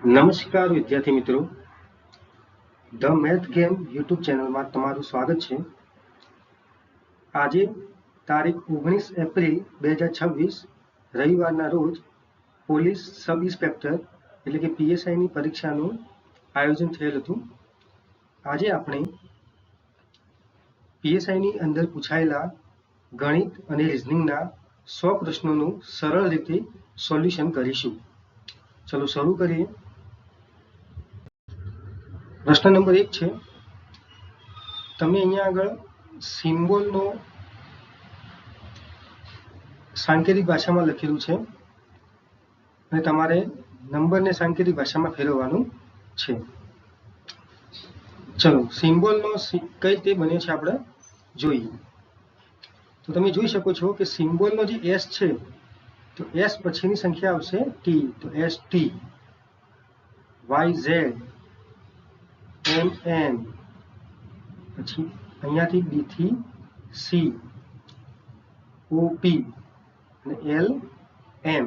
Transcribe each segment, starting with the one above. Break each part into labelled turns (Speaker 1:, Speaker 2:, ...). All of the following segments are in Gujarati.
Speaker 1: નમસ્કાર વિદ્યાર્થી મિત્રો, ધ મેથ ગેમ યુટ્યુબ ચેનલમાં તમારું સ્વાગત છે। આજે તારીખ 19 એપ્રિલ 2026 રવિવારના રોજ પોલીસ સબ ઇન્સ્પેક્ટર એટલે કે પીએસઆઈની પરીક્ષાનું આયોજન થયેલ હતું। આજે આપણે પીએસઆઈની અંદર પૂછાયેલા ગણિત અને રીઝનિંગના 100 પ્રશ્નોનું સરળ રીતે સોલ્યુશન કરીશું। ચલો શરૂ કરીએ। પ્રશ્ન નંબર 1 છે, તમે અહીંયા આગળ સિમ્બોલનો સાંકેતિક ભાષામાં લખેલું છે અને તમારે નંબરને સાંકેતિક ભાષામાં ફેરવવાનું છે। ચલો સિમ્બોલનો કઈ રીતે બને છે આપણે જોઈએ। તો તમે જોઈ શકો છો કે સિમ્બોલનો જે એસ છે તો એસ પછીની સંખ્યા આવશે ટી, તો S T, Y Z, M N, પછી અહીંયાથી બી થી સી, ઓ પી અને એલ એમ।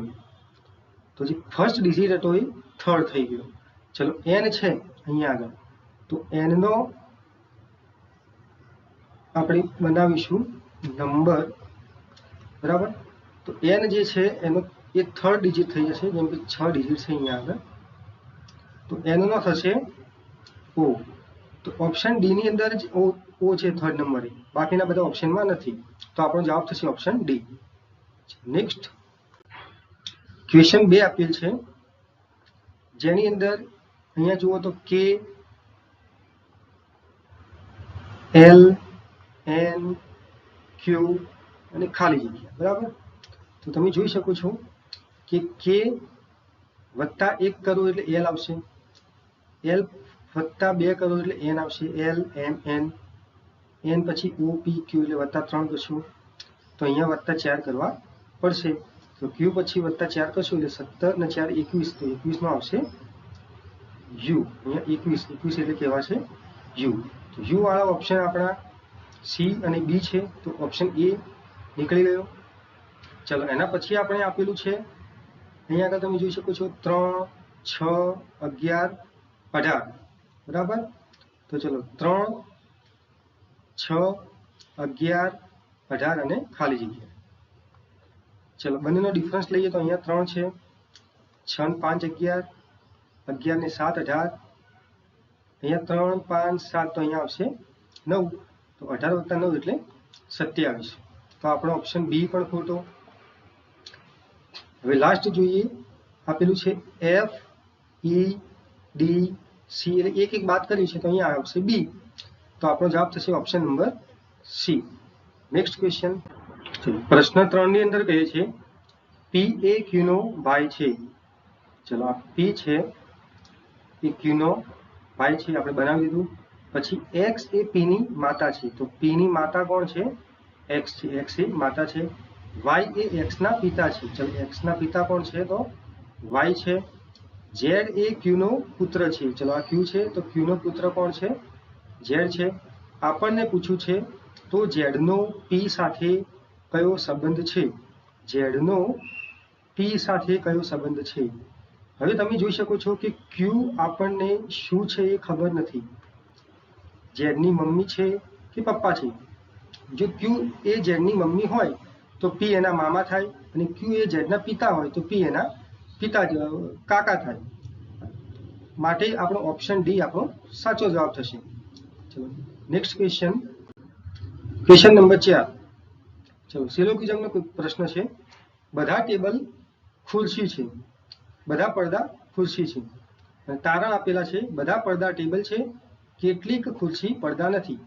Speaker 1: તો જે ફર્સ્ટ ડિજિટ હતો એ થર્ડ થઈ ગયો। ચલો એન છે અહીંયા આગળ, તો એનનો આપણે બનાવીશું નંબર, બરાબર। તો એન જે છે એનો એ થર્ડ ડિજિટ થઈ જશે, જેમ કે 6 ડિજિટ છે અહીંયા આગળ, તો એનનો થશે ઓ। તો ઓપ્શન ડી ની અંદર જ ઓ છે થર્ડ નંબરે, બાકીના બધા ઓપ્શનમાં નથી, તો આપણો જવાબ થશે ઓપ્શન ડી। નેક્સ્ટ ક્વેશ્ચન 2 આપેલ છે, જેની અંદર અહીંયા જુઓ તો કે, એલ, એન, ક્યુ અને ખાલી જગ્યા, બરાબર। તો તમે જોઈ શકો છો કે કે વત્તા 1 કરો એટલે એલ આવશે, એલ વત્તા 2 કરો એટલે એન આવશે, એલ એમ એન, એન પછી ઓ પી ક્યુ એટલે વત્તા 3 કરશું તો અહીંયા વત્તા 4 કરવા પડશે। તો ક્યુ પછી વત્તા 4 કરશું એટલે 17 ને 4 21, તો 21 માં આવશે યુ। અહીંયા 21 એટલે કહેવાશે યુ। તો યુ વાળા ઓપ્શન આપણા સી અને બી છે, તો ઓપ્શન એ નીકળી ગયો। ચલો એના પછી આપણે આપેલું છે અહીંયા આગળ તમે જોઈ શકો છો 3, 6, 11, 18, બરાબર। તો ચલો 3, 6, 11, 18 અને ખાલી જગ્યા। ચલો બંનેનો ડિફરન્સ લઈએ તો અહીંયા 3 છે, 6 ને 5 11, 11 ને 7 18, અહીંયા 3, 5, 7 તો અહીંયા આવશે 9, તો 18 વત્તા 9 એટલે 27, તો આપણો ઓપ્શન બી પણ ખોટો। હવે લાસ્ટ જોઈએ, આપેલું છે એફ, ઈ, ડી, સી, એટલે એક એક બાદ કરી છે તો અહીંયા આવશે બી, તો આપણો જવાબ થશે option number C. Next question, પ્રશ્ન 3 ની અંદર કહે છે પી એ ક્યુ નો ભાઈ છે। ચલો આ પી છે એ ક્યુ નો ભાઈ છે, આપણે બનાવી દીધું। પછી એક્સ એ પી ની માતા છે, તો પી ની માતા કોણ છે? એક્સ છે, એક્સ એ માતા છે। વાય એ એક્સ ના પિતા છે, ચલો એક્સ ના પિતા કોણ છે? તો વાય છે। ઝેડ એ ક્યુ નો પુત્ર છે, ચલો આ ક્યુ છે તો ક્યુ નો પુત્ર કોણ છે? ઝેડ છે। આપણને પૂછ્યું છે તો ઝેડ નો પી સાથે કયો સંબંધ છે? ઝેડ નો પી સાથે કયો સંબંધ છે? હવે તમે જોઈ શકો છો કે ક્યુ આપણને શું છે એ ખબર નથી, ઝેડની મમ્મી છે કે પપ્પા છે। જો ક્યુ એ ઝેડની મમ્મી હોય તો પી એના મામા થાય, અને ક્યુ એ ઝેડના પિતા હોય તો પી એના કાકા થાય। માટે આપણો ઓપ્શન ડી આપણો સાચો જવાબ થશે। ચલો નેક્સ્ટ ક્વેશ્ચન, ક્વેશ્ચન નંબર 4। ચલો સિલોગિઝમનો પ્રશ્ન છે, બધા ટેબલ ખુરશી છે, બધા પડદા ખુરશી છે, અને તારણ આપેલા છે બધા પડદા ટેબલ છે, કેટલીક ખુરશી પડદા નથી।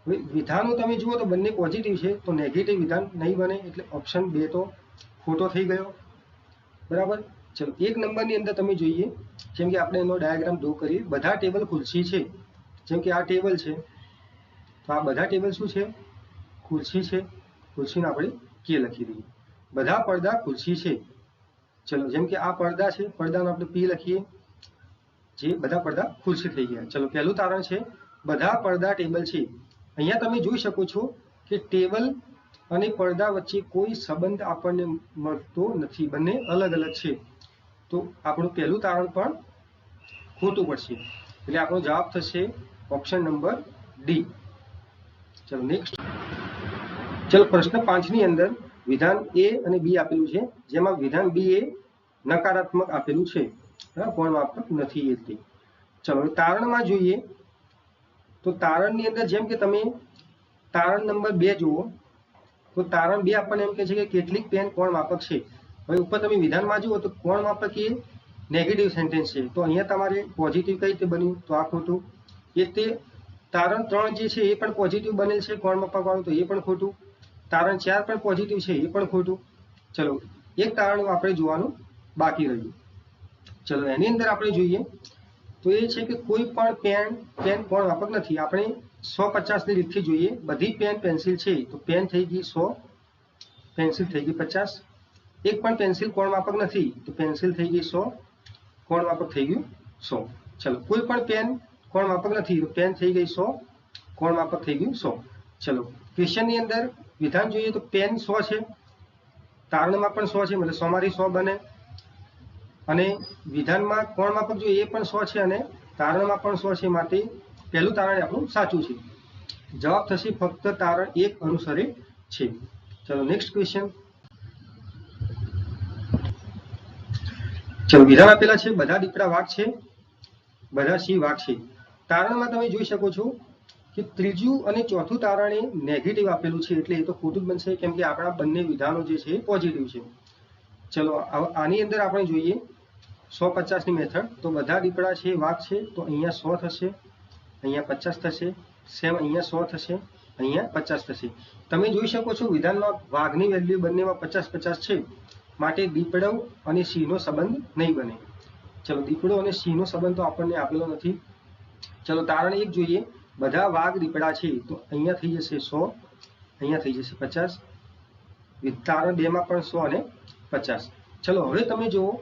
Speaker 1: હવે વિધાનો તમે જુઓ તો બંને પોઝિટિવ છે, તો નેગેટિવ વિધાન નહીં બને, એટલે ઓપ્શન 2 તો ખોટો થઈ ગયો, બરાબર। ચલો 1 નંબરની અંદર તમે જોઈએ, જેમ કે આપણે એનો ડાયાગ્રામ ડ્રો કરીએ, બધા ટેબલ ખુરશી છે, જેમ કે આ ટેબલ છે તો આ બધા ટેબલ શું છે? ખુરશી છે, ખુરશીને આપણે કે લખી દઈએ। બધા પડદા ખુરશી છે, ચલો જેમ કે આ પડદા છે, પડદાનો આપણે પી લખીએ, જે બધા પડદા ખુરશી થઈ ગયા। ચલો પહેલું તારણ છે બધા પડદા ટેબલ છે। અહીંયા તમે જોઈ શકો છો કે ટેબલ અને પડદા વચ્ચે કોઈ સંબંધ આપણને મળતો નથી, બંને અલગ અલગ છે, તો આપણું પહેલું તારણ પણ ખોટું પડશે, એટલે આપણો જવાબ થશે ઓપ્શન નંબર ડી. ચલો નેક્સ્ટ. ચલો પ્રશ્ન 5 ની અંદર વિધાન એ અને બી આપેલું છે, જેમાં વિધાન બી એ નકારાત્મક આપેલું છે, કોણ માપક નથી એટલે. ચલો તારણમાં જોઈએ તો તારણની અંદર જેમ કે તમે તારણ નંબર 2 જુઓ તો તારણ 2 આપણને એમ કહે છે કે કેટલીક પેન કોણ માપક છે. હવે ઉપર તમે વિધાનમાં જુઓ તો કોણ માપક એ નેગેટિવ સેન્ટેન્સ છે, તો અહીંયા તમારે પોઝિટિવ કઈ રીતે બન્યું, તો આ ખોટું. એ તે તારણ 3 જે છે એ પણ પોઝિટિવ બનેલ છે કોણ માપક વાળું, તો એ પણ ખોટું. તારણ 4 પણ પોઝિટિવ છે, એ પણ ખોટું. ચલો એક તારણ આપણે જોવાનું બાકી રહ્યું. ચલો એની અંદર આપણે જોઈએ તો એ છે કે કોઈ પણ પેન કોણ માપક નથી. આપણે 150 ની રીતથી જોઈએ. બધી પેન પેન્સિલ છે તો પેન થઈ ગઈ 100, પેન્સિલ થઈ ગઈ 50. એક પણ પેન્સિલ કોણ માપક નથી તો પેન્સિલ થઈ ગઈ 100, કોણ માપક થઈ ગયું 100. ચલો કોઈ પણ પેન કોણ માપક નથી તો પેન થઈ ગઈ 100, કોણ માપક થઈ ગયું 100. ચલો ક્વેશ્ચનની અંદર વિધાન જોઈએ તો પેન 100 છે, તારણમાં પણ 100 છે, મતલબ 100 માંથી 100 બને. અને વિધાનમાં કોણ માપક જોઈએ એ પણ 100 છે અને તારણમાં પણ 100 છે, માટે પહેલું તારણ આપણું સાચું છે. જવાબ થશે ફક્ત તારણ 1 અનુસરે છે. ચલો નેક્સ્ટ ક્વેશ્ચન. ચલો વિધાન આપેલા છે બધા દીપડા વાઘ છે, બધા સિંહ વાઘ છે. તારણમાં તમે જોઈ શકો છો કે ત્રીજું અને ચોથું તારણ એ નેગેટિવ આપેલું છે, એટલે એ તો ખોટું જ બનશે, કેમ કે આપણા બંને વિધાનો જે છે એ પોઝિટિવ છે. ચલો આની અંદર આપણે જોઈએ 150 ની મેથડ. તો બધા દીપડા છે વાઘ છે, તો અહીંયા 100 થશે, અહીંયા 50 થશે. સેમ અહીંયા 100 થશે, અહીંયા 50 થશે. તમે જોઈ શકો છો વિધાનમાં વાઘની વેલ્યુ બંનેમાં 50-50 છે, માટે દીપડો અને સિંહનો સંબંધ નહીં બને. ચલો દીપડો અને સિંહનો સંબંધ તો આપણને આપેલો નથી. ચલો તારણ 1 જોઈએ. બધા વાઘ દીપડા છે, તો અહીંયા થઈ જશે 100, અહીંયા થઈ જશે 50. તારણ 2 માં પણ 100 અને 50. ચલો હવે તમે જુઓ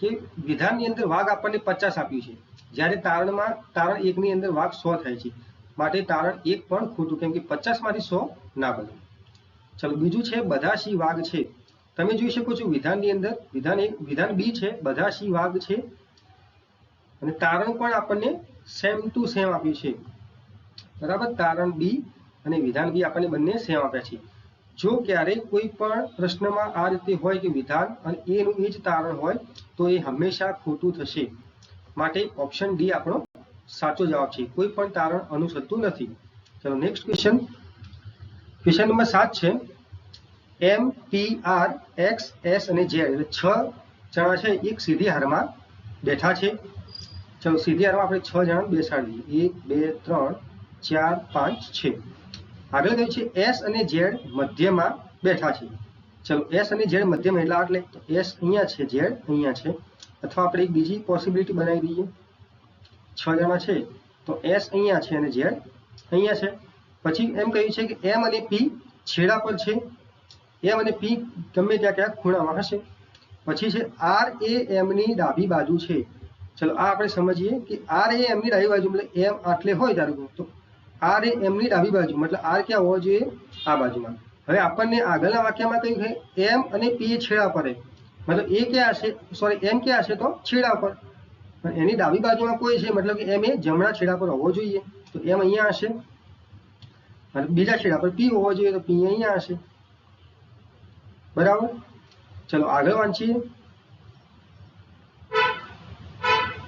Speaker 1: કે વિધાનની અંદર વાઘ આપણને 50 આપ્યું છે, જ્યારે તારણ 1 ની અંદર વાઘ 100 થાય છે, માટે તારણ 1 પણ ખોટું, કેમ કે 50 માંથી 100 ના બને. ચલો બીજું છે બધા સિંહ વાઘ છે. તમે જોઈ શકો છો વિધાનની અંદર વિધાન બી છે બધા સિંહ વાઘ છે, અને તારણ પણ આપણને સેમ ટુ સેમ આપ્યું છે, બરાબર. તારણ બી અને વિધાન બી આપણને બંને સેમ આપ્યા છે. જો ક્યારેક કોઈ પણ પ્રશ્નમાં આ રીતે હોય કે વિધાન અને એનું એ જ તારણ હોય તો એ હંમેશા ખોટું થશે, માટે ઓપ્શન ડી આપણો સાચો જવાબ છે. કોઈ પણ તારણ અનુસરતું નથી. ચલો નેક્સ્ટ ક્વેશ્ચન. ક્વેશ્ચન નંબર 7 છે. એમ, પી, આર, એક્સ, એસ અને ઝેડ એટલે 6 જણા છે એક સીધી હારમાં બેઠા છે. ચલો સીધી હારમાં આપણે 6 જણા બેસાડીએ. 1 2 3 4 5 6. આગળ કહ્યું છે એસ અને ઝેડ મધ્યમાં બેઠા છે. ચલો એસ અને ઝેડ મધ્યમાં એટલે તો એસ અહીંયા છે, ઝેડ અહીંયા છે. અથવા આપણે એક બીજી પોસિબિલિટી બનાવી દઈએ. 6 જણા છે તો એસ અહીંયા છે અને ઝેડ અહીંયા છે. પછી એમ કહ્યું છે કે એમ અને પી છેડા પર છે. એમ અને પી ગમે ત્યાં ક્યાંક ખૂણામાં હશે. પછી છે આર એ એમની ડાબી બાજુ છે. ચલો આ આપણે સમજીએ કે આર એ એમની ડાબી બાજુ મતલબ એમ આટલે હોય ધારો તો આર એ એમની ડાબી બાજુ મતલબ આર ક્યાં હોવો જોઈએ, આ બાજુમાં. હવે આપણને આગળના વાક્યમાં કહ્યું છે એમ અને પી એ છેડા પર, મતલબ એ ક્યાં હશે, સોરી એમ ક્યાં હશે તો છેડા પર, એની ડાબી બાજુમાં કોઈ છે મતલબ કે એમ એ જમણા છેડા પર હોવો જોઈએ, તો એમ અહીંયા હશે. અને બીજા છેડા પર પી હોવો જોઈએ તો પી અહીંયા હશે, બરાબર. ચલો આગળ વાંચીએ.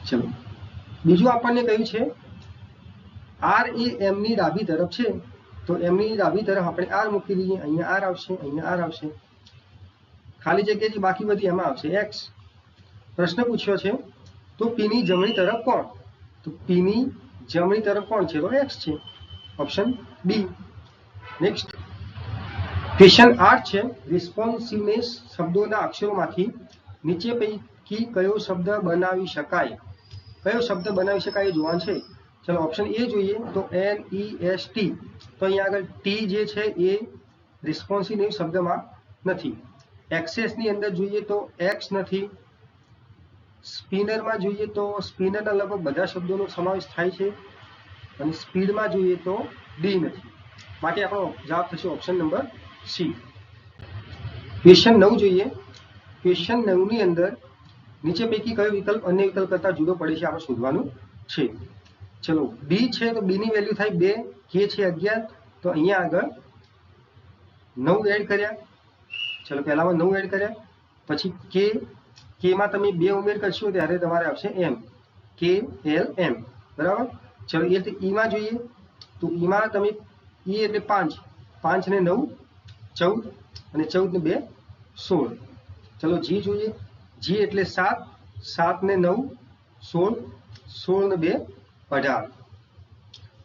Speaker 1: ચલો બીજું આપણને કહ્યું છે આર એ એમની ડાબી તરફ છે, તો એમની ડાબી તરફ આપણે આર મૂકી દઈએ. અહીંયા આર આવશે, અહીંયા આર આવશે, ખાલી જગ્યા જે બાકી બધી એમાં આવશે એક્સ. પ્રશ્ન પૂછ્યો છે તો પીની જમણી તરફ કોણ, તો પીની જમણી તરફ કોણ છે તો એક્સ છે, ઓપ્શન બી. નેક્સ્ટ ક્વેશ્ચન 8 છે. રિસ્પોન્સિવનેસ શબ્દોના અક્ષરોમાંથી નીચે પૈકી કયો શબ્દ બનાવી શકાય, કયો શબ્દ બનાવી શકાય એ જોવાનું છે. ચલો ઓપ્શન એ જોઈએ તો NEST. તો અહીંયા આગળ ટી જે છે એ રિસ્પોન્સિવ શબ્દમાં નથી. એક્સેસની અંદર જોઈએ તો એક્સ નથી. સ્પિનરમાં જોઈએ તો સ્પિનરના લગભગ બધા શબ્દોનો સમાવેશ થાય છે, અને સ્પીડમાં જોઈએ તો ડી નથી, માટે આપણો જવાબ થશે ઓપ્શન નંબર સી. ક્વેશ્ચન 9 જોઈએ. ક્વેશ્ચન 9 ની અંદર નીચે પૈકી કયો વિકલ્પ અન્ય વિકલ્પ કરતા જુદો પડે છે આપણે શોધવાનું છે. ચલો બી છે તો બી ની વેલ્યુ થાય 2, કે છે 11, તો અહીંયા આગળ 9 એડ કર્યા. ચલો પહેલામાં 9 એડ કર્યા, પછી કે માં તમે 2 ઉમેર કરશો ત્યારે તમારે આવશે એમ, કે એલ એમ, બરાબર. ચલો એ રીતે ઈ માં જોઈએ તો ઈ માં તમે ઈ એટલે 5, 5 ને 9 14, અને 14 ને 2 16. ચલો જી જોઈએ, જી એટલે 7, 7 ને 9 16, 16 ને 2 18.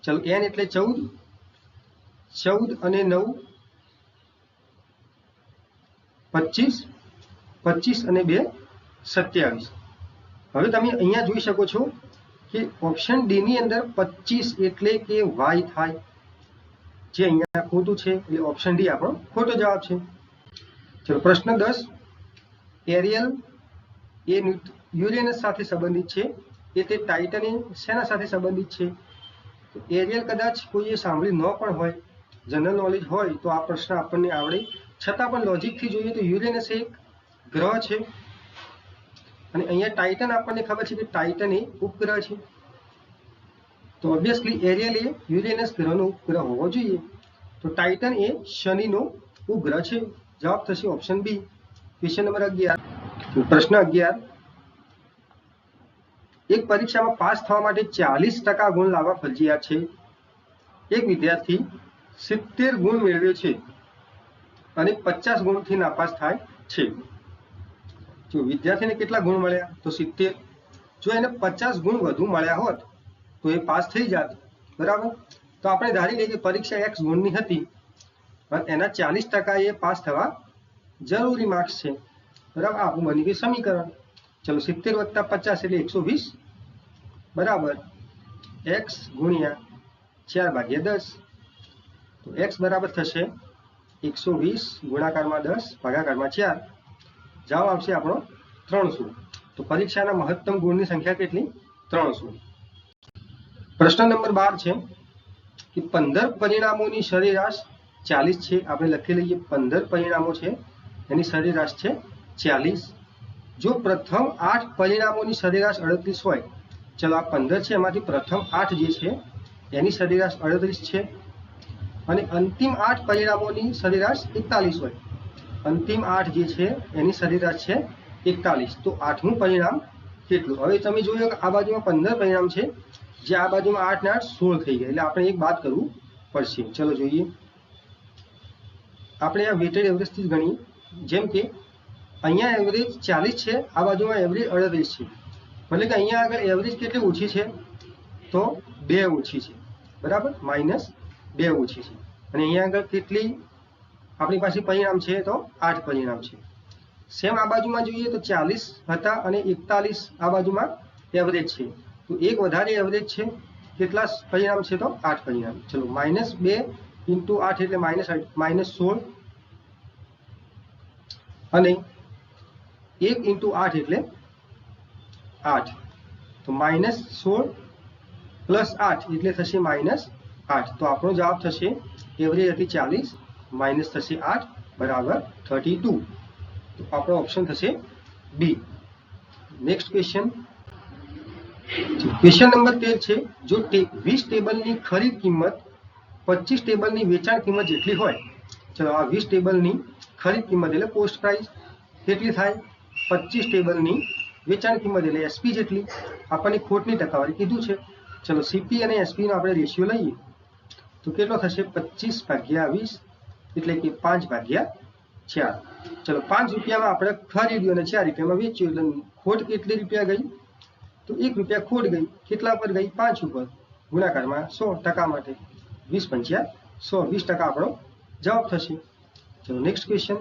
Speaker 1: ચલો એન એટલે 14, 14 અને 9 25, 25 અને 2 27. હવે તમે અહીંયા જોઈ શકો છો કે ઓપ્શન ડી ની અંદર 25 એટલે કે વાય થાય, જે અહીંયા ખોટું છે, એટલે ઓપ્શન ડી આપણો ખોટો જવાબ છે. ચલો પ્રશ્ન 10, એરિયલ એ યુરેનસ સાથે સંબંધિત છે, એ તે ટાઇટન એ શેના સાથે સંબંધિત છે? તો એરિયલ કદાચ કોઈએ સાંભળ્યું ન પણ હોય, જનરલ નોલેજ હોય તો આ પ્રશ્ન આપણને આવડે, છતાં પણ લોજિકથી જોઈએ તો યુરેનસ એક ગ્રહ છે, અને અહીંયા ટાઇટન આપણને ખબર છે કે ટાઇટન એ ઉપગ્રહ છે, તો ઓબ્વિયસલી એરિયલ એ યુરેનસ ગ્રહનો ઉપગ્રહ હોવો જોઈએ. તો ટાઇટન એ શનિનો ઉપગ્રહ છે. જવાબ થશે ઓપ્શન બી. Question number 11. પ્રશ્ન 11, એક પરીક્ષામાં પાસ થવા માટે 40% ગુણ લાવવા ફરજિયાત છે. એક વિદ્યાર્થી 70 ગુણ મેળવે છે અને 50 ગુણથી નાપાસ થાય છે. જો વિદ્યાર્થીને કેટલા ગુણ મળ્યા? તો 70. જો એને 50 ગુણ વધુ મળ્યા હોત તો એ પાસ થઈ જાત, બરાબર. તો આપણે ધારી લઈએ કે પરીક્ષા x ગુણની હતી અને એના 40% એ પાસ થવા જરૂરી માર્ક્સ છે, બરાબર. આપણું બની ગયું સમીકરણ. ચલો 70 વત્તા 50 એટલે 120, બરાબર x ગુણ્યા 4/10. તો x બરાબર થશે 120 ગુણાકારમાં 10 ભાગાકારમાં 4. જવાબ આવશે આપણો 300. તો પરીક્ષાના મહત્તમ ગુણની સંખ્યા કેટલી? 300. પ્રશ્ન નંબર 12 છે કે 15 પરિણામોની સરેરાશ 40 છે. આપણે લખી લઈએ 15 પરિણામો છે, એની સરેરાશ છે 40. જો પ્રથમ 8 પરિણામોની સરેરાશ 38 હોય, ચલો આ 15 છે એમાંથી પ્રથમ 8 જે છે એની સરેરાશ 38 છે, અને અંતિમ 8 પરિણામોની સરેરાશ 41 હોય, અંતિમ 8 જે છે એની સરેરાશ છે 41, તો 8મું પરિણામ કેટલું? હવે તમે જોયો કે આ બાજુમાં 15 પરિણામ છે, જે આ બાજુમાં 8 ને 8 16 થઈ ગયા, એટલે આપણે એક બાદ કરવું પડશે. ચલો જોઈએ, આપણે આ વેટેડ એવરેજથી જ ગણીએ. જેમ કે અહીંયા એવરેજ 40 છે, આ બાજુમાં એવરેજ 38 છે, એટલે કે અહીંયા આગળ એવરેજ કેટલી ઓછી છે? તો 2 ઓછી છે, બરાબર, -2 ઓછી છે. અને અહીંયા આગળ કેટલી આપણી પાસે પરિણામ છે? તો 8 પરિણામ છે. સેમ આ બાજુમાં જોઈએ તો 40 હતા અને 41 આ બાજુમાં એવરેજ છે, તો એક વધારે એવરેજ છે. કેટલા પરિણામ છે? તો 8 પરિણામ. ચલો -2 × 8 એટલે -16, અને 1 × 8 એટલે 8, તો -16 + 8 એટલે થશે -8. તો આપણો જવાબ થશે એવરેજ હતી 40 માઇનસ થશે 8 બરાબર 32. તો આપણો ઓપ્શન થશે બી. નેક્સ્ટ ક્વેશ્ચન, ક્વેશ્ચન નંબર 13 છે, જો 20 ટેબલની ખરીદ કિંમત 25 ટેબલની વેચાણ કિંમત જેટલી હોય, ચલો આ 20 ટેબલની ખરીદ કિંમત એટલે કોસ્ટ પ્રાઇસ કેટલી થાય? 25 ટેબલની વેચાણ કિંમત એટલે એસપી જેટલી. આપણને ખોટની ટકાવારી કીધું છે. ચલો સીપી અને એસપી નો આપણે રેશિયો લઈએ તો કેટલો થશે? 25/20 એટલે કે 5/4. ચલો 5 રૂપિયામાં આપણે ખરીદ્યું અને 4 રૂપિયામાં વેચ્યું, એટલે ખોટ કેટલી રૂપિયા ગઈ? તો 1 રૂપિયા ખોટ ગઈ. કેટલા પર ગઈ? 5 ઉપર. ગુણાકારમાં 100% માટે 20 × 100, 20% આપણો જવાબ થશે. ચલો નેક્સ્ટ ક્વેશ્ચન,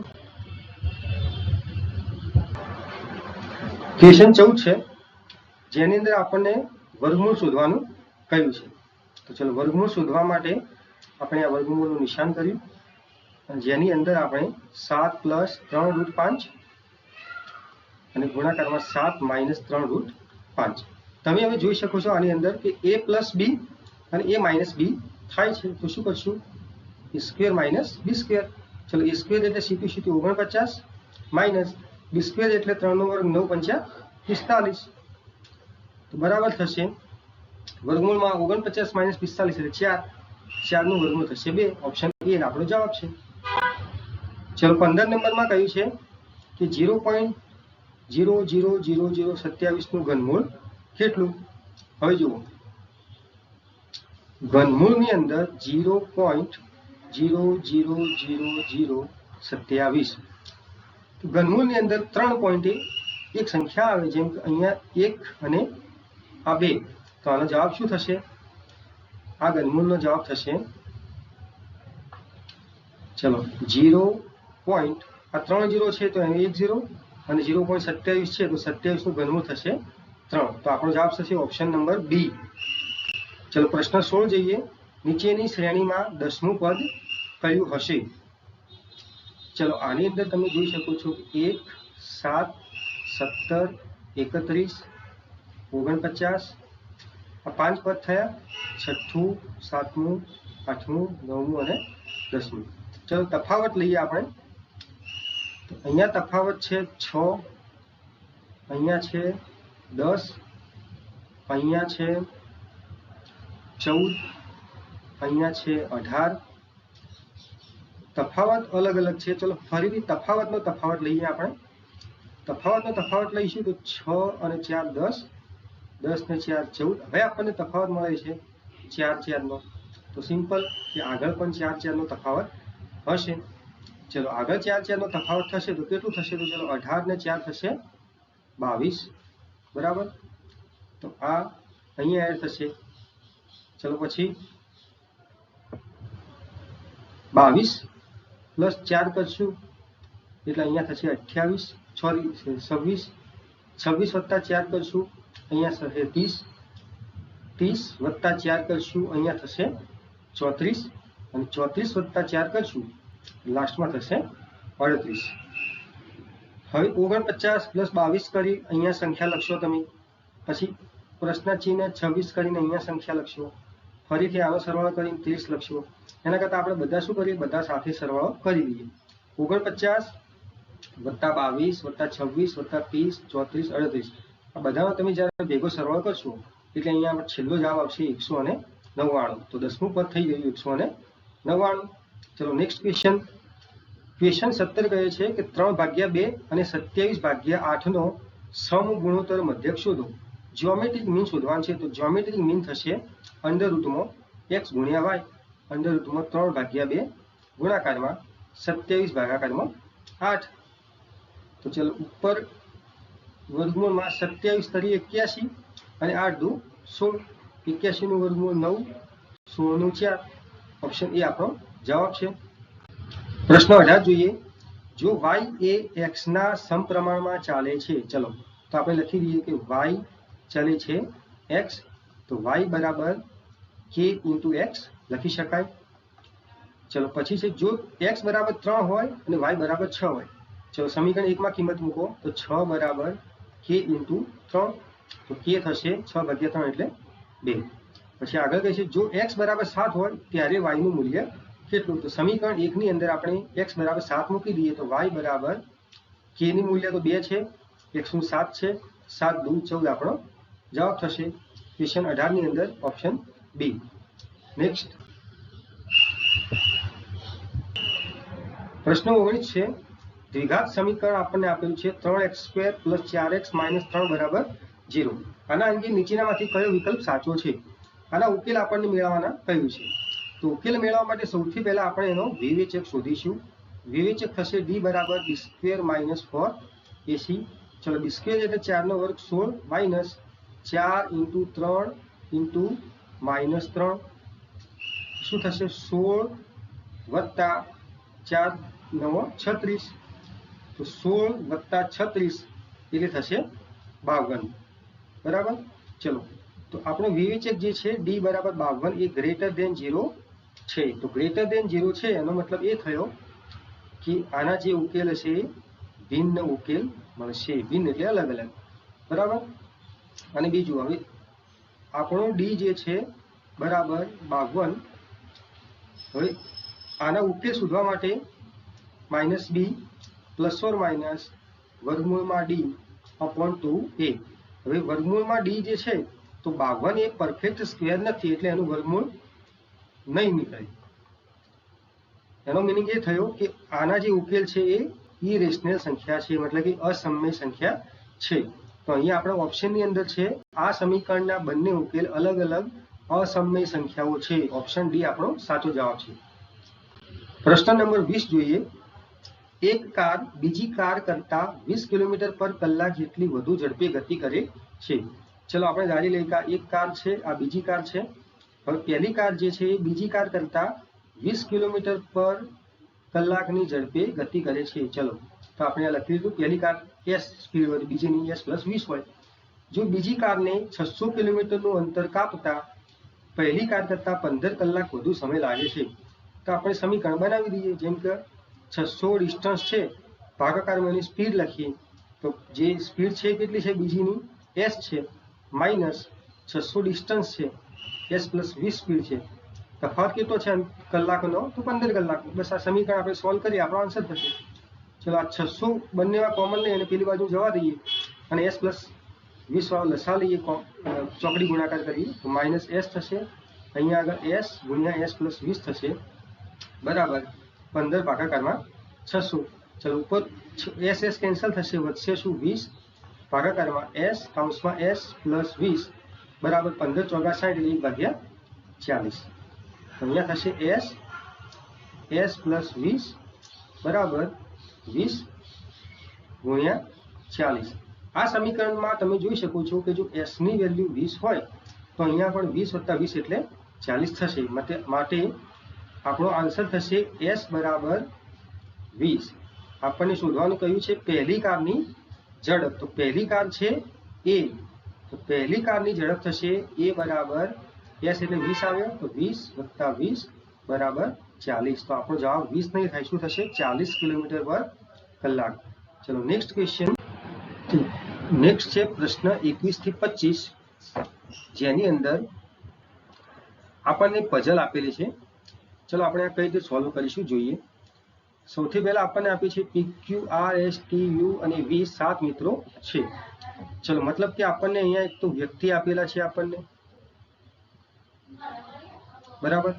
Speaker 1: ક્વેશ્ચન 14 છે, જેની અંદર આપણને વર્ગમૂળ શોધવાનું કહ્યું છે. તો ચલો વર્ગમૂળ શોધવા માટે આપણે આ વર્ગમૂળનું નિશાન કર્યું, જેની અંદર આપણે 7 + 3√5 અને ગુણાકારમાં 7 - 3√5. તમે હવે જોઈ શકો છો આની અંદર કે a + b અને a - b થાય છે. તો શું કરશું? a² - b². ચલો a² એટલે સીધું 49 માઇનસ b² એટલે 3 નો વર્ગ 9 × 5 45 તો બરાબર થશે વર્ગમૂળમાં 49 માઇનસ 45 એટલે 4 4 નું વર્ગમૂળ થશે 2 ઓપ્શન એ આપણો જવાબ છે ચલો 15 નંબરમાં કહ્યું છે કે 0.00027 નું ઘનમૂળ કેટલું હવે જુઓ ઘનમૂળની અંદર 0.00027 ઘનમૂળની અંદર 3 પોઈન્ટે એક સંખ્યા આવે જેમ કે અહીંયા 1 અને આ 2 તો આનો જવાબ શું થશે આ ઘનમૂળનો જવાબ થશે ચલો 0. આ 3 0 છે તો અહીં 1 0 અને 0.27 છે તો 27 નું ઘનમૂળ થશે 3 તો આપણો જવાબ થશે ઓપ્શન નંબર બી ચલો પ્રશ્ન 16 જઈએ નીચેની શ્રેણીમાં 10મું પદ કયું હશે ચલો આની અંદર તમે જોઈ શકો છો કે 1 7 17 31 49 આ 5 પદ થયા 6ઠું 7મું 8મું 9મું અને 10મું ચલો તફાવત લઈએ આપણે તો અહીંયા તફાવત છે 6 અહીંયા છે 10 અહીંયા છે 14 અહીંયા છે 18 તફાવત અલગ અલગ છે ચલો ફરીથી તફાવતનો તફાવત લઈએ આપણે તફાવતનો તફાવત લઈશું તો 6 અને 4 10 10 ને 4 14 હવે આપણને તફાવત મળે છે 4 4 નો તો સિમ્પલ કે આગળ પણ 4 4 નો તફાવત હશે ચલો આગળ 4 4 નો તફાવત થશે તો કેટલું થશે તો ચલો 18 ને 4 થશે 22 બરાબર તો આ અહીંયા એડ થશે ચલો પછી 22 પ્લસ 4 કરશું એટલે અહીંયા થશે 28 સોરી 26 26 વત્તા 4 કરશું અહીંયા થશે 30 30 વત્તા 4 કરશું અહીંયા થશે 34 અને 34 વત્તા 4 કરશું લાસ્ટમાં થશે 38 હવે 49 પ્લસ 22 કરી અહીંયા સંખ્યા લખશો તમે પછી પ્રશ્ન ચિહ્ન 26 કરીને અહીંયા સંખ્યા લખશો ફરીથી આનો સરવાળો કરીને 30 લખશો એના કરતાં આપણે બધા શું કરીએ બધા સાથે સરવાળો કરી દઈએ 49 વત્તા 22 વત્તા 26 વત્તા 30 34 38 આ બધાનો તમે જ્યારે ભેગો સરવાળો કરશો એટલે અહીંયા છેલ્લો જવાબ આવશે 199 તો 10મું પદ થઈ ગયું 199 ચલો નેક્સ્ટ ક્વેશ્ચન 17 કહે છે કે 3/2 અને 27/8 નો સમગુણોત્તર મધ્યક શોધો જ્યોમેટ્રિક મીન શોધવાનું છે તો જ્યોમેટ્રિક મીન થશે અંડર રૂટમાં x ગુણ્યા y અંડર રૂટમાં 3/2 ગુણાકારમાં 27 ભાગાકારમાં 8 તો ચલો ઉપર વર્ગમૂળમાં 27 તરી 81 અને 8 દુ 16 81 નું વર્ગમૂળ 9 16 નું 4 ઓપ્શન એ આપણો જવાબ છે પ્રશ્ન 18 જોઈએ જો y એ x ના સમપ્રમાણમાં ચાલે છે ચલો તો આપણે લખી દઈએ કે y ચાલે છે x તો y બરાબર k * x લખી શકાય ચલો પછી છે જો x બરાબર 3 હોય અને y બરાબર 6 હોય ચલો સમીકરણ 1 માં કિંમત મૂકો તો 6 બરાબર k * 3 તો k થશે 6/3 એટલે 2 પછી આગળ કહે છે જો x બરાબર 7 હોય ત્યારે y નું મૂલ્ય કેટલું તો સમીકરણ 1 ની અંદર આપણે x બરાબર 7 મૂકી દઈએ તો y બરાબર k ની મૂલ્ય તો 2 છે x નું 7 છે 7 દુ 14 આપણો જવાબ થશે ક્વેશ્ચન 18 ની અંદર ઓપ્શન બી નેક્સ્ટ પ્રશ્ન 19 છે દ્વિઘાત સમીકરણ આપણને આપેલું છે 3x² + 4x - 3 બરાબર 0 આના અંગે નીચેનામાંથી કયો વિકલ્પ સાચો છે આના ઉકેલ આપણને મેળવવાના કહ્યું છે તો ઉકેલ મેળવવા માટે સૌથી પહેલા આપણે એનો વિવેચક શોધીશું વિવેચક થશે d બરાબર d² - 4ac ચલો d² એટલે 4 નો વર્ગ 16 માઈનસ 4 * 3 * -3 શું થશે 16 વત્તા 4 9 36 તો 16 વત્તા 36 એટલે થશે 52 બરાબર ચલો તો આપણો વિવેચક જે છે d બરાબર 52 એ ગ્રેટર ધેન 0 છે તો ગ્રેટર ધેન 0 છે એનો મતલબ એ થયો કે આના જે ઉકેલ હશે ભિન્ન ઉકેલ મળશે ભિન્ન એટલે અલગ અલગ બરાબર અને બીજું હવે આપણો d જે છે બરાબર 52 હવે આના ઉકેલ શોધવા માટે -b ± વર્ગમૂળમાં d अपॉन 2a। હવે વર્ગમૂળમાં d જે છે તો 52 એ પરફેક્ટ સ્ક્વેર નથી એટલે એનું વર્ગમૂળ નહીં નીકળે। એનો મીનિંગ એ થયો કે આના જે ઉકેલ છે એ ઇરેશનલ સંખ્યા છે, મતલબ કે અસમય સંખ્યા છે। તો અહીંયા આપણા ઓપ્શનની અંદર છે આ સમીકરણના બંને ઉકેલ અલગ અલગ અસમય સંખ્યાઓ છે। ઓપ્શન ડી આપણો સાચો જવાબ છે। પ્રશ્ન નંબર 20 જોઈએ। એક કાર બીજી કાર કરતા 20 કિલોમીટર પર કલાક જેટલી વધુ ઝડપે ગતિ કરે છે। ચલો આપણે ધારી લઈએ કે એક કાર છે, આ બીજી કાર છે। હવે પહેલી કાર જે છે એ બીજી કાર કરતા 20 કિલોમીટર પર કલાકની ઝડપે ગતિ કરે છે। ચલો તો આપણે લખી દીધું પહેલી કાર s સ્પીડ હોય, બીજીની s + 20 હોય। જો બીજી કારને 600 કિલોમીટરનું અંતર કાપતા પહેલી કાર કરતા 15 કલાક વધુ સમય લાગે છે, તો આપણે સમીકરણ બનાવી દઈએ। જેમ કે 600 ડિસ્ટન્સ છે, ભાગાકારમાં એની સ્પીડ લખીએ તો જે સ્પીડ છે કેટલી છે બીજીની s છે, માઇનસ 600 ડિસ્ટન્સ છે, s + 20 સ્પીડ છે, તફાવત કેટલો છે કલાકનો તો 15 કલાક। બસ આ સમીકરણ આપણે સોલ્વ કરીએ આપણો આન્સર થશે। ચલો આ 600 બંનેમાં કોમન લઈએ અને પેલી બાજુ જવા દઈએ અને s + 20 વાળો લસા લઈએ, ચોકડી ગુણાકાર કરીએ તો માઇનસ s થશે। અહીંયા આગળ s ગુણ્યા s + 20 થશે બરાબર 15 ભાગાકારમાં 600। ચલો ઉપર s કેન્સલ થશે, વધશે શું 20 ભાગાકારમાં s કૌંસમાં s + 20 બરાબર 15 ચોગા 60 એટલે 1/40। અહીંયા થશે s + 20 બરાબર 20 ગુણ્યા 40। આ સમીકરણમાં તમે જોઈ શકો છો કે જો s ની વેલ્યુ 20 હોય તો અહીંયા પણ 20 + 20 એટલે 40 થશે। માટે આપણો આન્સર થશે s બરાબર 20। આપણને શોધવાનું કહ્યું છે પહેલી કારની ઝડપ, તો પહેલી કાર છે a, તો પહેલી કારની ઝડપ થશે a બરાબર s એટલે 20 આવ્યો તો 20 + 20 બરાબર 40। તો આપણો જવાબ 20 નહીં થાય, શું થશે 40 કિલોમીટર પર કલાક। ચલો નેક્સ્ટ ક્વેશ્ચન, નેક્સ્ટ છે પ્રશ્ન 21 થી 25, જેની અંદર આપણને પઝલ આપેલી છે। ચલો આપણે આ કઈ રીતે સોલ્વ કરીશું જોઈએ। સૌથી પહેલા આપણને આપી છે p q r s t u અને v 7 મિત્રો છે। ચલો મતલબ કે આપણને અહીંયા એક તો વ્યક્તિ આપેલા છે આપણને બરાબર,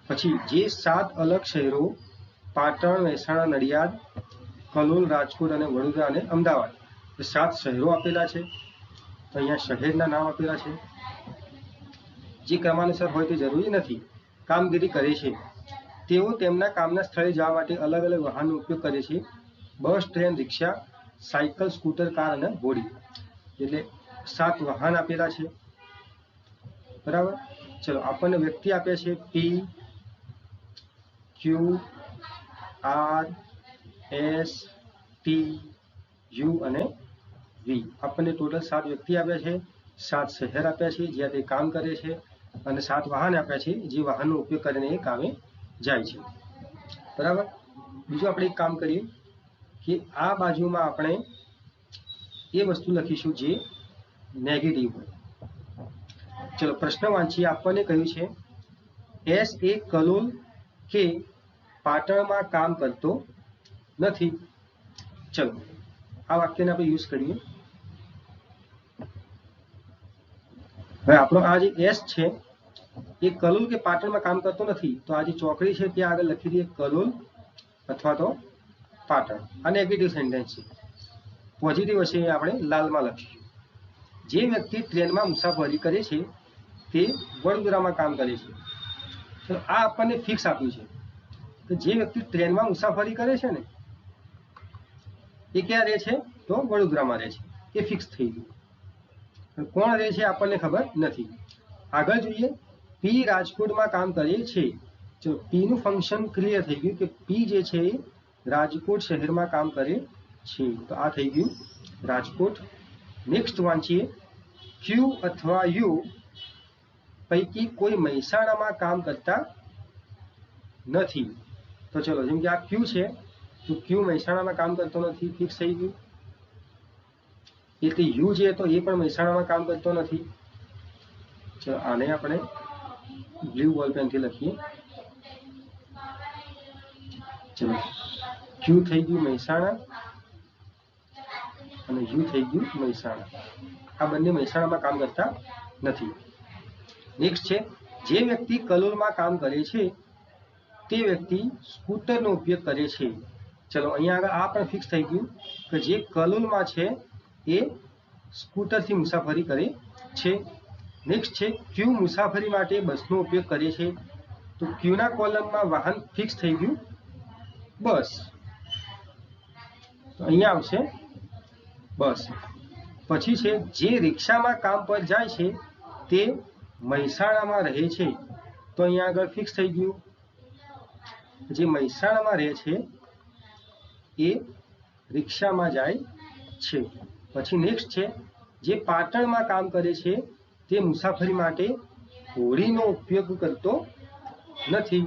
Speaker 1: પછી જે 7 અલગ શહેરો પાટણ, મહેસાણા, નડિયાદ, કલોલ, રાજકોટ અને વડોદરા અને અમદાવાદ એ 7 શહેરો આપેલા છે। તો અહીંયા શહેરના નામ આપેલા છે, જે ક્રમાનુસાર હોય તે જરૂરી નથી, કામગીરી કરે છે। તેઓ તેમના કામના સ્થળે જવા માટે અલગ અલગ વાહનનો ઉપયોગ કરે છે, બસ, ટ્રેન, રિક્ષા, સાયકલ, સ્કૂટર, કાર અને ઘોડી। એટલે 7 વાહન આપેલા છે બરાબર। ચલો આપણને વ્યક્તિ આપ્યા છે p q r s t u અને v। આપણને ટોટલ 7 વ્યક્તિ આપ્યા છે, 7 શહેર આપ્યા છે જ્યાં તે કામ કરે છે અને 7 વાહન આપ્યા છે જે વાહનનો ઉપયોગ કરીને એ કામે જાય છે બરાબર। બીજું આપણે એક કામ કરીએ કે આ બાજુમાં આપણે એ વસ્તુ લખીશું જે નેગેટિવ હોય। ચલો પ્રશ્ન વાંચીએ। આપણને કહ્યું છે s એ કલોલ કે પાટણમાં કામ કરતો નથી। ચલો આ વાક્યને આપણે યુઝ કરીએ। હવે આપણો આ જે s છે એ કલોલ કે પાટણમાં કામ કરતો નથી, તો આ જે ચોકડી છે ત્યાં આગળ લખી દઈએ કલોલ અથવા તો પાટણ। આ નેગેટિવ સેન્ટેન્સ છે, પોઝિટિવ હશે એ આપણે લાલમાં લખીશું। જે વ્યક્તિ ટ્રેનમાં મુસાફરી કરે છે તે વડોદરામાં કામ કરે છે। તો આ આપણને ફિક્સ આપ્યું છે કે જે વ્યક્તિ ટ્રેનમાં મુસાફરી કરે છે ને એ ક્યાં રહે છે તો વડોદરામાં રહે છે, એ ફિક્સ થઈ ગયું। કોણ રહે છે આપણને ખબર નથી। આગળ જોઈએ, p રાજકોટમાં કામ કરે છે। જો p નું ફંક્શન ક્લિયર થઈ ગયું કે p જે છે એ રાજકોટ શહેરમાં કામ કરે છે, તો આ થઈ ગયું રાજકોટ। નેક્સ્ટ વાંચીએ, q અથવા u પૈકી કોઈ મહેસાણામાં કામ કરતા નથી। તો ચલો જેમ કે આ q છે તો q મહેસાણામાં કામ કરતો નથી, ફિક્સ થઈ ગયું। એટલે u છે તો એ પણ મહેસાણામાં કામ કરતો નથી। ચલો આને આપણે બ્લુ બોલ પેનથી લખીએ। ચલો q થઈ ગયું મહેસાણા અને યુ થઈ ગયું મહેસાણા. આ બંને મહેસાણામાં કામ કરતા નથી. નેક્સ્ટ છે, જે વ્યક્તિ કલોલમાં કામ કરે છે તે વ્યક્તિ સ્કૂટરનો ઉપયોગ કરે છે. ચલો અહીંયા આગળ આ પણ ફિક્સ થઈ ગયું કે જે કલોલમાં છે એ સ્કૂટરથી મુસાફરી કરે છે. નેક્સ્ટ છે, ક્યુ મુસાફરી માટે બસનો ઉપયોગ કરે છે. તો ક્યુના કોલમમાં વાહન ફિક્સ થઈ ગયું બસ. તો અહીંયા આવશે બસ. પછી છે, જે રિક્ષામાં કામ પર જાય છે તે મહેસાણામાં રહે છે. તો અહીંયા આગળ ફિક્સ થઈ ગયું, જે મહેસાણામાં રહે છે એ રિક્ષામાં જાય છે. પછી નેક્સ્ટ છે, જે પાટણમાં કામ કરે છે તે મુસાફરી માટે હોડીનો ઉપયોગ કરતો નથી.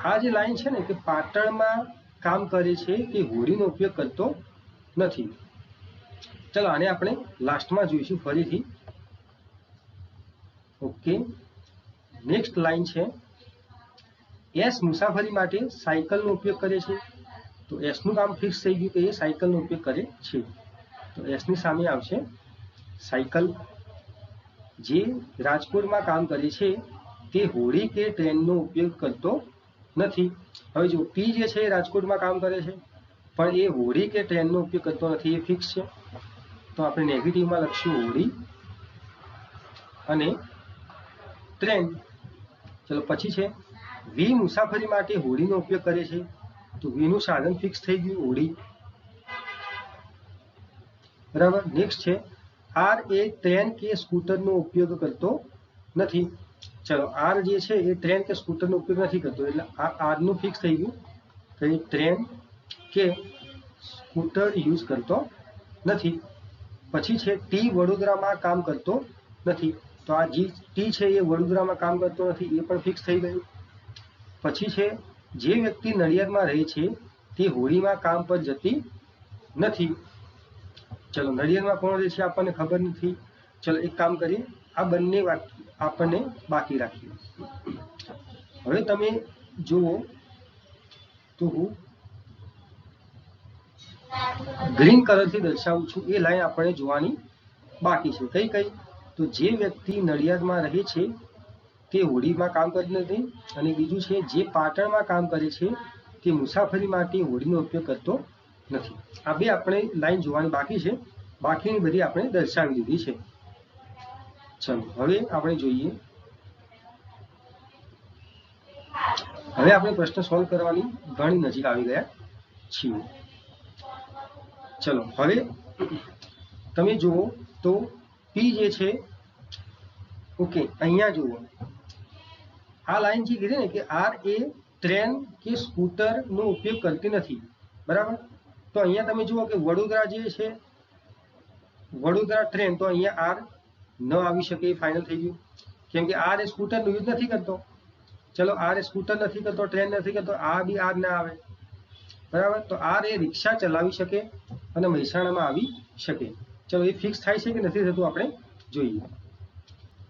Speaker 1: આ જે લાઈન છે ને કે પાટણમાં કામ કરે છે તે હોડીનો ઉપયોગ કરતો નથી. ચલો આને આપણે લાસ્ટમાં જોઈશું ફરીથી. ઓકે, નેક્સ્ટ લાઈન છે, એસ મુસાફરી માટે સાયકલનો ઉપયોગ કરે છે. તો એસનું કામ ફિક્સ થઈ ગયું કે એ સાયકલનો ઉપયોગ કરે છે. તો એસની સામે આવશે સાયકલ. જે રાજકોટમાં કામ કરે છે તે હોડી કે ટ્રેનનો ઉપયોગ કરતો નથી. હવે જો પી જે છે એ રાજકોટમાં કામ કરે છે પણ એ હોડી કે ટ્રેનનો ઉપયોગ કરતો નથી, એ ફિક્સ છે. તો આપણે નેગેટિવમાં લખશું હોડી અને ટ્રેન. ચલો પછી છે, વી મુસાફરી માટે હોડીનો ઉપયોગ કરે છે. તો વીનું સાધન ફિક્સ થઈ ગયું હોડી. બરાબર. નેક્સ્ટ છે, આર એ ટ્રેન કે સ્કૂટરનો ઉપયોગ કરતો નથી. ચલો આર જે છે એ ટ્રેન કે સ્કૂટરનો ઉપયોગ નથી કરતો, એટલે આ આરનું ફિક્સ થઈ ગયું કે ટ્રેન કે સ્કૂટર યુઝ કરતો નથી. પછી છે, ટી વડોદરામાં કામ કરતો નથી. તો આ જે ટી છે એ વડોદરામાં કામ કરતો નથી, એ પણ ફિક્સ થઈ ગયું. પછી છે, જે વ્યક્તિ નડિયાદમાં રહે છે તે હોડીમાં કામ પર જતી નથી. ચલો નડિયાદમાં કોણ રહે છે આપણને ખબર નથી. ચલો એક કામ કરીએ, આ બંને વાત આપણને બાકી રાખીએ. હવે તમે જુઓ તો હું ગ્રીન કલરથી દર્શાવું છું, એ લાઈન આપણે જોવાની બાકી છે. કઈ કઈ? તો જે વ્યક્તિ નડિયાદમાં રહે છે તે હોડીમાં કામ કરતી નથી, અને બીજું છે, જે પાટણમાં કામ કરે છે તે મુસાફરી માટે હોડીનો ઉપયોગ કરતો નથી. આ બે આપણે લાઈન જોવાની બાકી છે, બાકીની બધી આપણે દર્શાવી દીધી છે. ચલો હવે આપણે જોઈએ, હવે આપણે પ્રશ્ન સોલ્વ કરવાની ઘણી નજીક આવી ગયા છીએ. ચલો હવે તમે જુઓ તો પી જે છે, ઓકે અહીંયા જુઓ આ લાઈન જે કીધી ને કે આર એ ટ્રેન કે સ્કૂટરનો ઉપયોગ કરતી નથી. બરાબર. તો અહીંયા તમે જુઓ કે વડોદરા જે છે, વડોદરા ટ્રેન, તો અહીંયા આર ન આવી શકે, ફાઇનલ થઈ ગયું. કેમ કે આર એ સ્કૂટરનો યુઝ નથી કરતો. ચલો આર એ સ્કૂટર નથી કરતો, ટ્રેન નથી કરતો, આ બી આર ના આવે. બરાબર. તો આર એ રિક્ષા ચલાવી શકે અને મહેસાણામાં આવી શકે. ચલો એ ફિક્સ થાય છે કે નથી થતું આપણે જોઈએ.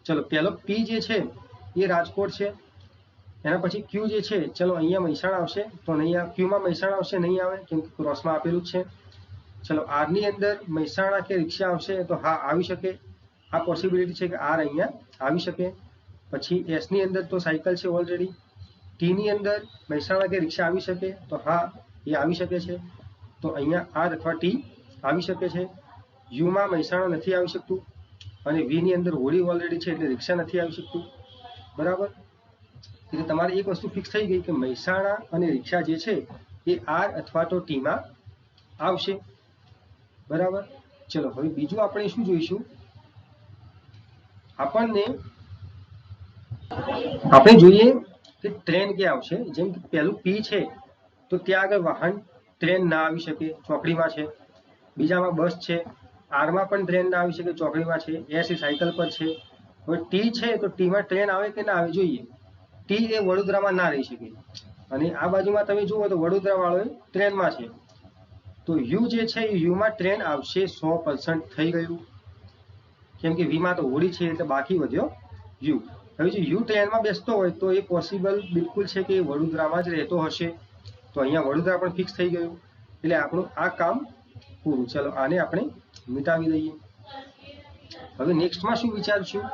Speaker 1: ચલો પહેલો પી જે છે એ રાજકોટ છે. એના પછી ક્યુ જે છે, ચલો અહીંયા મહેસાણા આવશે, તો નહીં, ક્યુમાં મહેસાણા આવશે નહીં આવે, કેમ કે ક્રોસમાં આપેલું જ છે. ચલો આરની અંદર મહેસાણા કે રિક્ષા આવશે, તો હા આવી શકે, આ પોસિબિલિટી છે કે આર અહીંયા આવી શકે. પછી એસની અંદર તો સાયકલ છે ઓલરેડી. ટીની અંદર મહેસાણા કે રિક્ષા આવી શકે, તો હા એ આવી શકે છે. તો અહીંયા આર અથવા ટી આવી શકે છે. યુમાં મહેસાણા નથી આવી શકતું, અને વીની અંદર હોડી ઓલરેડી છે એટલે રિક્ષા નથી આવી શકતું. બરાબર. એટલે તમારે એક વસ્તુ ફિક્સ થઈ ગઈ કે મહેસાણા અને રિક્ષા જે છે એ આર અથવા તો ટીમાં આવશે. બરાબર. ચલો હવે બીજું આપણે શું જોઈશું, આપણે જોઈએ કે ટ્રેન ક્યાં આવશે. જેમ કે પહેલું પી છે તો ત્યાં આગળ વાહન ટ્રેન ના આવી શકે, ચોકડીમાં છે. બીજામાં બસ છે, આરમાં પણ ટ્રેન ના આવી શકે, ચોકડીમાં છે. એસ એ સાયકલ પર છે. હવે ટી છે તો ટીમાં ટ્રેન આવે કે ના આવે જોઈએ. ટી એ વડોદરામાં ના રહી શકે, અને આ બાજુમાં તમે જુઓ તો વડોદરા વાળો ટ્રેનમાં છે. તો યુ જે છે એ યુમાં ટ્રેન આવશે 100% થઈ ગયું. કેમ કે વીમાં તો હોડી છે એટલે બાકી વધ્યો યુ. હવે જો યુ ટ્રેનમાં બેસતો હોય તો એ પોસિબલ બિલકુલ છે કે વડોદરામાં જ રહેતો હશે. તો અહીંયા વડોદરા પણ ફિક્સ થઈ ગયું, એટલે આપણું આ કામ પૂરું. ચલો આને આપણે મિટાવી દઈએ. હવે નેક્સ્ટમાં શું વિચારશું,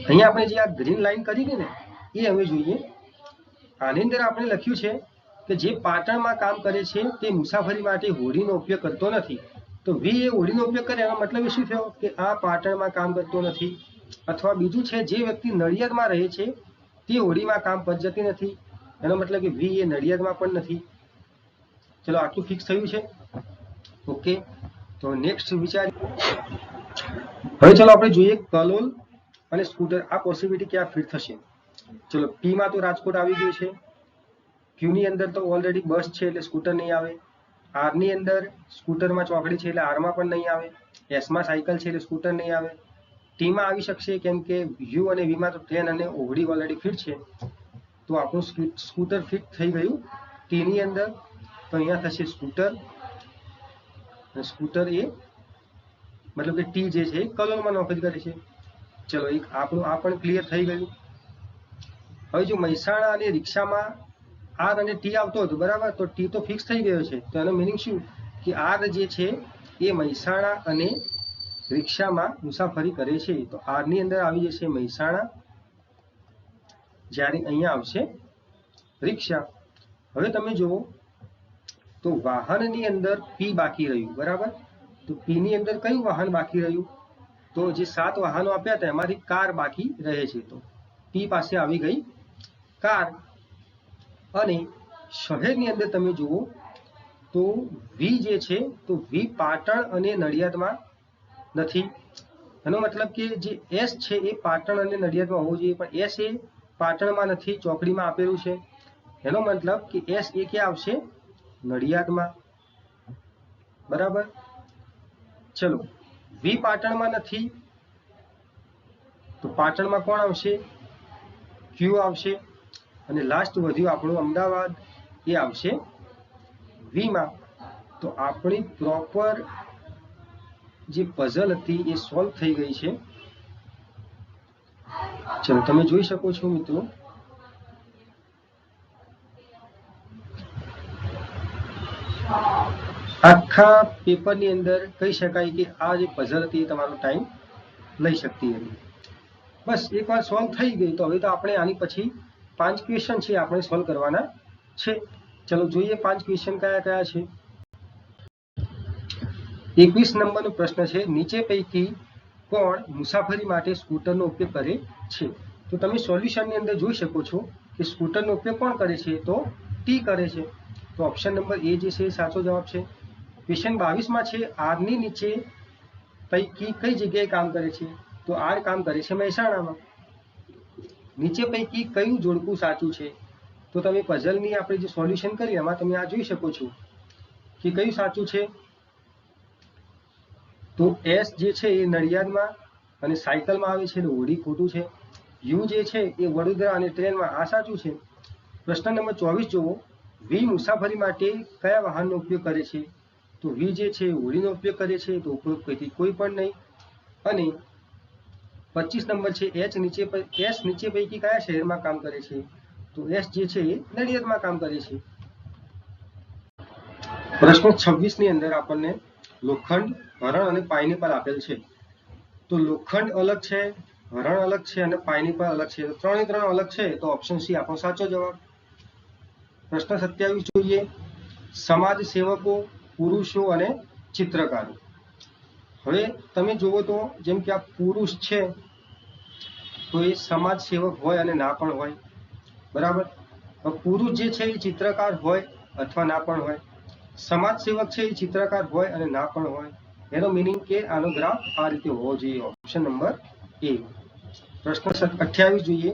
Speaker 1: અહીંયા આપણે જે આ ગ્રીન લાઈન કરી ને એ હવે જોઈએ. આની અંદર આપણે લખ્યું છે કે જે પાટણમાં કામ કરે છે તે મુસાફરી માટે હોડીનો ઉપયોગ કરતો નથી. તો વી એ હોડીનો ઉપયોગ કરે એનો મતલબ શું થયો કે આ પાટણમાં કામ કરતો નથી. અથવા બીજું છે જે વ્યક્તિ નડિયાદમાં રહે છે તે હોડીમાં કામ પર જતી નથી. એનો મતલબ કે વી એ નડિયાદમાં પણ નથી. ચલો આટલું ફિક્સ થયું છે. ઓકે, તો નેક્સ્ટ વિચાર. હવે ચલો આપણે જોઈએ કલોલ અને સ્કૂટર આ પોસિબિલિટી ક્યાં ફિટ થશે. ચલો પી માં તો રાજકોટ આવી ગયું છે. ક્યુ ની અંદર તો ઓલરેડી બસ છે એટલે સ્કૂટર નહીં આવે. આર ની અંદર સ્કૂટરમાં ચોકડી છે એટલે આરમાં પણ નહીં આવે. એસ માં સાયકલ છે એટલે સ્કૂટર નહીં આવે. ટી માં આવી શકશે કેમ કે યુ અને વી માં તો ટ્રેન અને ઓગડી ઓલરેડી ફિટ છે. તો આપણું સ્કૂટર ફિટ થઈ ગયું ટી ની અંદર. તો અહીંયા થશે સ્કૂટર. સ્કૂટર એ મતલબ કે ટી જે છે કલોલમાં નોકરી કરે છે. ચલો એક આપણું આ પણ ક્લિયર થઈ ગયું. હવે જો મહેસાણા અને રિક્ષામાં આર અને ટી આવતો હતો બરાબર, તો ટી તો ફિક્સ થઈ ગયો છે. તો એનો મિનિંગ શું કે આર જે છે એ મહેસાણા અને રિક્ષામાં મુસાફરી કરે છે. તો આર ની અંદર આવી જશે મહેસાણા, જ્યારે અહીંયા આવશે રિક્ષા. હવે તમે જુઓ તો વાહનની અંદર પી બાકી રહ્યું બરાબર. તો પી ની અંદર કયું વાહન બાકી રહ્યું, તો જે 7 વાહનો આપ્યા હતા એમાંથી કાર બાકી રહે છે. તો પી પાસે આવી ગઈ કાર. અને શહેરની અંદર તમે જુઓ તો વી જે છે તો વી પાટણ અને નડિયાદમાં નથી. એનો મતલબ કે જે એસ છે એ પાટણ અને નડિયાદમાં હોવું જોઈએ, પણ એસ એ પાટણમાં નથી, ચોકડીમાં આપેલું છે. એનો મતલબ કે એસ એ ક્યાં આવશે, નડિયાદમાં. બરાબર. ચલો વી પાટણમાં નથી તો પાટણમાં કોણ આવશે, ક્યુ આવશે. અને લાસ્ટ વધ્યું આપણું અમદાવાદ, એ આવશે વી માં. તો આપણી પ્રોપર જે પઝલ હતી એ સોલ્વ થઈ ગઈ છે. ચલો તમે જોઈ શકો છો મિત્રો. આખા પેપરની અંદર કહી શકાય કે આ જે પઝલ હતી એ તમારો ટાઈમ લઈ શકતી હતી. બસ એકવાર સોલ્વ થઈ ગઈ તો હવે તો આપણે આની પછી 5 ક્વેશ્ચન છે આપણે સોલ્વ કરવાના છે. ચલો જોઈએ 5 ક્વેશ્ચન કયા કયા છે. 21 નંબરનો પ્રશ્ન છે, નીચે પૈકી કોણ મુસાફરી માટે સ્કૂટરનો ઉપયોગ કરે છે. તો તમે સોલ્યુશનની અંદર જોઈ શકો છો કે સ્કૂટરનો ઉપયોગ કોણ કરે છે, તો ટી કરે છે. તો ઓપ્શન નંબર એ જે છે એ સાચો જવાબ છે. ક્વેશ્ચન 22 માં છે, આર ની નીચે પૈકી કઈ જગ્યાએ કામ કરે છે. તો આર કામ કરે છે મહેસાણામાં. નીચે પૈકી કયું જોડકું સાચું છે. તો તમે પઝલની આપણે જે સોલ્યુશન કરી એમાં તમે આ જોઈ શકો છો કે કયું સાચું છે. તો એસ જે છે એ નડિયાદમાં અને સાયકલમાં આવે છે એટલે હોડી ખોટું છે. યુ જે છે એ વડોદરા અને ટ્રેનમાં, આ સાચું છે. પ્રશ્ન નંબર 24 જુઓ, વી મુસાફરી માટે કયા વાહનનો ઉપયોગ કરે છે. તો વી જે છે હોડીનો ઉપયોગ કરે છે. તો ઉપયોગ પૈકી કોઈ પણ નહીં. અને 25 નંબર છે, એસ નીચે પૈકી કયા શહેરમાં કામ કરે છે. તો એસ જે છે એ નડિયાદમાં કામ કરે છે. પ્રશ્ન 26 ની અંદર આપણને લોખંડ, હરણ અને પાઇનેપલ આપેલ છે. તો લોખંડ અલગ છે, હરણ અલગ છે અને પાઇનેપલ અલગ છે. તો 3 અલગ છે. તો ઓપ્શન સી આપણો સાચો જવાબ. પ્રશ્ન 27 જોઈએ, સમાજ સેવકો, પુરુષો અને ચિત્રકારો. હવે તમે જુઓ તો જેમ કે આ પુરુષ છે તો એ સમાજ સેવક હોય અને ના પણ હોય. બરાબર. પુરુષ જે છે એ ચિત્રકાર હોય અથવા ના પણ હોય. સમાજ સેવક છે એ ચિત્રકાર હોય અને ના પણ હોય. એનો મિનિંગ કે આનો ગ્રાફ આ રીતે હોવો જોઈએ. ઓપ્શન નંબર એ. પ્રશ્ન 28 જોઈએ,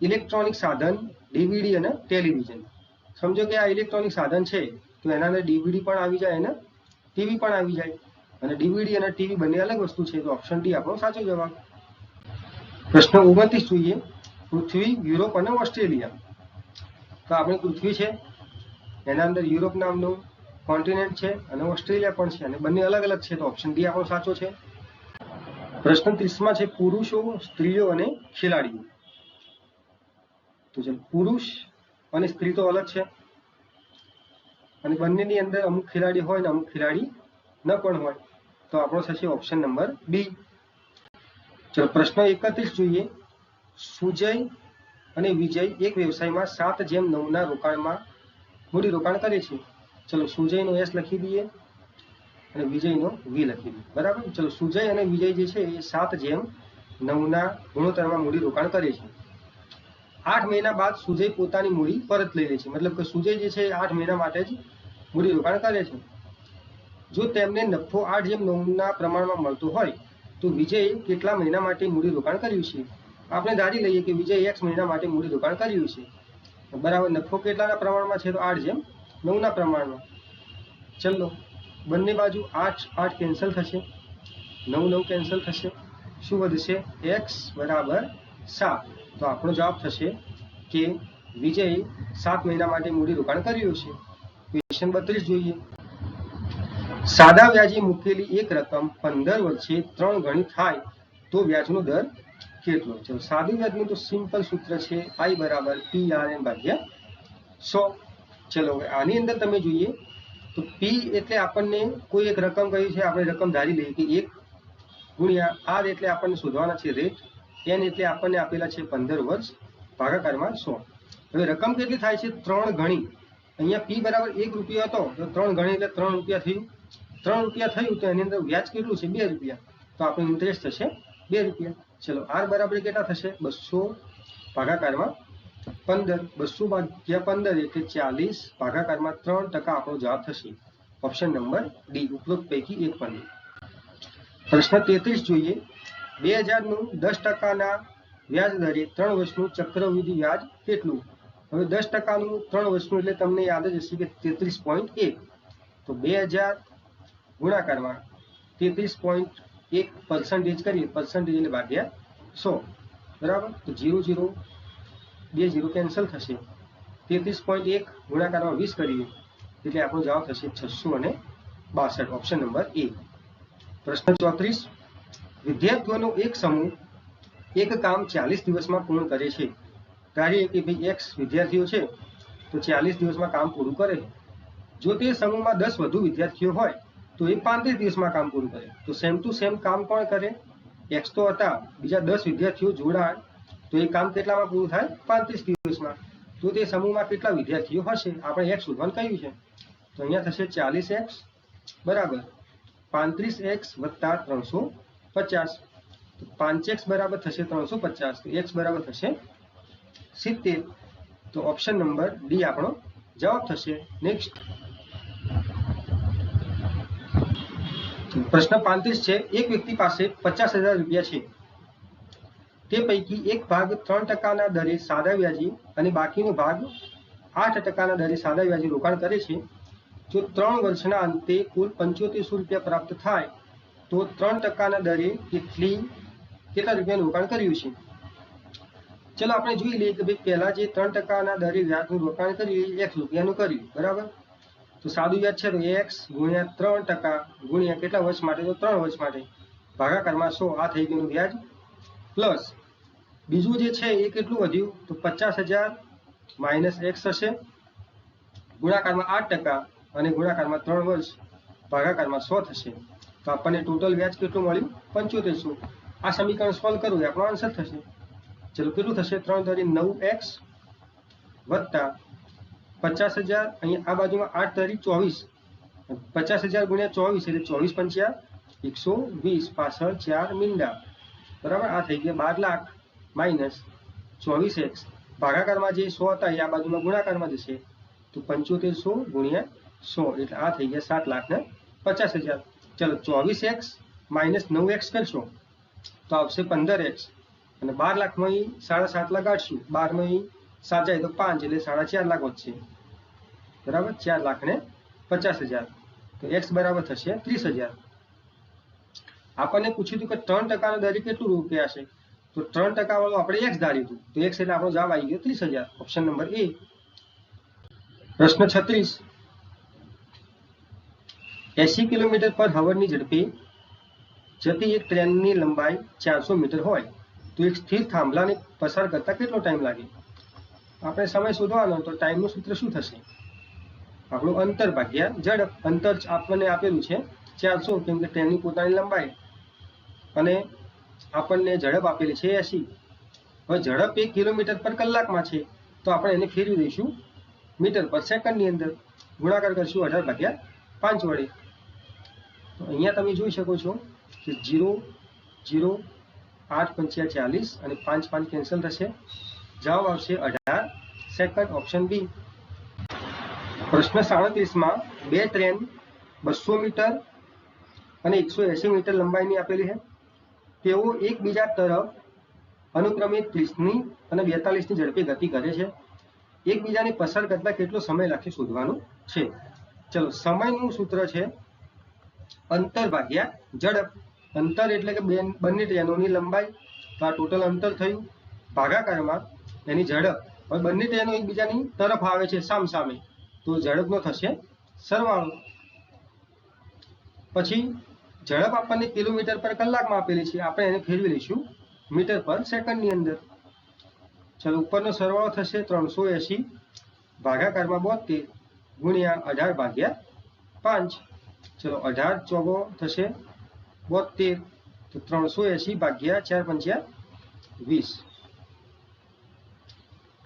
Speaker 1: ઇલેક્ટ્રોનિક સાધન, ડીવીડી અને ટેલિવિઝન. સમજો કે આ ઇલેક્ટ્રોનિક સાધન છે તો એના અંદર ડીવીડી પણ આવી જાય અને ટીવી પણ આવી જાય. અને ડીવીડી અને ટીવી બંને અલગ વસ્તુ છે. તો ઓપ્શન ડી આપણો સાચો જવાબ. પ્રશ્ન 29 જોઈએ, પૃથ્વી, યુરોપ અને ઓસ્ટ્રેલિયા. તો આપણી પૃથ્વી છે એના અંદર યુરોપ નામનું કોન્ટિનેન્ટ છે અને ઓસ્ટ્રેલિયા પણ છે અને બંને અલગ અલગ છે. તો ઓપ્શન ડી આપણો સાચો છે. પ્રશ્ન 30 માં છે, પુરુષો, સ્ત્રીઓ અને ખેલાડીઓ. તો ચલો પુરુષ અને સ્ત્રી તો અલગ છે અને બંનેની અંદર અમુક ખેલાડી હોય ને અમુક ખેલાડી ન પણ હોય તો આપણો થશે ઓપ્શન નંબર બી. ચલો પ્રશ્ન 31 જોઈએ. સુજય અને વિજય એક વ્યવસાયમાં 7/9 રોકાણમાં મૂડી રોકાણ કરે છે. ચલો સુજયનો એસ લખી દઈએ અને વિજયનો વી લખી દઈએ. બરાબર. ચલો સુજય અને વિજય જે છે એ 7/9 ગુણોત્તરમાં મૂડી રોકાણ કરે છે. 8 મહિના બાદ સુજય પોતાની મૂડી પરત લઈ લે છે. મતલબ કે સુજય જે છે 8 મહિના માટે જ મૂડી રોકાણ કરે છે. જો તેમને નફો 8/9 પ્રમાણમાં મળતો હોય તો વિજય કેટલા મહિના માટે મૂડી રોકાણ કર્યું છે? આપણે ધારી લઈએ કે વિજય x મહિના માટે મૂડી રોકાણ કર્યું છે. બરાબર. નફો કેટલાના પ્રમાણમાં છે? તો 8/9 પ્રમાણમાં. ચલો બંને બાજુ 8 કેન્સલ થશે, 9 કેન્સલ થશે. શું વધશે? x બરાબર 7. તો આપણો જવાબ થશે કે વિજય 7 મહિના માટે મૂડી રોકાણ કર્યું છે. ક્વેશ્ચન 32 જોઈએ. સાદા વ્યાજે મૂકેલી એક રકમ 15 વર્ષે 3 ગણી થાય તો વ્યાજનો દર કેટલો? ચલો સાદું વ્યાજનું તો સિમ્પલ સૂત્ર છે I બરાબર PRN ભાગ્યા 100. ચલો હવે આની અંદર તમે જોઈએ તો P એટલે આપણને કોઈ એક રકમ કહી છે, આપણે રકમ ધારી લઈએ કે 1 ગુણ્યા R એટલે આપણને શોધવાના છે રેટ, N એટલે આપણને આપેલા છે 15 વર્ષ, ભાગાકારમાં 100. હવે રકમ કેટલી થાય છે? 3 ગણી. અહીંયા P બરાબર 1 રૂપિયો હતો તો 3 ગણી એટલે 3 રૂપિયા થયું. 3 રૂપિયા થયું તો એની અંદર વ્યાજ કેટલું છે? 2 રૂપિયા. તો આપણું ઇન્ટરેસ્ટ થશે 2 રૂપિયા. ચલો R બરાબર કેટલા થશે? 200 ભાગાકારમાં 15. 200 ભાગ્યા 15 એટલે 40 ભાગાકારમાં 3% આપણો જવાબ થશે. ઓપ્શન નંબર ડી ઉપરોક્ત પૈકી એક પણ. પ્રશ્ન 33 જોઈએ. 2000નું 10%ના વ્યાજ દરે 3 વર્ષનું ચક્રવૃદ્ધિ વ્યાજ કેટલું? હવે 10%નું 3 વર્ષનું એટલે તમને યાદ જ હશે કે 33.1. તો 2000 ગુણાકારમાં 33.1% કરીએ, પર્સન્ટેજ એટલે ભાગ્યા 100. બરાબર. તો 0 2 0 કેન્સલ થશે. 33.1 ગુણાકારમાં 20 કરીએ એટલે આપણો જવાબ થશે 662. ઓપ્શન નંબર એ. પ્રશ્ન 34. વિદ્યાર્થીઓનો એક સમૂહ એક કામ 40 દિવસમાં પૂર્ણ કરે છે. ધારીએ કે ભાઈ x વિદ્યાર્થીઓ છે તો 40 દિવસમાં કામ પૂરું કરે. જો તે સમૂહમાં 10 વધુ વિદ્યાર્થીઓ હોય તો એ 35 દિવસમાં કામ પૂરું કરે. તો સેમ ટુ સેમ કામ કોણ કરે? x તો હતા, બીજા 10 વિદ્યાર્થીઓ જોડાય તો એ કામ કેટલામાં પૂરું થાય? 35 દિવસમાં. તો તે સમૂહમાં કેટલા વિદ્યાર્થીઓ હશે? આપણે x શોધવાનું કહ્યું છે. તો અહીંયા થશે 40x બરાબર 35x વત્તા 350. તો 5x બરાબર થશે 350. તો x બરાબર થશે 70. તો ઓપ્શન નંબર ડી આપણો જવાબ થશે. નેક્સ્ટ પ્રશ્ન 35 છે. એક વ્યક્તિ પાસે 50,000 રૂપિયા છે. તે પૈકી એક ભાગ 3%ના દરે સાદા વ્યાજે અને બાકીનો ભાગ 8%ના દરે સાદા વ્યાજે રોકાણ કરે છે. જો 3 વર્ષના અંતે કુલ 7500 રૂપિયા પ્રાપ્ત થાય તો 3%ના દરે કેટલા રૂપિયાનું રોકાણ કર્યું છે? ચલો આપણે જોઈ લઈએ કે ભાઈ પહેલા જે 3%ના દરે વ્યાજનું રોકાણ કર્યું એ x રૂપિયાનું કર્યું. બરાબર. તો સાદું વ્યાજ છે તો x ગુણ્યા 3% ગુણ્યા કેટલા વર્ષ માટે? તો 3 વર્ષ માટે, ભાગાકારમાં 100. આ થઈ ગયું વ્યાજ. પ્લસ બીજું જે છે એ કેટલું વધ્યું? તો 50,000 માઇનસ x હશે, ગુણાકારમાં 8% અને ગુણાકારમાં 3 વર્ષ, ભાગાકારમાં 100 થશે. તો આપણને ટોટલ વ્યાજ કેટલું મળ્યું? 7500. આ સમીકરણ સોલ્વ કરવું એ આપણો આન્સર થશે. ચલો કેટલું થશે? 3 × 9x વત્તા 50,000, અહીંયા આ બાજુમાં 8 × 24, 50,000 ગુણ્યા 24 એટલે 24 × 5 120, પાછળ 4 મીંડા. બરાબર. આ થઈ ગયા 12 લાખ માઇનસ 24x, ભાગાકારમાં જે 100 હતા એ આ બાજુમાં ગુણાકારમાં જશે. તો 7500 ગુણ્યા 100 એટલે આ થઈ ગયા 7,50,000. ચલો 24x માઇનસ 9x કરશો તો આવશે 15x અને 12 લાખમાં 7.5 લગાડશું. 12માં 7 જાય તો 5 એટલે 4.5 લાખ વધશે. બરાબર. 4,50,000. તો x બરાબર થશે 30,000. આપણને પૂછ્યું હતું કે 3%ના દરે કેટલું રૂપિયા છે? તો 3% વાળું આપણે x ધાર્યું હતું. તો x એટલે આપણો જવાબ આવી ગયો 30,000. ઓપ્શન નંબર એ. પ્રશ્ન 36. 80 કિલોમીટર પર હવરની ઝડપે જતી એક ટ્રેનની લંબાઈ 400 મીટર હોય તો એક સ્થિર થાંભલાને પસાર કરતા કેટલો ટાઈમ લાગે? આપણે સમય શોધવાનો. તો ટાઈમનું સૂત્ર શું થશે? આપણું અંતર ભાગ્યા ઝડપ. અંતર આપણને આપેલું છે 400 કેમ કે ટ્રેનની પોતાની લંબાઈ અને આપણને ઝડપ આપેલી છે 80. હવે ઝડપ 1 કિલોમીટર પર કલાકમાં છે તો આપણે એને ફેરવી દઈશું મીટર પર સેકન્ડની અંદર, ગુણાકાર કરશું 18/5 વડે. તો અહીંયા તમે જોઈ શકો છો કે 0 0 8 5 40 અને 5 5 કેન્સલ થશે. જવાબ આવશે 18 સેકન્ડ, ઓપ્શન બી. પ્રશ્ન 37માં બે ટ્રેન 200 મીટર અને 180 મીટર લંબાઈની આપેલી છે. તેઓ એકબીજા તરફ અનુક્રમે 30ની અને 42ની ઝડપે ગતિ કરે છે. એકબીજાને પસાર કરતા કેટલો સમય લાગશે શોધવાનું છે. ચલો, સમયનું સૂત્ર છે અંતર ભાગ્યા ઝડપ. અંતર એટલે કે બંને ટ્રેનોની લંબાઈ, તો આ ટોટલ અંતર થયું, ભાગાકારમાં એની ઝડપ. હવે બંને ટ્રેનો એકબીજાની તરફ આવે છે સામસામે, તો ઝડપનો થશે સરવાળો. પછી ઝડપ આપણને કિલોમીટર પર કલાકમાં આપેલી છે, આપણે એને ફેરવી લઈશું મીટર પર સેકન્ડની અંદર. ચલો, ઉપરનો સરવાળો થશે 380 ભાગાકારમાં 72 ગુણ્યા 18/5. ચલો, 18 ચોગો થશે 72, તો 380 ભાગ્યા 4 પંચ્યા 20,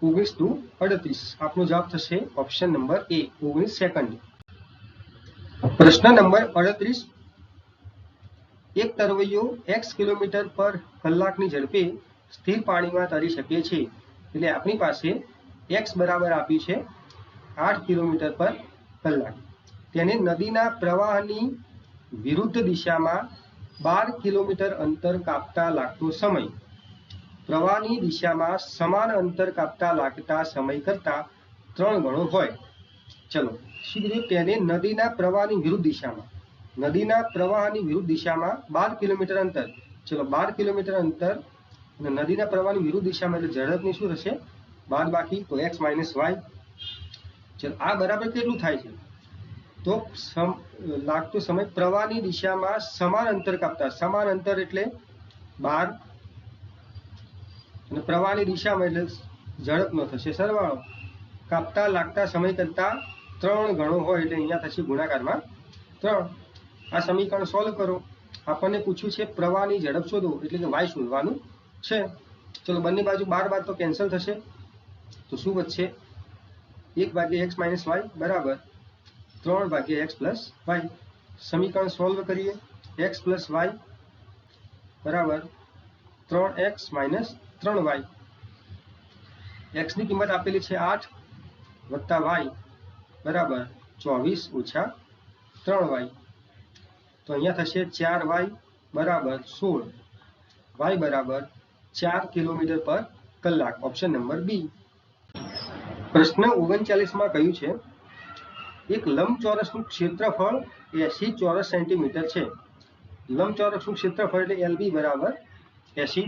Speaker 1: 19 દુ 38. આપનો જવાબ થશે ઓપ્શન નંબર એ, 19 સેકન્ડ. પ્રશ્ન નંબર 38. એક તરવૈયો x કિલોમીટર પર કલાકની ઝડપે સ્થિર પાણીમાં તરી શકે છે. એટલે આપણી પાસે x બરાબર આપ્યું છે 8 કિલોમીટર પર કલાક. તેને નદીના પ્રવાહની વિરુદ્ધ દિશામાં 12 કિલોમીટર અંતર કાપતા લાગતો સમય પ્રવાહની દિશામાં સમાન અંતર કાપતા લાગતા સમય કરતાં 3 ગણો હોય. ચલો, શું કીધું? તેને નદીના પ્રવાહની વિરુદ્ધ દિશામાં, નદીના પ્રવાહની વિરુદ્ધ દિશામાં 12 કિલોમીટર અંતર. ચલો, 12 કિલોમીટર અંતર અને નદીના પ્રવાહની વિરુદ્ધ દિશામાં, એટલે ઝડપની શું થશે? બાદ બાકી, તો x - y. ચલો, આ બરાબર કેટલું થાય છે? તો લાગતો સમય પ્રવાહની દિશામાં સમાન અંતર કાપતા, સમાન અંતર એટલે 12 અને પ્રવાહની દિશામાં એટલે ઝડપનો થશે સરવાળો, કાપતા લાગતા સમય કરતા 3 ગણો હોય એટલે અહીંયા થશે ગુણાકારમાં 3. આ સમીકરણ સોલ્વ કરો. આપણને પૂછ્યું છે પ્રવાહની ઝડપ શોધો, એટલે કે y શોધવાનું છે. ચલો, બંને બાજુ 12 તો કેન્સલ થશે, તો શું વધશે? 1/x - y બરાબર 3/x + y. સમીકરણ સોલ્વ કરીએ. x + y બરાબર 3x - 3y. x ની કિંમત આપેલી છે 8 + y બરાબર 24 - 3y. તો અહીંયા થશે 4y બરાબર 16, y બરાબર 4 કિલોમીટર પર કલાક, ઓપ્શન નંબર બી. પ્રશ્ન 39માં કહ્યું છે એક લંબચોરસનું ક્ષેત્રફળ 80 ચોરસ સેન્ટીમીટર છે. લંબચોરસનું ક્ષેત્રફળ એટલે LB બરાબર 80.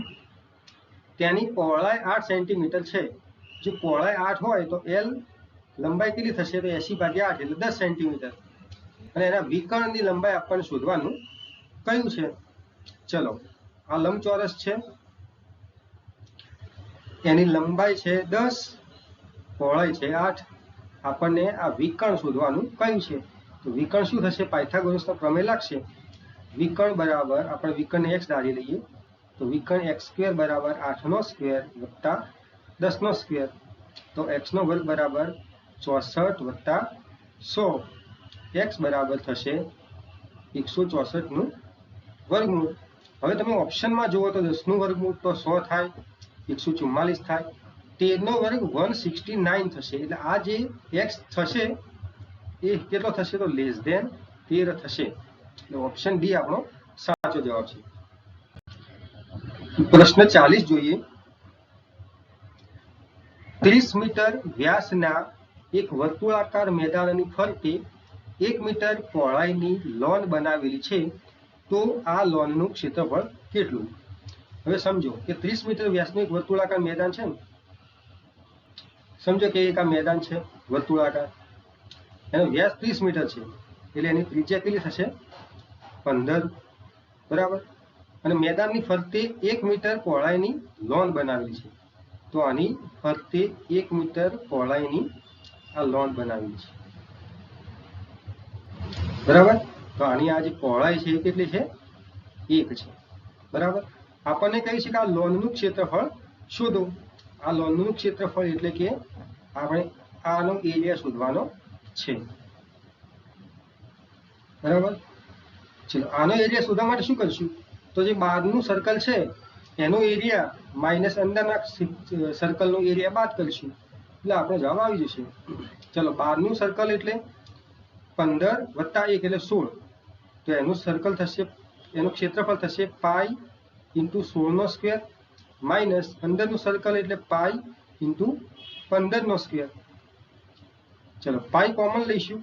Speaker 1: તેની પહોળાઈ 8 સેન્ટીમીટર છે. જો પહોળાઈ 8 હોય તો L લંબાઈ કેટલી થશે? તો 80/8 એટલે 10 સેન્ટીમીટર. અને એના વિકર્ણની લંબાઈ આપણને શોધવાનું કયું છે. ચલો, આ લંબચોરસ છે, એની લંબાઈ છે 10, પહોળાઈ છે 8. આપણને આ વિકર્ણ શોધવાનું કયું છે. તો વિકર્ણ શું થશે? પાયથાગોરસનો પ્રમેય લાગશે. વિકર્ણ બરાબર, આપણે વિકર્ણને x ધારી લઈએ, તો વિકર્ણ x² બરાબર 8નો સ્ક્વેર વત્તા 10નો સ્ક્વેર, તો x² બરાબર 64 વત્તા 100. x બરાબર થશે 164નું વર્ગમૂળ. હવે તમે ઓપ્શનમાં જુઓ તો 10નું વર્ગમૂળ તો 100 થાય, 144 થાય, 13નો વર્ગ 169 થશે. એટલે આ જે x થશે એ કેટલો થશે? તો <13 થશે. એટલે ઓપ્શન ડી આપણો સાચો જવાબ છે. પ્રશ્ન 40 જોઈએ. 30 મીટર વ્યાસના એક વર્તુળાકાર મેદાનની ફરતે 1 મીટર પહોળાઈની લોન બનાવેલી છે, તો આ લોનનું ક્ષેત્રફળ કેટલું? હવે સમજો કે 30 મીટર વ્યાસનું એક વર્તુળાકાર મેદાન છે ને, સમજો કે એક આ મેદાન છે વર્તુળાકાર, એનો વ્યાસ 30 મીટર છે, એટલે એની ત્રિજ્યા કેટલી થશે? 15 બરાબર. અને મેદાનની ફરતે 1 મીટર પહોળાઈની લોન બનાવેલી છે, તો આની ફરતે 1 મીટર પહોળાઈની આ લોન બનાવેલી છે બરાબર. તો આની આ જે પહોળાઈ છે એ કેટલી છે? 1 છે, બરાબર. આપણને કહે છે કે આ લોનનું ક્ષેત્રફળ શોધો. આ લોનનું ક્ષેત્રફળ એટલે કે આપણે આનો એરિયા શોધવાનો છે, બરાબર. ચલો આનો એરિયા શોધવા માટે શું કરશું? તો જે બહારનું સર્કલ છે એનો એરિયા માઇનસ અંદરના સર્કલનો એરિયા બાદ કરીશું એટલે આપણો જવાબ આવી જશે. ચલો બહારનું સર્કલ એટલે 15 + 1 એટલે 16. તો એનું સર્કલ થશે, એનું ક્ષેત્રફળ થશે પાઈ × 16 નો સ્ક્વેર માઇનસ અંદરનું સર્કલ એટલે પાઈ × 15 નો સ્ક્વેર. ચલો પાઈ કોમન લઈશું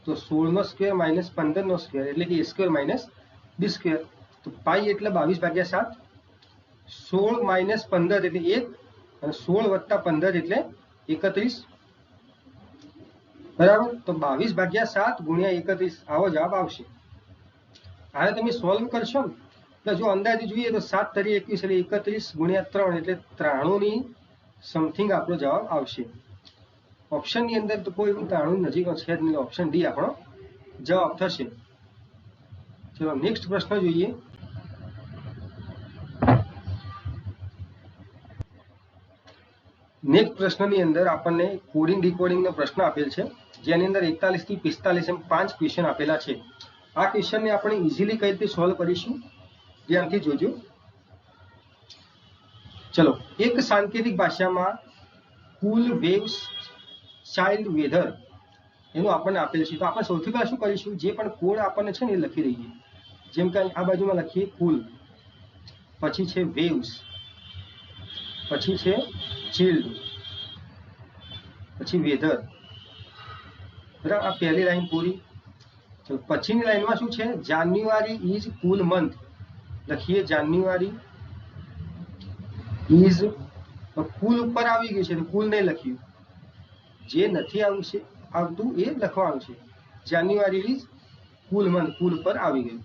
Speaker 1: તો 16 નો સ્ક્વેર માઇનસ 15 નો સ્ક્વેર એટલે કે a² - b². તો પાઈ એટલે 22/7. 16 - 15 એટલે 1 અને 16 + 15 એટલે 31, બરાબર. તો 22/7 × 31 આવો જવાબ આવશે. આને તમે સોલ્વ કરશો ને એટલે જો અંદાજે જોઈએ તો 7 × 21 એટલે 31 × 3 એટલે 93 સમથિંગ આપણો જવાબ આવશે. ઓપ્શનની અંદર તો કોઈ 93 નજીક છે જ નહીં. ઓપ્શન ડી આપણો જવાબ થશે. ચલો નેક્સ્ટ પ્રશ્ન જોઈએ. નેક્સ્ટ પ્રશ્નની અંદર આપણને કોડિંગ ડીકોડિંગનો પ્રશ્ન આપેલ છે, જેની અંદર 41 થી 45 એમ 5 ક્વેશ્ચન આપેલા છે. આ ક્વેશ્ચનને આપણે ઇઝીલી કઈ રીતે સોલ્વ કરીશું, ધ્યાનથી જોજો. ચલો એક સાંકેતિક ભાષામાં કુલ વેવ્સ ચાઇલ્ડ વેધર એનું આપણને આપેલ છે. તો આપણે સૌથી પહેલા શું કરીશું, જે પણ કોડ આપણને છે ને એ લખી દઈએ. જેમ કે આ બાજુમાં લખીએ કુલ, પછી છે વેવ્સ, પછી છે ચિલ્ડ, પછી વેધર, બરાબર. આ પહેલી લાઈન પૂરી. ચલો પછીની લાઈનમાં શું છે, જાન્યુઆરી ઇઝ કુલ મંથ. લખીએ જાન્યુઆરી ઇઝ, કુલ ઉપર આવી ગયું છે તો કુલ નહીં લખ્યું, જે નથી આવતું એ લખવાનું છે. જાન્યુઆરી ઇઝ કુલ મંથ, કુલ ઉપર આવી ગયું.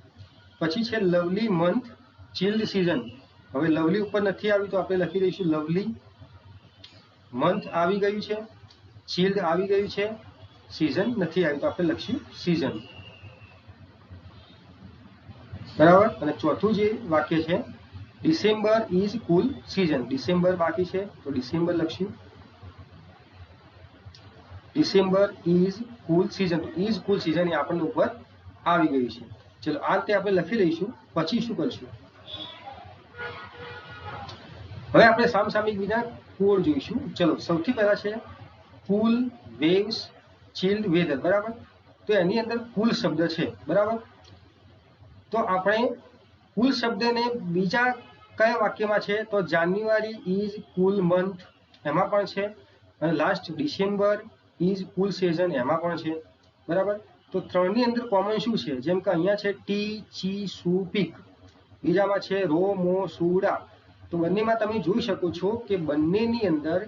Speaker 1: પછી છે લવલી મંથ ચિલ્ડ સિઝન. હવે લવલી ઉપર નથી આવ્યું તો આપણે લખી દઈશું લવલી મંથ આવી ગયું છે, ચિલ્ડ આવી ગયું છે, સિઝન નથી આવ્યું તો આપણે લખીશું સિઝન, બરાબર. અને ચોથું જે વાક્ય છે December is cool season. December બાકી છે તો ડિસેમ્બર લખશું. ડિસેમ્બર ઇઝ કુલ સિઝન, તો ઇઝ કુલ સિઝન એ આપણને ઉપર આવી ગયું છે. ચલો આ રીતે આપણે લખી લઈશું. પછી શું કરશું, હવે આપણે સામસામે બીજા કોડ જોઈશું. ચલો સૌથી પહેલા છે કુલ વેવ્સ ચિલ્ડ વેધર, બરાબર. તો એની અંદર કુલ શબ્દ છે, બરાબર. તો આપણે કુલ શબ્દને બીજા કયા વાક્યમાં છે, તો જાન્યુઆરી ઇઝ કુલ મંથ એમાં પણ છે, અને last December is cool season એમાં પણ છે, બરાબર. તો ત્રણની અંદર કોમન શું છે, જેમ કે અહીંયા છે ટી ચી સુ પીક, બીજામાં છે રો મો સુડા. તો બંનેમાં તમે જોઈ શકો છો કે બંનેની અંદર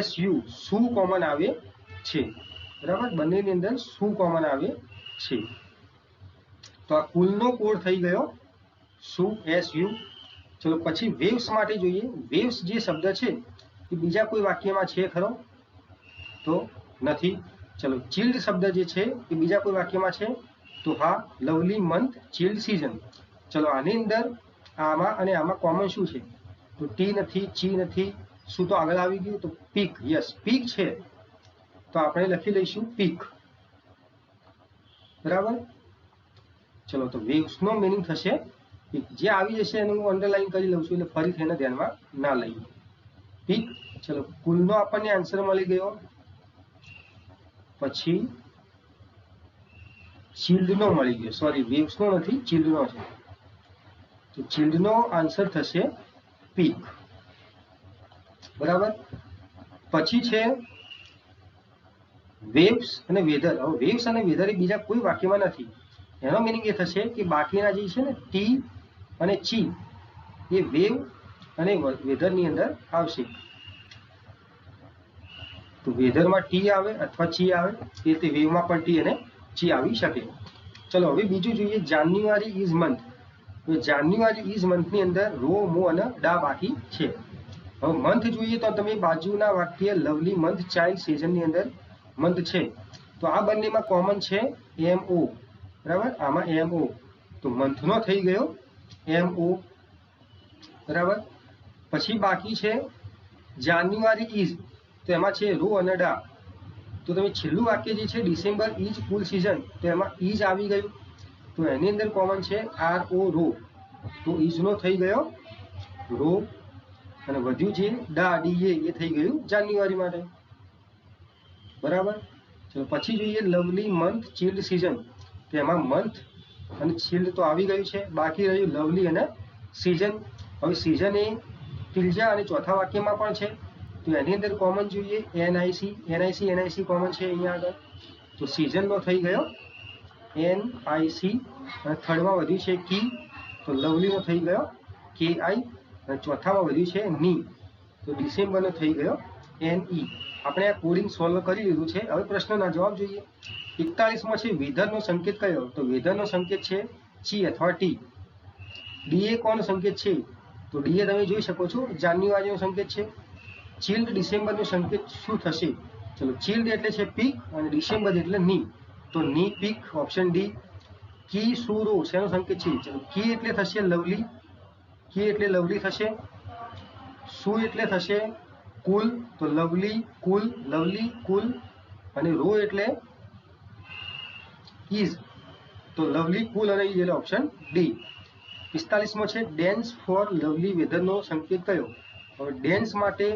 Speaker 1: SU શું કોમન આવે છે, બરાબર. બંનેની અંદર શું કોમન આવે છે. તો આ કુલનો કોડ થઈ ગયો શું, SU. ચલો પછી વેવ્સ માટે જોઈએ. વેવ્સ જે શબ્દ છે એ બીજા કોઈ વાક્યમાં છે ખરો, તો નથી. ચલો ચિલ્ડ શબ્દ જે છે એ બીજા કોઈ વાક્યમાં છે, તો હા, લવલી મંથ ચિલ્ડ સિઝન. ચલો આની અંદર આમાં અને આમાં કોમન શું છે, તો ટી નથી, ચી નથી, શું તો આગળ આવી ગયું, તો પીક. યસ પીક છે, તો આપણે લખી લઈશું પીક, બરાબર. ચલો તો વેવ્સનો મિનિંગ થશે પીક. જે આવી જશે એનું હું અંડરલાઈન કરી લઉં છું એટલે ફરીથી એને ધ્યાનમાં ના લઈએ, પીક. ચલો કુલનો આપણને આન્સર મળી ગયો. પછી ચિલ્ડનો મળી ગયો, સોરી વેવ્સનો નથી ચિલ્ડનો છે, તો ચિલ્ડનો આન્સર થશે પીક, બરાબર. પછી છે વેવ્સ અને વેધર. હવે વેવ્સ અને વેધર એ બીજા કોઈ વાક્યમાં નથી. એનો મિનિંગ એ થશે કે બાકીના જે છે ને ટી અને ચી એ વેવ અને વેધરની અંદર આવશે. તો વેધરમાં ટી આવે અથવા ચી આવે, એ રીતે વેવમાં પણ ટી અને ચી આવી શકે. ચલો હવે બીજું જોઈએ, જાન્યુઆરી ઇઝ મંથ. તો જાન્યુઆરી ઇઝ મંથની અંદર રો મો અને ડા બાકી છે. હવે મંથ જોઈએ તો તમે બાજુના વાક્ય લવલી મંથ ચાઇલ્ડ સિઝનની અંદર મંથ છે, તો આ બંનેમાં કોમન છે MO, બરાબર, આમાં MO તો મંથનો થઈ ગયો MO, બરાબર. પછી બાકી છે જાન્યુઆરી ઇઝ, તો એમાં છે રો અને ડા. તો તમે છેલ્લું વાક્ય જે છે ડિસેમ્બર ઇઝ કુલ સિઝન, તો એમાં ઇઝ આવી ગયું, તો એની અંદર કોમન છે RO રો, તો ઇઝનો થઈ ગયો રો, અને વધ્યું છે ડા DA, એ થઈ ગયું જાન્યુઆરી માટે, બરાબર. ચલો પછી જોઈએ લવલી મંથ ચિલ્ડ સિઝન, તો એમાં મંથ અને ચિલ્ડ તો આવી ગયું છે, બાકી રહ્યું લવલી અને સિઝન. હવે સિઝન એ ત્રીજા અને ચોથા વાક્યમાં પણ છે, તો એની અંદર કોમન જોઈએ NIC કોમન છે અહીંયા આગળ, તો સિઝનનો થઈ ગયો NIC, અને થર્ડમાં વધ્યું છે કી, તો લવલીનો થઈ ગયો KI, અને ચોથામાં વધ્યું છે ની, તો ડિસેમ્બરનો થઈ ગયો NE. આપણે આ કોડિંગ સોલ્વ કરી લીધું છે. હવે પ્રશ્નના જવાબ જોઈએ. 41માં છે વેધરનો સંકેત કયો, તો વેધરનો સંકેત છે ચી અથવા ટી. DA કોનો સંકેત છે, તો DA તમે જોઈ શકો છો જાન્યુઆરીનો સંકેત છે. ચિલ્ડ ડિસેમ્બરનો સંકેત શું થશે, ચલો ચિલ્ડ એટલે છે પીક અને ડિસેમ્બર એટલે ની, તો ની પીક, ઓપ્શન ડી. કી સુરો શેનો સંકેત છે, ચલો કી એટલે થશે લવલી, કી એટલે લવલી થશે. સુ એટલે થશે કુલ, તો લવલી કુલ, લવલી કુલ, અને રો એટલે ઇઝ, તો લવલી કુલ અને ઇઝ, એટલે ઓપ્શન ડી. 45માં છે ડેન્સ ફોર લવલી વેધરનો સંકેત કયો. હવે ડેન્સ માટે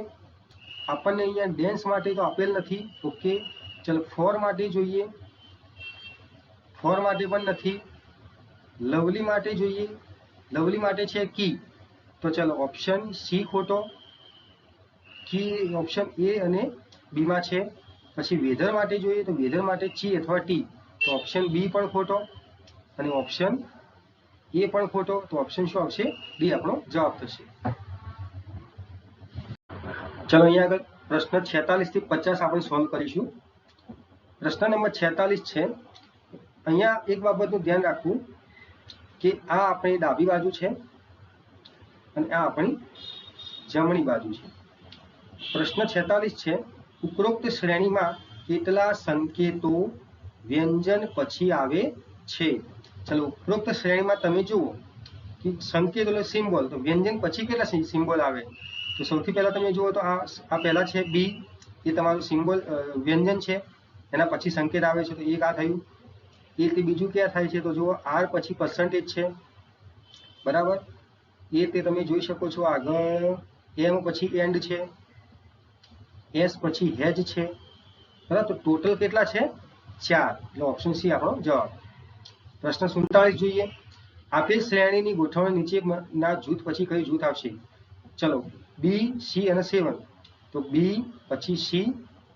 Speaker 1: આપણને અહીંયા ડેન્સ માટે તો આપેલ નથી, ઓકે. ચલો ફોર માટે જોઈએ, ફોર માટે પણ નથી. લવલી માટે જોઈએ, લવલી માટે છે કી, તો ચલો ઓપ્શન સી ખોટો, કી ઓપ્શન એ અને બીમાં છે. પછી વેધર માટે જોઈએ, તો વેધર માટે ચી અથવા ટી, તો ઓપ્શન બી પણ ખોટો, અને ઓપ્શન એ પણ ખોટો, તો ઓપ્શન શું આવશે, ડી આપણો જવાબ થશે. ચલો અહીંયા આગળ પ્રશ્ન 46 થી 50 આપણે સોલ્વ કરીશું. પ્રશ્ન નંબર 46 છે. અહીંયા એક બાબતનું ધ્યાન રાખવું કે આ આપણી ડાબી બાજુ છે અને આ આપણી જમણી બાજુ છે. પ્રશ્ન 46 છે, ઉપરોક્ત શ્રેણીમાં કેટલા સંકેતો વ્યંજન પછી આવે છે. ચલો ઉપરોક્ત શ્રેણીમાં તમે જુઓ કે સંકેત એટલે સિમ્બોલ, તો વ્યંજન પછી કેટલા સિમ્બોલ આવે, તો સૌથી પહેલા તમે જુઓ તો આ પહેલા છે બી, એ તમારું સિમ્બોલ વ્યંજન છે, એના પછી સંકેત આવે છે, તો એક આ થયું. એ બીજું ક્યાં થાય છે, તો જુઓ આર પછી પર્સન્ટેજ છે, બરાબર. એ તે તમે જોઈ શકો છો આગળ. એમ પછી એન્ડ છે, એસ પછી હેજ છે, બરાબર. તો ટોટલ કેટલા છે, 4, એટલે ઓપ્શન સી આપણો જવાબ. પ્રશ્ન 47 જોઈએ. આપેલ શ્રેણીની ગોઠવણી નીચેના જૂથ પછી કયું જૂથ આવશે. ચલો બી, સી અને 7, તો બી પછી સી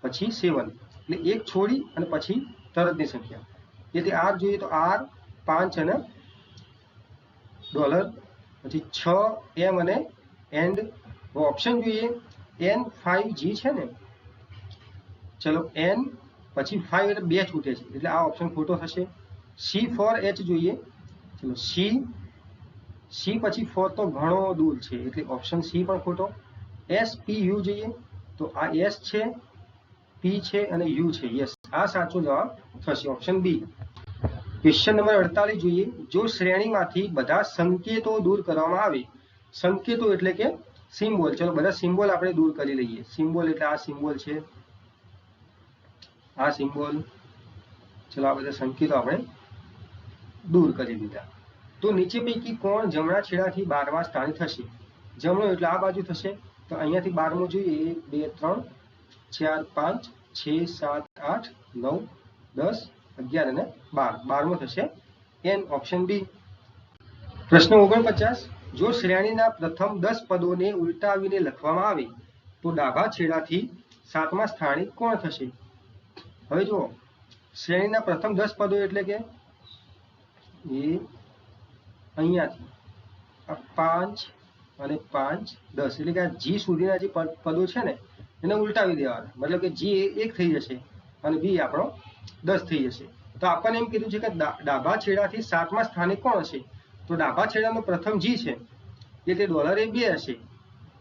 Speaker 1: પછી 7, એટલે એક છોડી અને પછી તરતની સંખ્યા. એટલે આર જોઈએ તો આર 5 અને ડોલર, પછી 6 એમ અને એન્ડ. ઓપ્શન જોઈએ N5G છે ને, ચલો N પછી 5 એટલે 2 છૂટે છે, એટલે આ ઓપ્શન ખોટો થશે. C4H જોઈએ, ચલો સી પછી 4 તો ઘણો દૂર છે, એટલે ઓપ્શન સી પણ ખોટો. SPU જોઈએ, તો આ એસ છે, પી છે અને યુ છે, યસ, આ સાચો જવાબ થશે, ઓપ્શન બી. ક્વેશ્ચન નંબર 48 જોઈએ. જો શ્રેણીમાંથી બધા સંકેતો દૂર કરવામાં આવે, સંકેતો એટલે કે સિમ્બોલ, ચલો બધા સિમ્બોલ આપણે દૂર કરી લઈએ. સિમ્બોલ એટલે આ સિમ્બોલ છે, આ સિમ્બોલ, ચલો આ બધા સંકેતો આપણે દૂર કરી દીધા. તો નીચે પૈકી કોણ જમણા છેડાથી 12મા સ્થાને થશે. જમણો એટલે આ બાજુ થશે, તો અહીંયાથી 12મો જોઈએ, 1 2 3 4 5 6 7 8 9 10 11 અને 12, 12મો થશે એન, ઓપ્શન બી. પ્રશ્ન 49. જો શ્રેણીના પ્રથમ 10 પદોને ઉલટાવીને લખવામાં આવે તો ડાબા છેડાથી 7મા સ્થાને કોણ થશે. હવે જુઓ શ્રેણીના પ્રથમ 10 પદો એટલે કે એ અહીંયાથી આ 5 અને 5 10, એટલે કે આ જી સુધીના જે પદો છે ને એને ઉલટાવી દેવાના, મતલબ કે જી 1 થઈ જશે અને બી આપણો 10 થઈ જશે. તો આપણને એમ કીધું છે કે ડાબા છેડાથી 7મા સ્થાને કોણ હશે, તો ડાબા છેડાનો પ્રથમ જી છે એટલે ડોલર એ 2 હશે,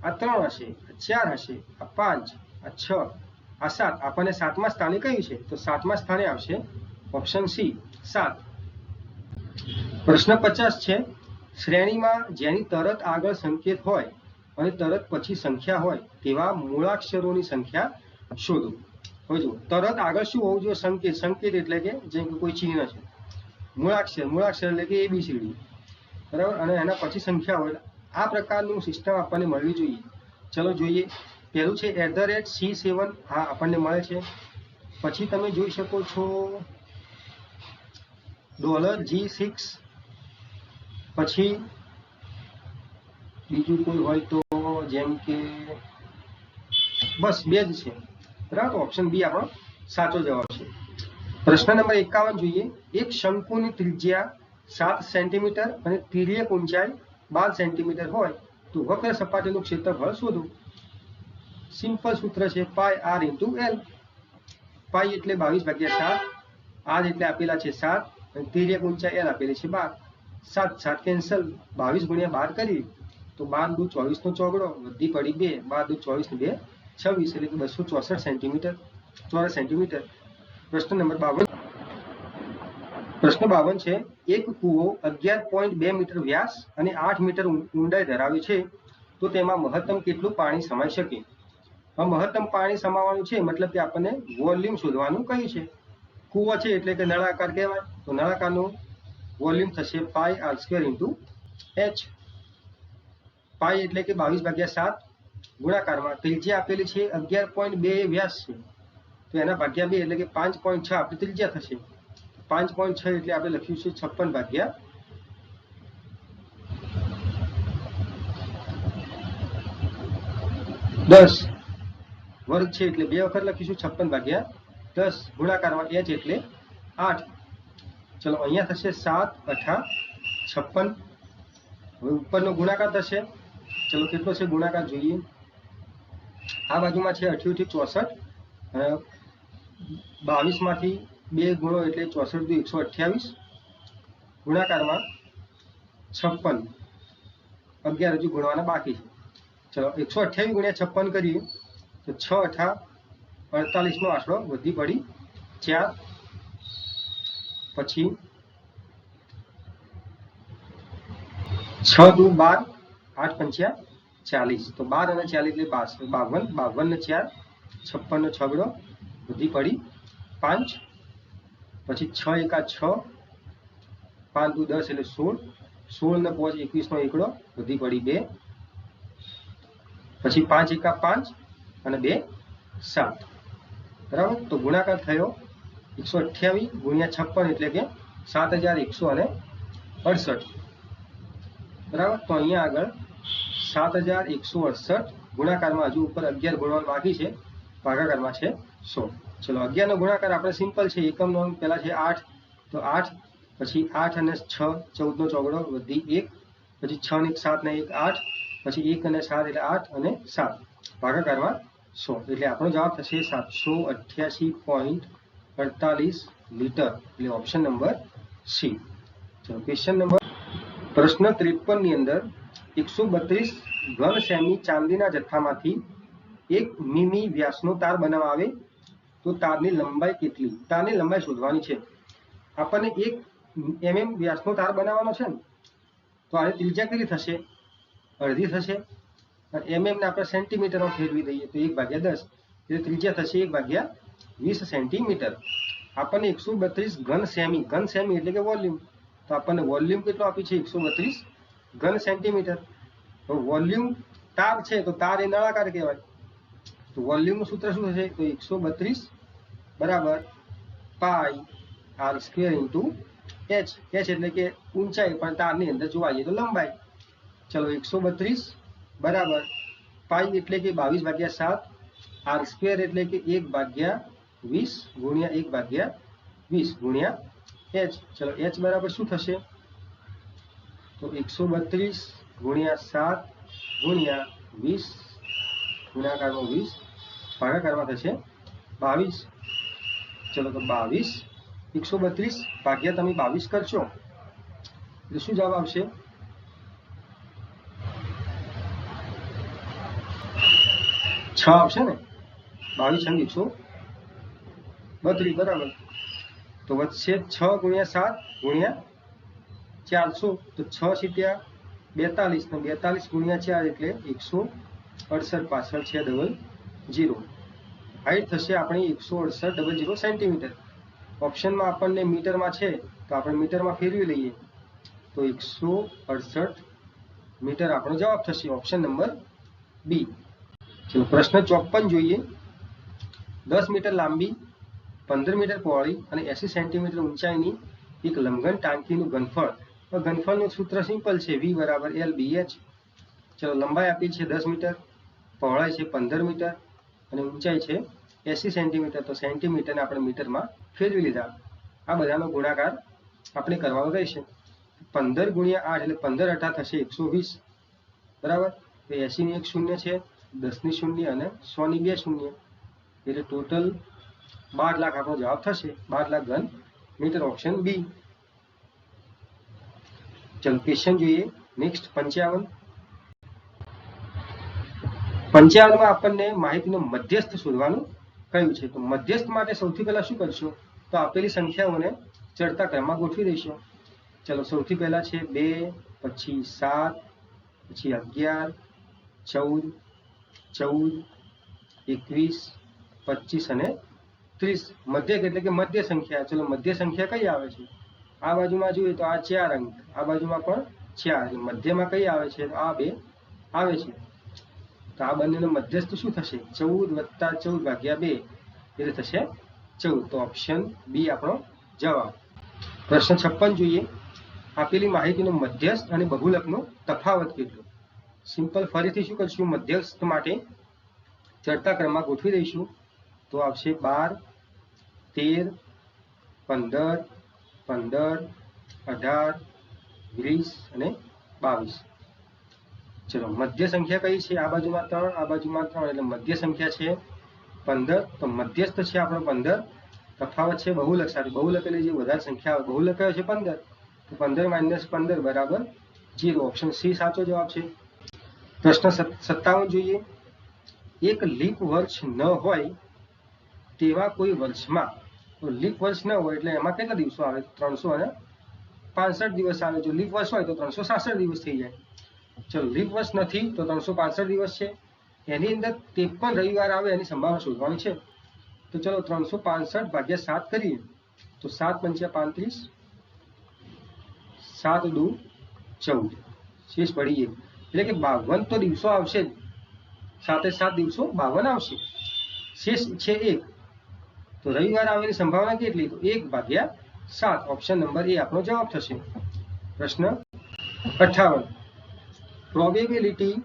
Speaker 1: આ 3 હશે, આ 4 હશે, આ 5, આ 6, આ 7. આપણને 7મા સ્થાને કયું છે, તો 7મા સ્થાને આવશે ઓપ્શન સી 7. પ્રશ્ન 50 છે, શ્રેણીમાં જેની તરત આગળ સંકેત હોય અને તરત પછી સંખ્યા હોય તેવા મૂળાક્ષરોની સંખ્યા શોધો. હવે જુઓ, તરત આગળ શું હોવું જોઈએ? સંકેત. સંકેત એટલે કે જેમ કે કોઈ ચિહ્ન છે. મૂળાક્ષર એટલે કે ABCD, બરાબર, અને એના પછી સંખ્યા હોય. આ પ્રકારનું સિસ્ટમ આપણને મળવી જોઈએ. ચલો જોઈએ. પહેલું છે @C7. હા, આપણને મળે છે. પછી તમે જોઈ શકો છો $G6. પછી બીજું કોઈ હોય તો જેમ કે બસ 2 જ છે, બરાબર. ઓપ્શન બી આપણો સાચો જવાબ છે. પ્રશ્ન નંબર 51 જોઈએ. એક શંકુની ત્રિજ્યા 7 સેન્ટીમીટર અને તિર્યક ઊંચાઈ 12 સેન્ટીમીટર હોય તો વક્ર સપાટીનું ક્ષેત્રફળ શોધો. સિમ્પલ સૂત્ર છે πr × l. પાઈ એટલે 22/7, r એટલે આપેલા છે 7 અને તિર્યક ઊંચાઈ l આપેલી છે 12. 7 7 કેન્સલ, 22 × 12 કરી તો 12 × 2 = 24 નો ચોગડો, વધી પડી 2, 12 × 2 = 26, એટલે કે 264 સેન્ટીમીટર, ચોરસ સેન્ટીમીટર. પ્રશ્ન નંબર 52. પ્રશ્ન 52 છે, એક કૂવો 11.2 મીટર વ્યાસ અને 8 મીટર ઊંડાઈ ધરાવે છે તો તેમાં મહત્તમ કેટલું પાણી સમાઈ શકે? હવે મહત્તમ પાણી સમાવવાનું છે, મતલબ કે આપણને વોલ્યુમ શોધવાનું કહ્યું છે. કૂવો છે એટલે કે નળાકાર કહેવાય, તો નળાકારનું વોલ્યુમ થશે πr² × h. પાઈ એટલે કે 22/7 ગુણાકારમાં ત્રિજ્યા આપેલી છે 11.2 વ્યાસ છે, તો એના ભાગ્યા 2 એટલે કે 5.6 આપણી ત્રિજ્યા થશે. 5.6 એટલે આપણે લખ્યું છે 56/10 વર્ગ છે, એટલે 2 વખત લખીશું 56/10 ગુણાકારમાં h એટલે 8. ચલો, અહીંયા થશે 7 × 8 = 56. હવે ઉપરનો ગુણાકાર થશે. ચલો, કેટલો છે ગુણાકાર જોઈએ. આ બાજુમાં છે 88 × 64, 22 માંથી 2 ગુણો એટલે 64 × 2 = 128, ગુણાકારમાં 56. 11 હજુ ગુણવાના બાકી છે. ચલો, 128 × 56 કરીએ તો 6 × 8 = 48 નો આંકડો, વધી પડી 4. પછી 6 × 2 = 12, 8 × 5 = 40, તો 12 અને 40 એટલે 52, 52 ને 4, 56 નો છગડો, વધી પડી 5. પછી 6 × 1 = 6, 5 × 2 = 10 એટલે 16, 16 ને 5 = 21 નો એકડો, વધી પડી 2. પછી 5 × 1 = 5 અને 2 = 7, બરાબર. તો ગુણાકાર થયો 128 × 56 એટલે કે 7168, બરાબર. તો અહીંયા આગળ 7168 ગુણાકારમાં હજુ ઉપર 11 ગુણવાનું બાકી છે, ભાગાકારમાં છે 100. ચલો, 11 નો ગુણાકાર આપણે સિમ્પલ છે. એકમ નો પહેલા છે 8, તો 8, પછી 8 અને 6 14 નો ચોગડો, વધી 1, પછી 6 ને 1 7 ને 1 8, પછી 1 અને 7 એટલે 8 અને 7, ભાગાકારમાં 100, એટલે આપણો જવાબ થશે 788.48 લીટર, એટલે ઓપ્શન નંબર સી. ચલો, ક્વેશ્ચન નંબર પ્રશ્ન 53 ની અંદર 132 ઘન સેમી ચાંદીના જથ્થામાંથી 1 મીમી વ્યાસનો તાર બનાવવા આવે તો તારની લંબાઈ કેટલી? તારની લંબાઈ શોધવાની છે. આપણને 1 mm વ્યાસનો તાર બનાવવાનો છે ને, તો આની ત્રિજ્યા કેટલી થશે? અડધી થશે. અને mm ને આપણે સેન્ટીમીટરમાં ફેરવી દઈએ તો 1/10, એટલે ત્રિજ્યા થશે 1/20 સેન્ટીમીટર. આપણને 132 ઘન સેમી, ઘન સેમી એટલે કે વોલ્યુમ, તો આપણને વોલ્યુમ કેટલો આપી છે? 132 ઘન સેન્ટીમીટર. તો વોલ્યુમ તાર છે, તો તાર એ નળાકાર કહેવાય, તો વોલ્યુમનું સૂત્ર શું થશે? તો 132 બરાબર πr² × h. h એટલે કે ઊંચાઈ, પણ તારની અંદર જોવા જઈએ તો લંબાઈ. ચલો, 132 બરાબર પાઈ એટલે કે 22/7, r² એટલે કે 1/20 ગુણ્યા 1/20 ગુણ્યા h. ચલો, h બરાબર શું થશે? તો 132 ગુણ્યા 7 ગુણ્યા 20 ગુણાકારમાં 20, ભાગાકારમાં થશે 22. ચલો, તો 22, 132 ભાગ્યા તમે 22 કરશો એટલે શું જવાબ આવશે? 6 આવશે ને. 22 × 132, બરાબર. તો વધશે 6 × 7 × 400 તો 6 × 42 ને 42 × 4 એટલે 168 પાછળ છે ડબલ 0. હાઈટ થશે આપણી 168 સેન્ટીમીટર. ઓપ્શનમાં આપણને મીટરમાં છે તો આપણે મીટરમાં ફેરવી લઈએ તો 168 મીટર આપણો જવાબ થશે ઓપ્શન નંબર બી. ચલો પ્રશ્ન 54 જોઈએ. 10 મીટર લાંબી, 15 મીટર પહોળી અને 80 સેન્ટીમીટર ઊંચાઈની એક લંબઘન ટાંકીનું ઘનફળ. ઘનફળનું સૂત્ર સિમ્પલ છે, V = L/h. ચલો લંબાઈ આપી છે 10 મીટર, પહોળાઈ છે 15 મીટર અને ઊંચાઈ છે 80 સેન્ટીમીટર. તો સેન્ટીમીટરને આપણે મીટરમાં ફેરવી લીધા. આ બધાનો ગુણાકાર આપણે કરવાનો રહેશે. 15 × 8 એટલે 15 × 8 થશે 120, બરાબર. તો 80 ની એક શૂન્ય છે, 10 ની શૂન્ય અને 100 ની બે શૂન્ય એટલે ટોટલ 12 લાખ આપણો જવાબ થશે. 12 લાખ ઘન મીટર ઓપ્શન બી. ચલો ક્વેશ્ચન જોઈએ નેક્સ્ટ 55. 55માં આપણને માહિતીનો મધ્યસ્થ શોધવાનું કહ્યું છે. તો મધ્યસ્થ માટે સૌથી પહેલા શું કરશો તો આપેલી સંખ્યાઓને ચડતા ક્રમમાં ગોઠવી દઈશું. ચલો સૌથી પહેલા છે 2, પછી 7, પછી 11, 14, 14, 21, 25 અને 30. મધ્યક એટલે કે મધ્ય સંખ્યા. ચલો મધ્ય સંખ્યા કઈ આવે છે? આ બાજુમાં જોઈએ તો આ 4 અંક, આ બાજુમાં પણ 4. એટલે મધ્યમાં કઈ આવે છે? આ બે આવે છે. તો આ બંનેનો મધ્યસ્થ શું થશે? 14 + 14 / 2 એટલે થશે 14. તો ઓપ્શન બી આપણો જવાબ. પ્રશ્ન 56 જોઈએ. આપેલી માહિતીનો મધ્યસ્થ અને બહુલકનો તફાવત કેટલો? સિમ્પલ ફરીથી શું કરશું? મધ્યસ્થ માટે ચડતા ક્રમમાં ગોઠવી દઈશું તો આવશે 12, 13, 15, 15, 18, 20 અને 22. ચલો મધ્ય સંખ્યા કઈ છે? આ બાજુમાં 3, આ બાજુમાં 3 એટલે મધ્ય સંખ્યા છે 15. તો મધ્યસ્થ છે આપણો 15. તફાવત છે બહુલક સાથે. બહુલક એટલે જે વધારે સંખ્યા આવે. બહુલક કયો છે? 15. તો 15 - 15 = 0. ઓપ્શન સી સાચો જવાબ છે. પ્રશ્ન 57 જોઈએ. એક લીપ વર્ષ ન હોય તેવા કોઈ વર્ષમાં, તો લીપ વર્ષ ન હોય એટલે એમાં કેટલા દિવસો આવે? 365 દિવસ આવે. જો લીપ વર્ષ હોય તો 366 દિવસ થઈ જાય. ચલો લીપ વર્ષ નથી તો 365 દિવસ છે. એની અંદર 53 રવિવાર આવે એની સંભાવના શોધવાની છે. તો ચલો 365 / 7 કરીએ તો 7 × 5 = 35, 7 × 2 = 14. શેષ પડીએ એટલે કે 52 તો દિવસો આવશે જ. 7 7 દિવસો 52 આવશે. શેષ છે 1. તો રવિવાર આવવાની સંભાવના કેટલી? તો 1/7. ઓપ્શન નંબર એ આપણો જવાબ થશે. પ્રશ્ન 58. પ્રોબેબિલિટી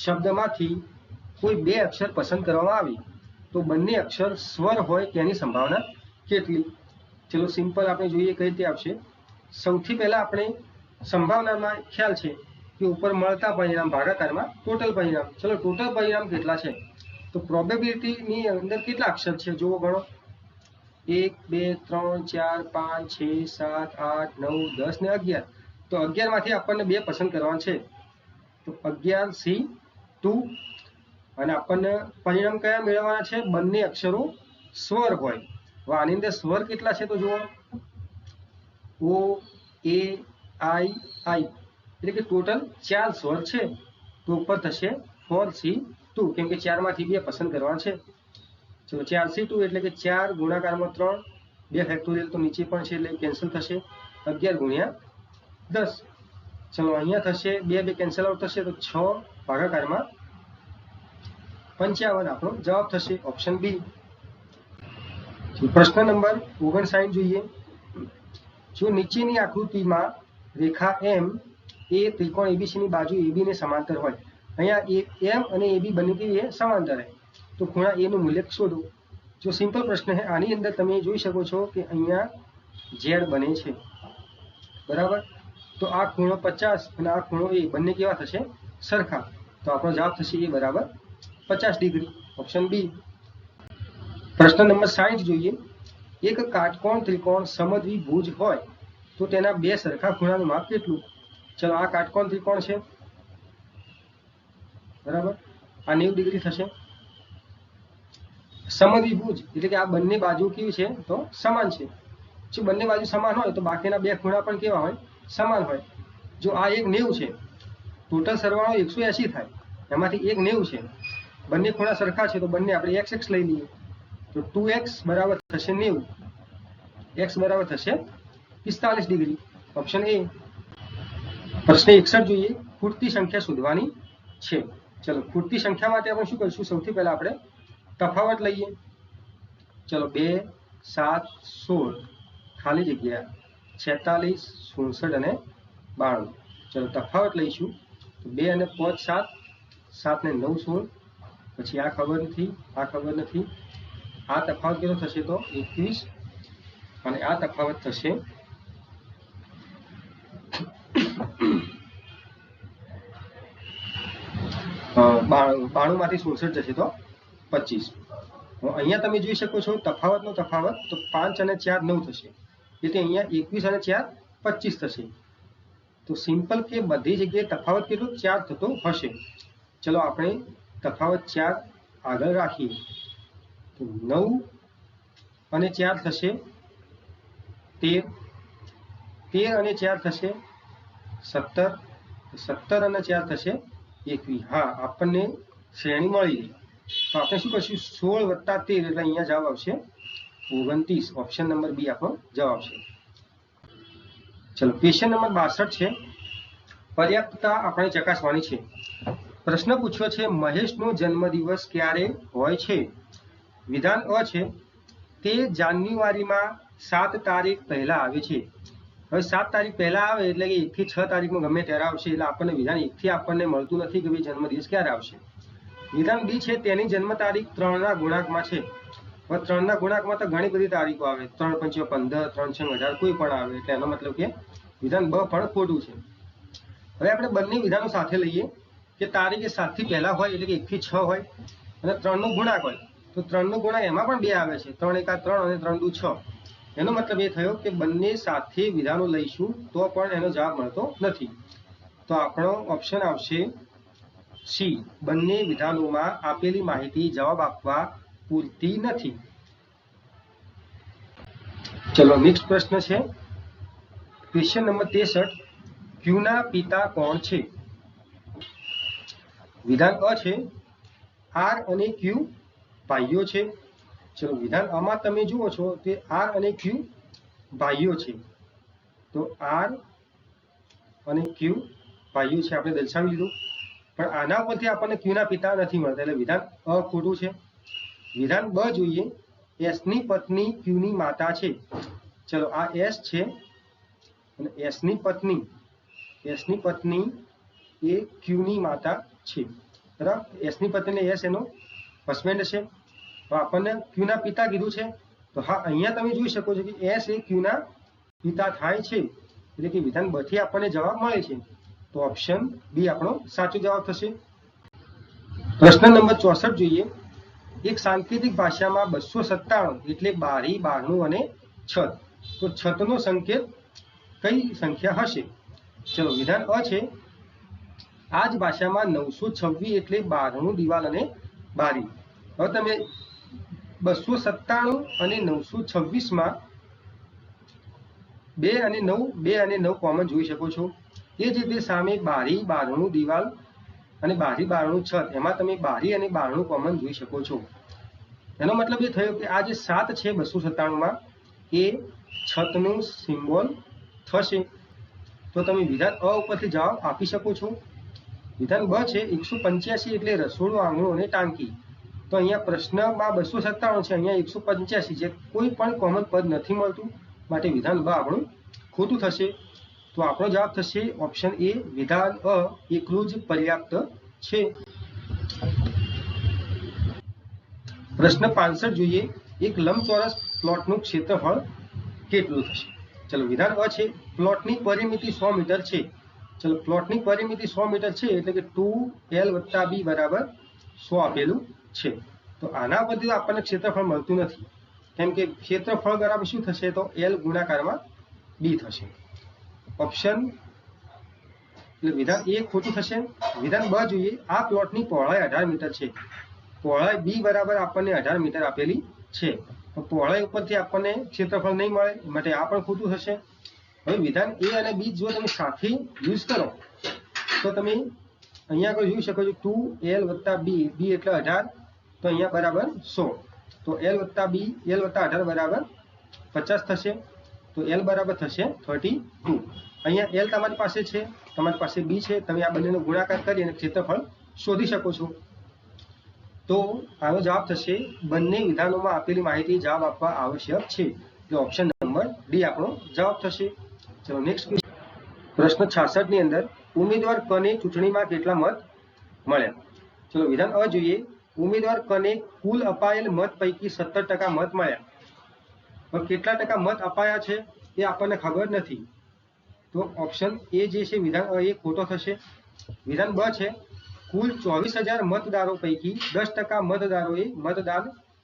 Speaker 1: શબ્દમાંથી કોઈ બે અક્ષર પસંદ કરવામાં આવી તો બંને અક્ષર સ્વર હોય તેની સંભાવના કેટલી? ચલો સિમ્પલ આપણે જોઈએ કઈ રીતે આવશે. સૌથી પહેલા આપણે સંભાવનામાં ખ્યાલ છે કે ઉપર મળતા પરિણામ ભાગાકારમાં ટોટલ પરિણામ. ચલો ટોટલ પરિણામ કેટલા છે? તો પ્રોબેબિલિટીની અંદર કેટલા અક્ષર છે જુઓ ગણો. 1, 2, 3, 4, 5, 6, 7, 8, 9, 10 ને 11. તો 11 માંથી આપણને બે પસંદ કરવાના છે. તો 11C2 અને આપણને પરિણામ કયા મેળવવાના છે? બંને અક્ષરો સ્વર હોય. આની અંદર સ્વર કેટલા છે તો જુઓ O, A, I એટલે કે ટોટલ 4 સ્વર છે. તો ઉપર થશે 4C2 કેમ કે 4 માંથી બે પસંદ કરવાના છે. ચલો 4C2 એટલે કે 4 ગુણાકારમાં 3, 2 ફેક્ટોરિયલ તો નીચે પણ છે એટલે કેન્સલ થશે. 11 × 10. ચલો અહીંયા થશે 2 કેન્સલ આઉટ થશે તો 6 ભાગાકારમાં 55 આપણો જવાબ થશે. Option B. પ્રશ્ન નંબર 59 જોઈએ. જો નીચેની આકૃતિમાં રેખા M એ ત્રિકોણ ABC ની બાજુ AB ને સમાંતર હોય. અહીંયા M અને AB બંને કેવી સમાંતર છે. તો ખૂણા A નું મૂલ્ય શોધો. જો સિમ્પલ પ્રશ્ન છે. આની અંદર તમે જોઈ શકો છો કે અહીંયા Z બને છે, બરાબર. તો આ ખૂણો 50 અને આ ખૂણો A બંને કેવા થશે? સરખા. તો આપણો જવાબ થશે A = 50 ડિગ્રી. Option B. પ્રશ્ન નંબર 60 જોઈએ. એક કાટકોણ ત્રિકોણ સમદ્વિભુજ હોય તો તેના બે સરખા ખૂણાનું માપ કેટલું? ચલો આ કાટકોણ ત્રિકોણ છે, બરાબર. આ 90 ડિગ્રી થશે. સમદ્વિભુજ એટલે કે આ બંને બાજુ કેવી છે તો સમાન છે. જો બંને બાજુ સમાન હોય તો બાકીના બે ખૂણા પણ કેવા હોય? સમાન હોય. જો આ એક 90 છે, ટોટલ સરવાળો 180 થાય, એમાંથી એક 90 છે, બંને ખૂણા સરખા છે તો બંને આપણે x લઈ લઈએ, તો 2x બરાબર થશે 90, x બરાબર થશે 45 ડિગ્રી, ઓપ્શન એ। પ્રશ્ન 61 જોઈએ, ખૂટતી સંખ્યા શોધવાની છે। ચલો ખૂટતી સંખ્યા માટે આપણે શું કરીશું, સૌથી પહેલા આપણે તફાવત લઈએ। ચલો 2 7 16 ખાલી જગ્યા 46 67 અને 92, ચલો તફાવત લઈશું તો 2 અને 5 7, 7 ને 9 16, પછી આ ખબર નથી, આ ખબર નથી, આ તફાવત કેટલો થશે તો 21, અને આ તફાવત થશે 92 માંથી 67 જશે તો 25। અહીંયા તમે જોઈ શકો છો તફાવતનો તફાવત, તો 5 અને 4 9 થશે, એટલે અહીંયા 21 અને 4 25 થશે। તો સિમ્પલ કે બધી જગ્યાએ તફાવત કેટલો 4 થતો હશે। ચલો આપણે તફાવત 4 આગળ રાખીએ, તો 9 અને 4 થશે 13, 13 અને 4 થશે 17, 17 અને 4 થશે 21। હા, આપણને શ્રેણી મળી ગઈ, તો આપણે શું કરશું 16 વત્તા 13 એટલે અહીંયા જવાબ આવશે 29, ઓપ્શન નંબર બી આપણો જવાબ છે। ચલો ક્વેશ્ચન નંબર 62 છે, પર્યાપ્તતા આપણે ચકાસવાની છે। પ્રશ્ન પૂછ્યો છે, મહેશનો જન્મદિવસ ક્યારે હોય છે? વિધાન અ છે, તે જાન્યુઆરીમાં 7 તારીખ પહેલા આવે છે। હવે 7 તારીખ પહેલા આવે એટલે કે 1 થી 6 તારીખમાં ગમે ત્યારે આવશે, એટલે આપણને વિધાન 1 થી આપણને મળતું નથી કે ભાઈ જન્મદિવસ ક્યારે આવશે। વિધાન બી છે, તેની જન્મ તારીખ 3 ના ગુણાંકમાં છે। હવે 3 ના ગુણાંકમાં તો ઘણી બધી તારીખો આવે, 3 5 15, 3 6 18 કોઈ પણ આવે, એટલે એનો મતલબ કે વિધાન બ પણ ખોટું છે। હવે આપણે બંને વિધાનો સાથે લઈએ કે તારીખ એ 7 થી પહેલા હોય એટલે કે 1 થી 6 હોય, અને 3 નો ગુણાંક હોય તો 3 નો ગુણાંક એમાં પણ 2 આવે છે, 3 1 3 અને 3 2 6। એનો મતલબ એ થયો કે બંને સાથે વિધાનો લઈશું તો પણ એનો જવાબ મળતો નથી, તો આપણો ઓપ્શન આવશે સી, બંને વિધાનોમાં આપેલી માહિતી જવાબ આપવા પૂરતી નથી। ચલો નેક્સ્ટ પ્રશ્ન છે, ક્વેશ્ચન નંબર 63, ક્યુના પિતા કોણ છે? વિધાન અ છે, આર અને ક્યુ ભાઈઓ છે। ચલો વિધાન આમાં તમે જુઓ છો કે આર અને ક્યુ ભાઈઓ છે, તો આર અને ક્યુ ભાઈઓ છે આપણે દર્શાવી લીધું, પણ આના ઉપરથી આપણને ક્યુના પિતા નથી મળતા, એટલે વિધાન અ ખોટું છે। વિધાન બ જોઈએ, એસ ની પત્ની ક્યુની માતા છે। ચલો આ એસ છે અને એસ ની પત્ની એ ક્યુની માતા છે, બરાબર। એસ ની પત્ની એસ એનો હસબન્ડ છે, તો આપણને ક્યુના પિતા કીધું છે, તો હા અહીંયા તમે જોઈ શકો છો કે એસ એ ક્યુના પિતા થાય છે, એટલે કે વિધાન બ થી આપણને જવાબ મળે છે, તો ઓપ્શન બી આપણો સાચો જવાબ થશે। પ્રશ્ન નંબર 64 જોઈએ, એક સાંકેતિક ભાષામાં 297 એટલે બારી, બારણું અને છત, તો છતનો સંકેત કઈ સંખ્યા હશે? ચલો વિધાન અ છે, આ જ ભાષામાં 926 એટલે બારણું, દિવાલ અને બારી। હવે તમે 297 અને 926 માં 2 અને 9 કોમન જોઈ શકો છો। એ જ રીતે સામે બારી, બારણું, દિવાલ અને બારી, બારણું, છત, એમાં તમે બારી અને બારણું કોમન જોઈ શકો છો। એનો મતલબ એ થયો કે આ જે 7 છે 297 માં એ છતનું સિમ્બોલ થશે, તો તમે વિધાન અ ઉપરથી જવાબ આપી શકો છો। વિધાન બ છે, 185 એટલે રસોડું, આંગણું અને ટાંકી, તો અહીંયા પ્રશ્નમાં 297 છે, અહીંયા 185 છે, કોઈ પણ કોમન પદ નથી મળતું, માટે વિધાન બ આપણું ખોટું થશે, તો આપણો જવાબ થશે ઓપ્શન એ, વિધાન અ એકલું જ પર્યાપ્ત છે। પ્રશ્ન 65 જોઈએ, એક લંબચોરસ પ્લોટનું ક્ષેત્રફળ કેટલું થશે? ચલો વિધાન અ છે, પ્લોટની પરિમિતિ 100 મીટર છે। ચલો પ્લોટની પરિમિતિ 100 મીટર છે એટલે કે 2l + b બરાબર 100 આપેલું છે, તો આના પરથી આપણને ક્ષેત્રફળ મળતું નથી, કેમ કે ક્ષેત્રફળ બરાબર શું થશે તો l ગુણાકારમાં b થશે, ઓપ્શન એટલે વિધાન એ ખોટું થશે। વિધાન બ જોઈએ, આ પ્લોટની પહોળાઈ 18 મીટર છે, પહોળાઈ b બરાબર આપણને 18 મીટર આપેલી છે, તો પહોળાઈ ઉપરથી આપણને ક્ષેત્રફળ નહીં મળે, માટે આ પણ ખોટું થશે। હવે વિધાન એ અને બી જો તમે સાથે યુઝ કરો તો તમે અહીંયા આગળ જોઈ શકો છો 2l વત્તા બી એટલે 18, તો અહીંયા બરાબર 100, તો l વત્તા 18 બરાબર 50 થશે, તો l બરાબર થશે 32. અહીંયા l તમારી પાસે છે, તમારી પાસે બી છે, તમે આ બંનેનો ગુણાકાર કરી અને ક્ષેત્રફળ શોધી શકો છો. તો આનો જવાબ થશે બંને વિધાનોમાં આપેલી માહિતી જવાબ આપવા આવશ્યક છે, એટલે ઓપ્શન નંબર ડી આપણો જવાબ થશે. ચલો નેક્સ્ટ પ્રશ્ન 66 ની અંદર ઉમેદવાર કને ચૂંટણીમાં કેટલા મત મળ્યા. ચલો વિધાન અ જોઈએ. ઉમેદવાર કને કુલ અપાયેલ મત પૈકી 70% મત મળ્યા. હવે કેટલા ટકા મત અપાયા છે એ આપણને ખબર નથી, તો ઓપ્શન એ જે છે વિધાન અ એ ખોટો થશે. વિધાન બ છે કુલ 24,000 મતદારો પૈકી 10% મતદારોએ મતદાન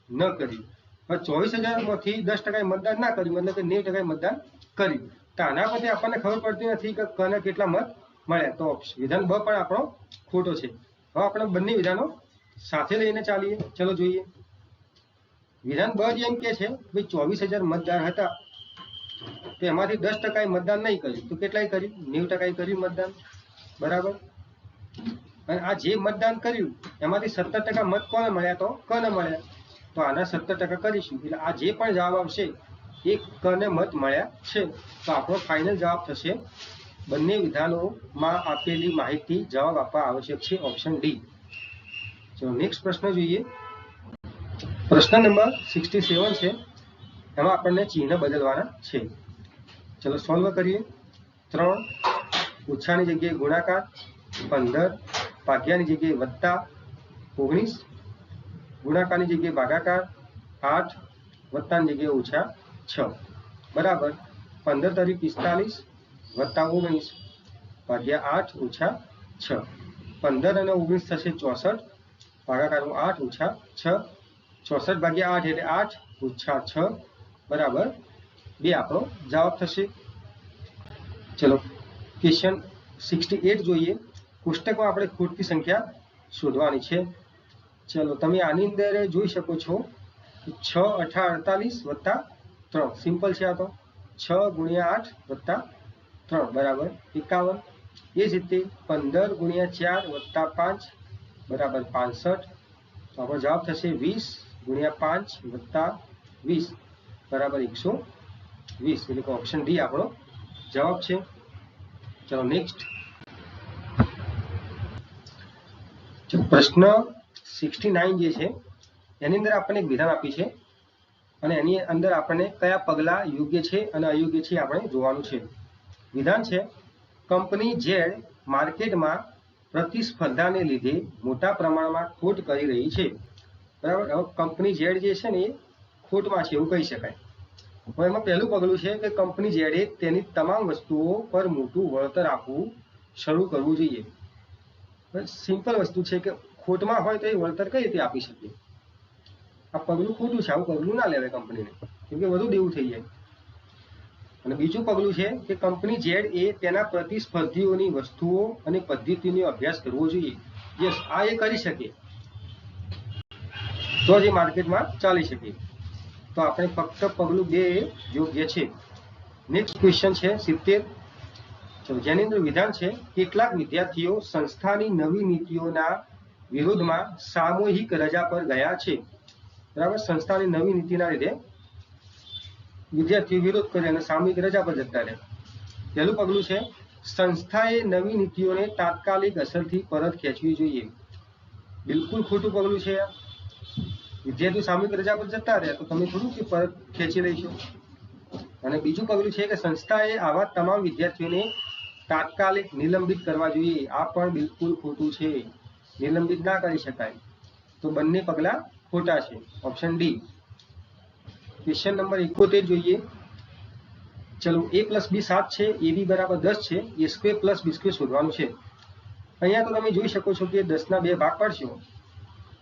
Speaker 1: ન કર્યું. હવે 24,000 માંથી 10% મતદાન ના કર્યું, મતલબ કે 90% મતદાન કર્યું. તો આના પરથી આપણને ખબર પડતી નથી કે કને કેટલા મત મળ્યા, તો વિધાન બ પણ આપણો ખોટો છે. હવે આપણે બંને વિધાનો સાથે લઈને ચાલીએ. ચલો જોઈએ. વિધાન બ જેમ કે છે ભાઈ 24,000 મતદાર હતા, તો એમાંથી 10% મતદાન નહીં કર્યું, તો કેટલાય કર્યું? 90% કર્યું મતદાન, બરાબર. અને આ જે મતદાન કર્યું એમાંથી 70% મત કોને મળ્યા? તો કને મળ્યા. તો આના 70% કરીશું એટલે આ જે પણ જવાબ આવશે એ કને મત મળ્યા છે. તો આપણો ફાઇનલ જવાબ થશે બંને વિધાનોમાં આપેલી માહિતી જવાબ આપવા આવશ્યક છે, ઓપ્શન ડી. ચલો નેક્સ્ટ પ્રશ્ન જોઈએ. પ્રશ્ન નંબર 67 છે, એમાં આપણને ચિહ્ન બદલવાના છે. ચલો સોલ્વ કરીએ. 3 ઓછાની જગ્યાએ ગુણાકાર, 15 ભાગ્યાની જગ્યાએ વત્તા, 19 ગુણાકારની જગ્યાએ ભાગાકાર, 8 વત્તાની જગ્યાએ ઓછા 6 બરાબર 15 તરી 45 વત્તા 19 ભાગ્યા 8 ઓછા 6. 15 અને 19 થશે 64, ભાગાકારમાં 8 ઓછા 6, 64 ભાગ્યા 8 એટલે 8 ઓછા 6 બરાબર 2 આપણો જવાબ થશે. ચલો ક્વેશ્ચન 68 જોઈએ. કોષ્ટકમાં આપણે ખોટની સંખ્યા શોધવાની છે. ચલો તમે આની અંદર જોઈ શકો છો 6 8 48 વત્તા 3, સિમ્પલ છે. આ તો 6 ગુણ્યા 8 વત્તા 3 બરાબર 51. એ જ રીતે 15 ગુણ્યા 4 વત્તા 5 બરાબર 65. તો આપણો જવાબ થશે 20 ગુણ્યા 5 વત્તા 20 બરાબર 120, એટલે કે ઓપ્શન ડી આપણો જવાબ છે. ચલો નેક્સ્ટ પ્રશ્ન 69 જે છે એની અંદર આપણને એક વિધાન આપી છે અને એની અંદર આપણને કયા પગલાં યોગ્ય છે અને અયોગ્ય છે આપણે જોવાનું છે. વિધાન છે કંપની ઝેડ માર્કેટમાં પ્રતિસ્પર્ધાને લીધે મોટા પ્રમાણમાં ખોટ કરી રહી છે, બરાબર. હવે કંપની ઝેડ જે છે ને એ ખોટમાં છે એવું કહી શકાય. હવે એમાં પહેલું પગલું છે કે કંપની ઝેડે તેની તમામ વસ્તુઓ પર મોટું વળતર આપવું શરૂ કરવું જોઈએ. સિમ્પલ વસ્તુ છે કે ખોટમાં હોય તો એ વળતર કઈ રીતે આપી શકીએ? આ પગલું ખોટું છે, આવું પગલું ના લેવાય કંપનીને, કેમ કે વધુ દેવું થઈ જાય. અને બીજું પગલું છે કે કંપની ઝેડ એ તેના પ્રતિસ્પર્ધીઓની વસ્તુઓ અને પદ્ધતિનો અભ્યાસ કરવો જોઈએ. યસ, આ એ કરી શકે તો જ એ માર્કેટમાં ચાલી શકે. તો આપણે ફક્ત પગલું 2 યોગ્ય છે. નેક્સ્ટ ક્વેશ્ચન છે 70. ચલો જેની અંદર વિધાન છે કેટલાક વિદ્યાર્થીઓ સંસ્થાની નવી નીતિઓના વિરોધમાં સામૂહિક રજા પર ગયા છે, બરાબર. સંસ્થાની નવી નીતિના લીધે વિદ્યાર્થીઓ વિરોધ કરે અને સામૂહિક રજા પર જતા રહે. પહેલું પગલું છે સંસ્થાએ નવી નીતિઓને તાત્કાલિક અસરથી પરત ખેંચવી જોઈએ. બિલકુલ ખોટું પગલું છે. વિદ્યાર્થીઓ સામૂહિક રજા પર જતા રહે તો તમે થોડું કે પરત ખેંચી લઈશું. અને બીજું પગલું છે કે સંસ્થાએ આવા તમામ વિદ્યાર્થીઓને તાત્કાલિક નિલંબિત કરવા જોઈએ. આ પણ બિલકુલ ખોટું છે, નિલંબિત ના કરી શકાય. તો બંને પગલા ખોટા છે, ઓપ્શન ડી. ક્વેશ્ચન નંબર 71 જોઈએ. ચલો a + b 7 છે, ab બરાબર 10 છે, a² + b² શોધવાનું છે. અહીંયા તો તમે જોઈ શકો છો કે 10 ના 2 ભાગ પાડશો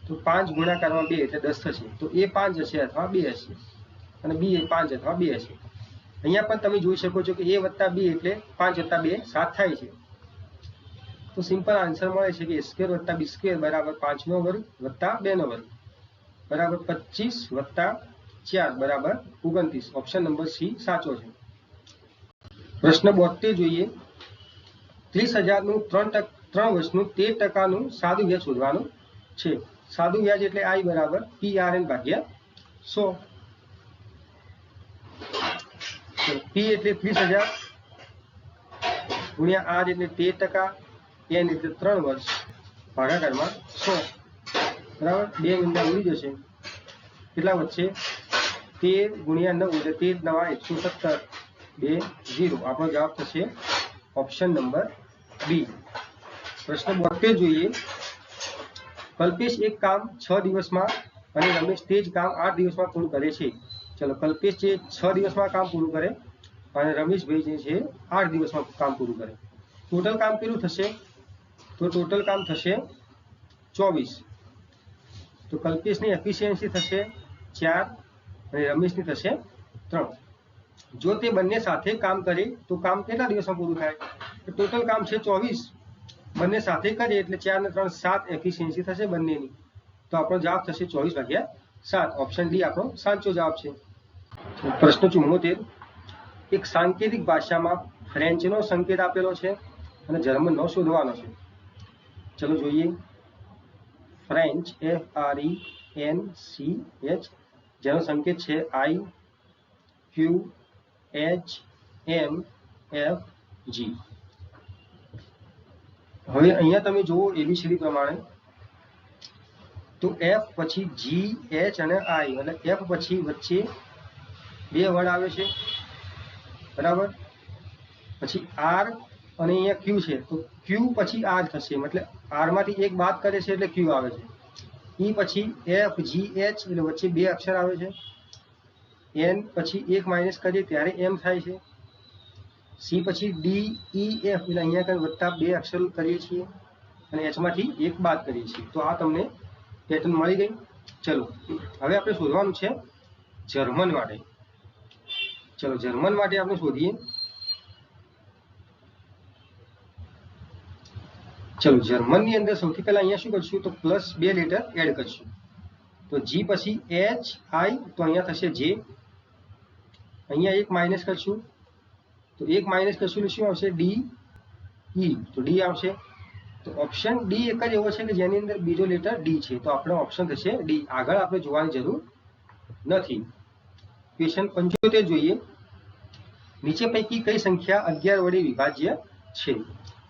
Speaker 1: તો 5 ગુણાકારમાં 2 એટલે 10 થશે. તો a 5 હશે અથવા 2 હશે અને b એ 5 અથવા 2 હશે. અહીંયા પણ તમે જોઈ શકો છો કે a + b એટલે 5 + 2 7 થાય છે. તો સિમ્પલ આન્સર મળે છે કે a² + b² બરાબર 5² + 2² બરાબર 25 + 4 બરાબર 29. ઓપ્શન નંબર સી સાચો છે. પ્રશ્ન 72 જોઈએ. 30,000 નું 3 વર્ષનું 13% સાદું વ્યાજ શોધવાનું છે. સાદું વ્યાજ એટલે I બરાબર PRN ભાગ્યા 100. P એટલે 30,000 ગુણ્યા R એટલે 13%, N એટલે 3 વર્ષ, ભાગાકારમાં 100. બરાબર, 2 મીંડા ઉડી જશે. કેટલા વધશે? 13 ગુણ્યા 9 એટલે 13 9 117, 2 0. આપણો જવાબ થશે ઓપ્શન નંબર બી. પ્રશ્ન 72 જોઈએ. કલ્પેશ એક કામ 6 દિવસમાં અને રમેશ તે જ કામ 8 દિવસમાં પૂરું કરે છે. ચલો, કલ્પેશ જે 6 દિવસમાં કામ પૂરું કરે અને રમેશભાઈ જે છે 8 દિવસમાં કામ પૂરું કરે. ટોટલ કામ કેટલું થશે? તો ટોટલ કામ થશે 24. તો કલ્પેશની એફિશિયન્સી થશે 4 અને રમેશની થશે 3. જો તે બંને સાથે કામ કરે તો કામ કેટલા દિવસમાં પૂરું થાય? તો ટોટલ કામ છે 24, બંને સાથે કરે એટલે 4 ને 3 7 એફિશિયન્સી થશે બંનેની. તો આપણો જવાબ થશે 24/7. ઓપ્શન ડી આપણો સાચો જવાબ છે. પ્રશ્ન 74. એક સાંકેતિક ભાષામાં ફ્રેન્ચનો સંકેત આપેલો છે અને જર્મનનો શોધવાનો છે. ચલો જોઈએ. ફ્રેન્ચ FRENCH જેનો સંકેત છે IQHMFG. હવે અહીંયા તમે જુઓ એબીસીડી પ્રમાણે, તો F પછી G H અને I, એટલે F પછી વચ્ચે 2 વર્ડ આવે છે, બરાબર. પછી R અને અહીંયા Q છે, તો Q પછી R થશે, મતલબ R માંથી એક બાદ કરે છે એટલે Q આવે છે. E પછી F G H એટલે વચ્ચે 2 અક્ષર આવે છે. N પછી એક માઇનસ કરીએ ત્યારે M થાય છે. C પછી D E F એટલે અહીંયા કંઈ વત્તા 2 અક્ષર કરીએ છીએ અને H માંથી એક બાદ કરીએ છીએ. તો આ તમને પેટર્ન મળી ગઈ. ચલો, હવે આપણે શોધવાનું છે જર્મન માટે. ચલો, જર્મન માટે આપણે શોધીએ. ચલો, જર્મનની અંદર સૌથી પહેલા અહીંયા શું કરશું? તો +2 લેટર એડ કરશું. તો G પછી H I, તો અહીંયા થશે J. અહીંયા એક માઇનસ કરશું, તો એક માઇનસ કરશું એટલે શું આવશે? D E, તો D આવશે. તો ઓપ્શન ડી એક જ એવો છે કે જેની અંદર બીજો લેટર ડી છે, તો આપણો ઓપ્શન થશે ડી. આગળ આપણે જોવાની જરૂર નથી. ક્વેશ્ચન 75 જોઈએ. નીચે પૈકી કઈ સંખ્યા 11 વડે વિભાજ્ય છે?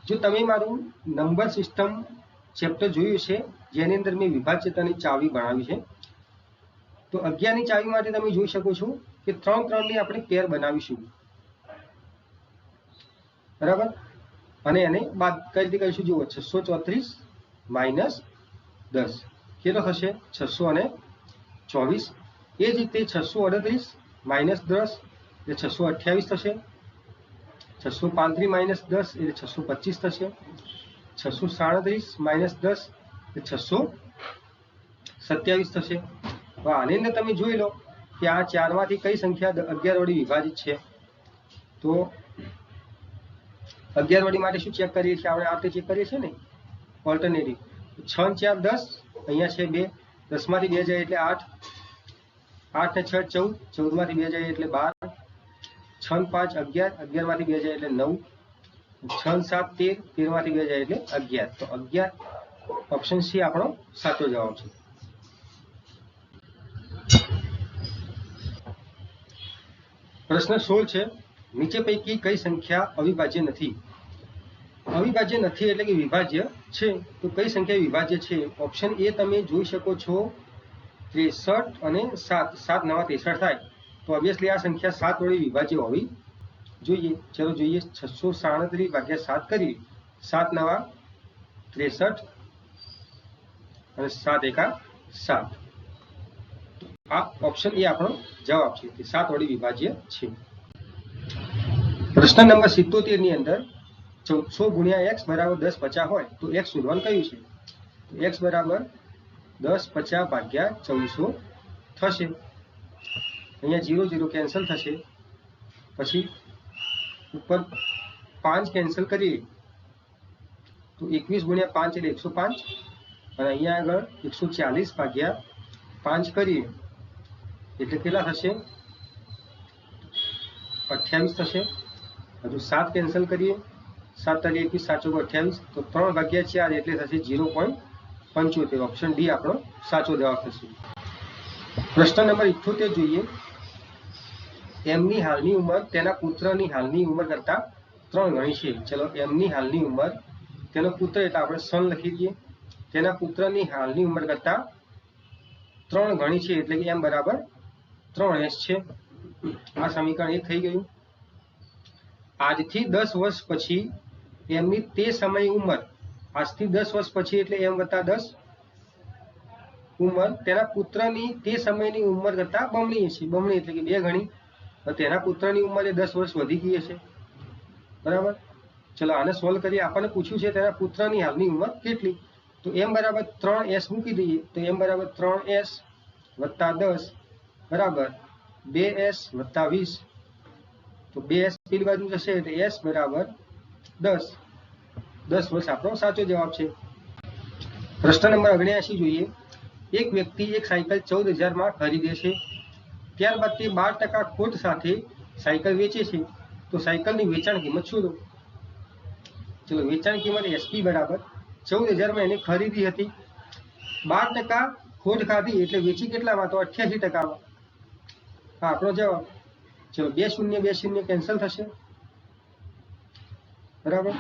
Speaker 1: જો તમે મારું નંબર સિસ્ટમ ચેપ્ટર જોયું છે, જેની અંદર મેં વિભાજ્યતાની ચાવી ભણાવી છે, તો 11ની ચાવી માટે તમે જોઈ શકો છો કે 3 3ની આપણે પેર બનાવીશું, બરાબર. અને એને બાદ કઈ રીતે કરીશું? જુઓ, 634 માઇનસ 10 કેટલો થશે? 624. એ જ રીતે 638 માઇનસ 10 એટલે 628 થશે. 635 માઇનસ 10 એટલે 625 થશે. 637 માઇનસ 10 એટલે 627 થશે. તો આની અંદર તમે જોઈ લો કે આ ચારમાંથી કઈ સંખ્યા 11 વડે વિભાજિત છે. તો 11 વડી માટે શું ચેક કરીએ છીએ આપણે? આ રીતે ચેક કરીએ છીએ ને, ઓલ્ટરનેટિવ. 6 ને 4 10, અહીંયા છે 2, 10 માંથી 2 જાય એટલે 8, 8 ને 6 14, 14 માંથી 2 જાય એટલે 12, 6 ને 5 11, 11 માંથી 2 જાય એટલે 9, 6 ને 7 13, 13 માંથી 2 જાય એટલે 11. તો 11 ઓપ્શન સી આપણો સાચો જવાબ છે. પ્રશ્ન 16 છે. નીચે પૈકી કઈ સંખ્યા અવિભાજ્ય નથી? અવિભાજ્ય નથી એટલે કે વિભાજ્ય છે. તો કઈ સંખ્યા વિભાજ્ય છે? ઓપ્શન એ તમે જોઈ શકો છો 63 અને 7. 7 નવા 63 થાય, તો ઓબ્વિયસલી આ સંખ્યા 7 વડે વિભાજ્ય હોવી જોઈએ. ચલો જોઈએ. 637/7 કરીએ. 7 નવા 63 અને 7 એકા 7. આ ઓપ્શન એ આપણો જવાબ છે કે 7 વડે વિભાજ્ય છે. પ્રશ્ન નંબર 77 ની અંદર 1400 ગુણ્યા x બરાબર 10 50 હોય તો x શોધવાનું કયું છે? તો x બરાબર 10 50 ભાગ્યા 1400 થશે. અહીંયા 0 0 કેન્સલ થશે. પછી ઉપર 5 કેન્સલ કરીએ તો 21 ગુણ્યા 5 એટલે 105, અને અહીંયા આગળ 140 ભાગ્યા 5 કરીએ એટલે કેટલા થશે? 28 થશે. હજુ 7 કેન્સલ કરીએ, 7 તારી 21, 7 ચોક 28, તો 3 ભાગ્યા 4 એટલે થશે 0.75. ઓપ્શન ડી આપણો સાચો જવાબ થશે. પ્રશ્ન નંબર 78 જોઈએ. એમની હાલની ઉંમર તેના પુત્રની હાલની ઉંમર કરતા 3 ગણી છે. ચલો, એમની હાલની ઉંમર, તેનો પુત્ર એટલે આપણે સન લખી દઈએ, તેના પુત્રની હાલની ઉંમર કરતા 3 ગણી છે એટલે કે m બરાબર 3s છે. આ સમીકરણ 1 થઈ ગયું. આજથી 10 વર્ષ પછી એમની તે સમય ઉંમર, આજથી 10 વર્ષ પછી એટલે m વત્તા 10 ઉંમર તેના પુત્રની તે સમયની ઉંમર કરતા બમણી છે. બમણી એટલે કે 2 ગણી. તેના પુત્રની ઉંમર એ 10 વર્ષ વધી ગઈ હશે. બરાબર. ચલો, આને સોલ્વ કરીએ. આપણને પૂછ્યું છે તેના પુત્રની હાલની ઉંમર કેટલી, તો m બરાબર 3s મૂકી દઈએ. તો m બરાબર 3s વત્તા 10 બરાબર 2s વત્તા 20. તો 2s પેલી બાજુ જશે એટલે s બરાબર 10. 10 વર્ષ આપણો સાચો જવાબ છે. પ્રશ્ન નંબર 79 જોઈએ. એક વ્યક્તિ એક સાયકલ 14,000 માં ખરીદે છે. ત્યારબાદ તે 12% ખોટ સાથે સાયકલ વેચે છે. તો સાયકલની વેચાણ કિંમત શોધો. ચલો, વેચાણ કિંમત SP બરાબર 14,000 માં એને ખરીદી હતી, 12% ખોટ ખાધી એટલે વેચી કેટલામાં, તો 88%માં. હા, આપણો જવાબ. ચલો, 2 શૂન્ય 2 શૂન્ય કેન્સલ થશે. બરાબર.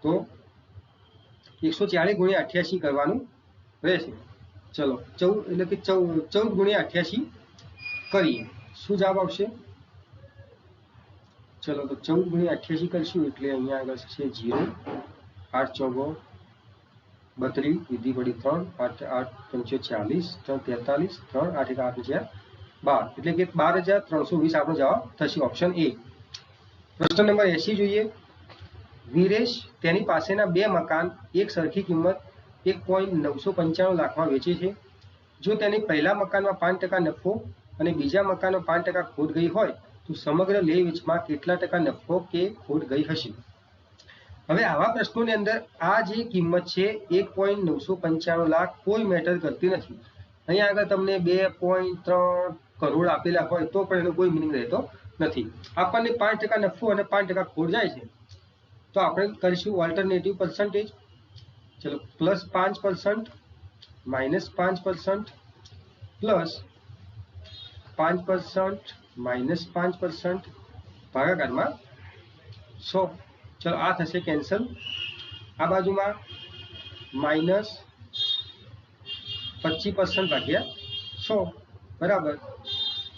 Speaker 1: તો 140 ગુણ્યા 88 કરવાનું રહેશે. ચલો, 14 એટલે કે 14 ગુણ્યા 88 કરીએ. શું જવાબ આવશે? ચલો, તો 14 ગુણ્યા 88 કરશું એટલે અહીંયા આગળ છે 0, 8 ચોગો 32, વિધિ પડી 3, 8 8 પંચો 40, 3 43, 3 8 8 12, એટલે કે 12,320 આપણો જવાબ થશે. Option A. પ્રશ્ન નંબર 80 જોઈએ. વીરેશ તેની પાસેના 2 મકાન એક સરખી કિંમત 1.995 લાખમાં વેચે છે. જો તેની પહેલા મકાનમાં 5% નફો અને બીજા મકાનમાં 5% ખોટ ગઈ હોય તો સમગ્ર લે વેચમાં કેટલા ટકા નફો કે ખોટ ગઈ હશે? હવે આવા પ્રશ્નોની અંદર આ જે કિંમત છે 1.995 લાખ કોઈ મેટર કરતી નથી. અહીંયા આગળ તમને 2.3 કરોડ આપેલા હોય તો પણ એનો કોઈ મિનિંગ રહેતો નથી. આપણને 5% નફો અને 5% ખોટ જાય છે, તો આપણે કરીશું ઓલ્ટરનેટિવ પર્સન્ટેજ. ચલો, +5%, -5%, +5%, -5%, ભાગાકારમાં 100. ચલો, આ થશે કેન્સલ. આ બાજુમાં -25% ભાગ્યા 100 બરાબર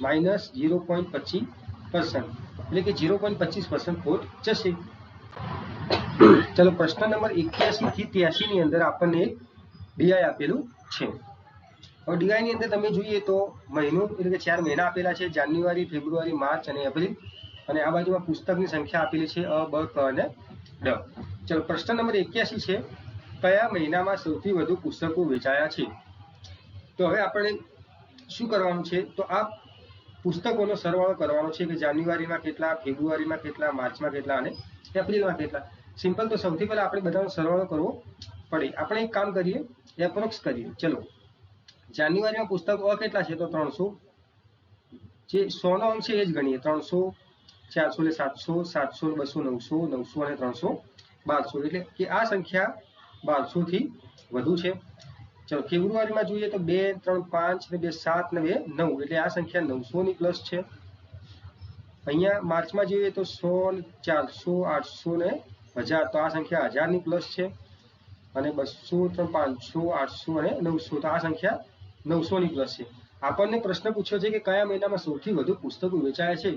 Speaker 1: -0.25%, એટલે કે 0.25% ખોટ જશે. ચલો, પ્રશ્ન નંબર 81 થી 83 ની અંદર આપણને ડીઆઈ આપેલું છે. હવે ડીઆઈ ની અંદર તમે જોઈએ તો મહિનો એટલે કે 4 મહિના આપેલા છે, જાન્યુઆરી, ફેબ્રુઆરી, માર્ચ અને એપ્રિલ. અને આ બાજુમાં પુસ્તકની સંખ્યા આપેલી છે અ, બ, ક અને ડ. ચલો, પ્રશ્ન નંબર 81 છે. કયા મહિનામાં સૌથી વધુ પુસ્તકો વેચાયા છે? તો હવે આપણે શું કરવાનું છે, તો આ પુસ્તકોનો સરવાળો કરવાનો છે કે જાન્યુઆરીમાં કેટલા, ફેબ્રુઆરીમાં કેટલા, માર્ચમાં કેટલા અને એપ્રિલમાં કેટલા. સિમ્પલ. તો સૌથી પહેલા આપણે બધાનો સરવાળો કરવો પડે. આપણે એક કામ કરીએ, એપ્રોક્સ કરીએ. ચલો, જાન્યુઆરીમાં પુસ્તકો અ કેટલા છે, તો 300. જે 100 નો અંક છે એ જ ગણીએ. 300, 400 ને 700, 700 ને 200, 900, 900 અને 300, 1200. એટલે કે આ સંખ્યા 1200 થી વધુ છે. ચલો, ફેબ્રુઆરીમાં જોઈએ તો 2, 3, 5 ને 2, 7 ને 2, 9. એટલે આ સંખ્યા 900 ની પ્લસ છે. અહીંયા માર્ચમાં જોઈએ તો 100, 400, 800 ને 1000. તો આ સંખ્યા 1000 ની પ્લસ છે. અને 200, 500, 800 અને 900. તો આ સંખ્યા 900 ની પ્લસ છે. આપણને પ્રશ્ન પૂછ્યો છે કે કયા મહિનામાં સૌથી વધુ પુસ્તકો વેચાયા છે?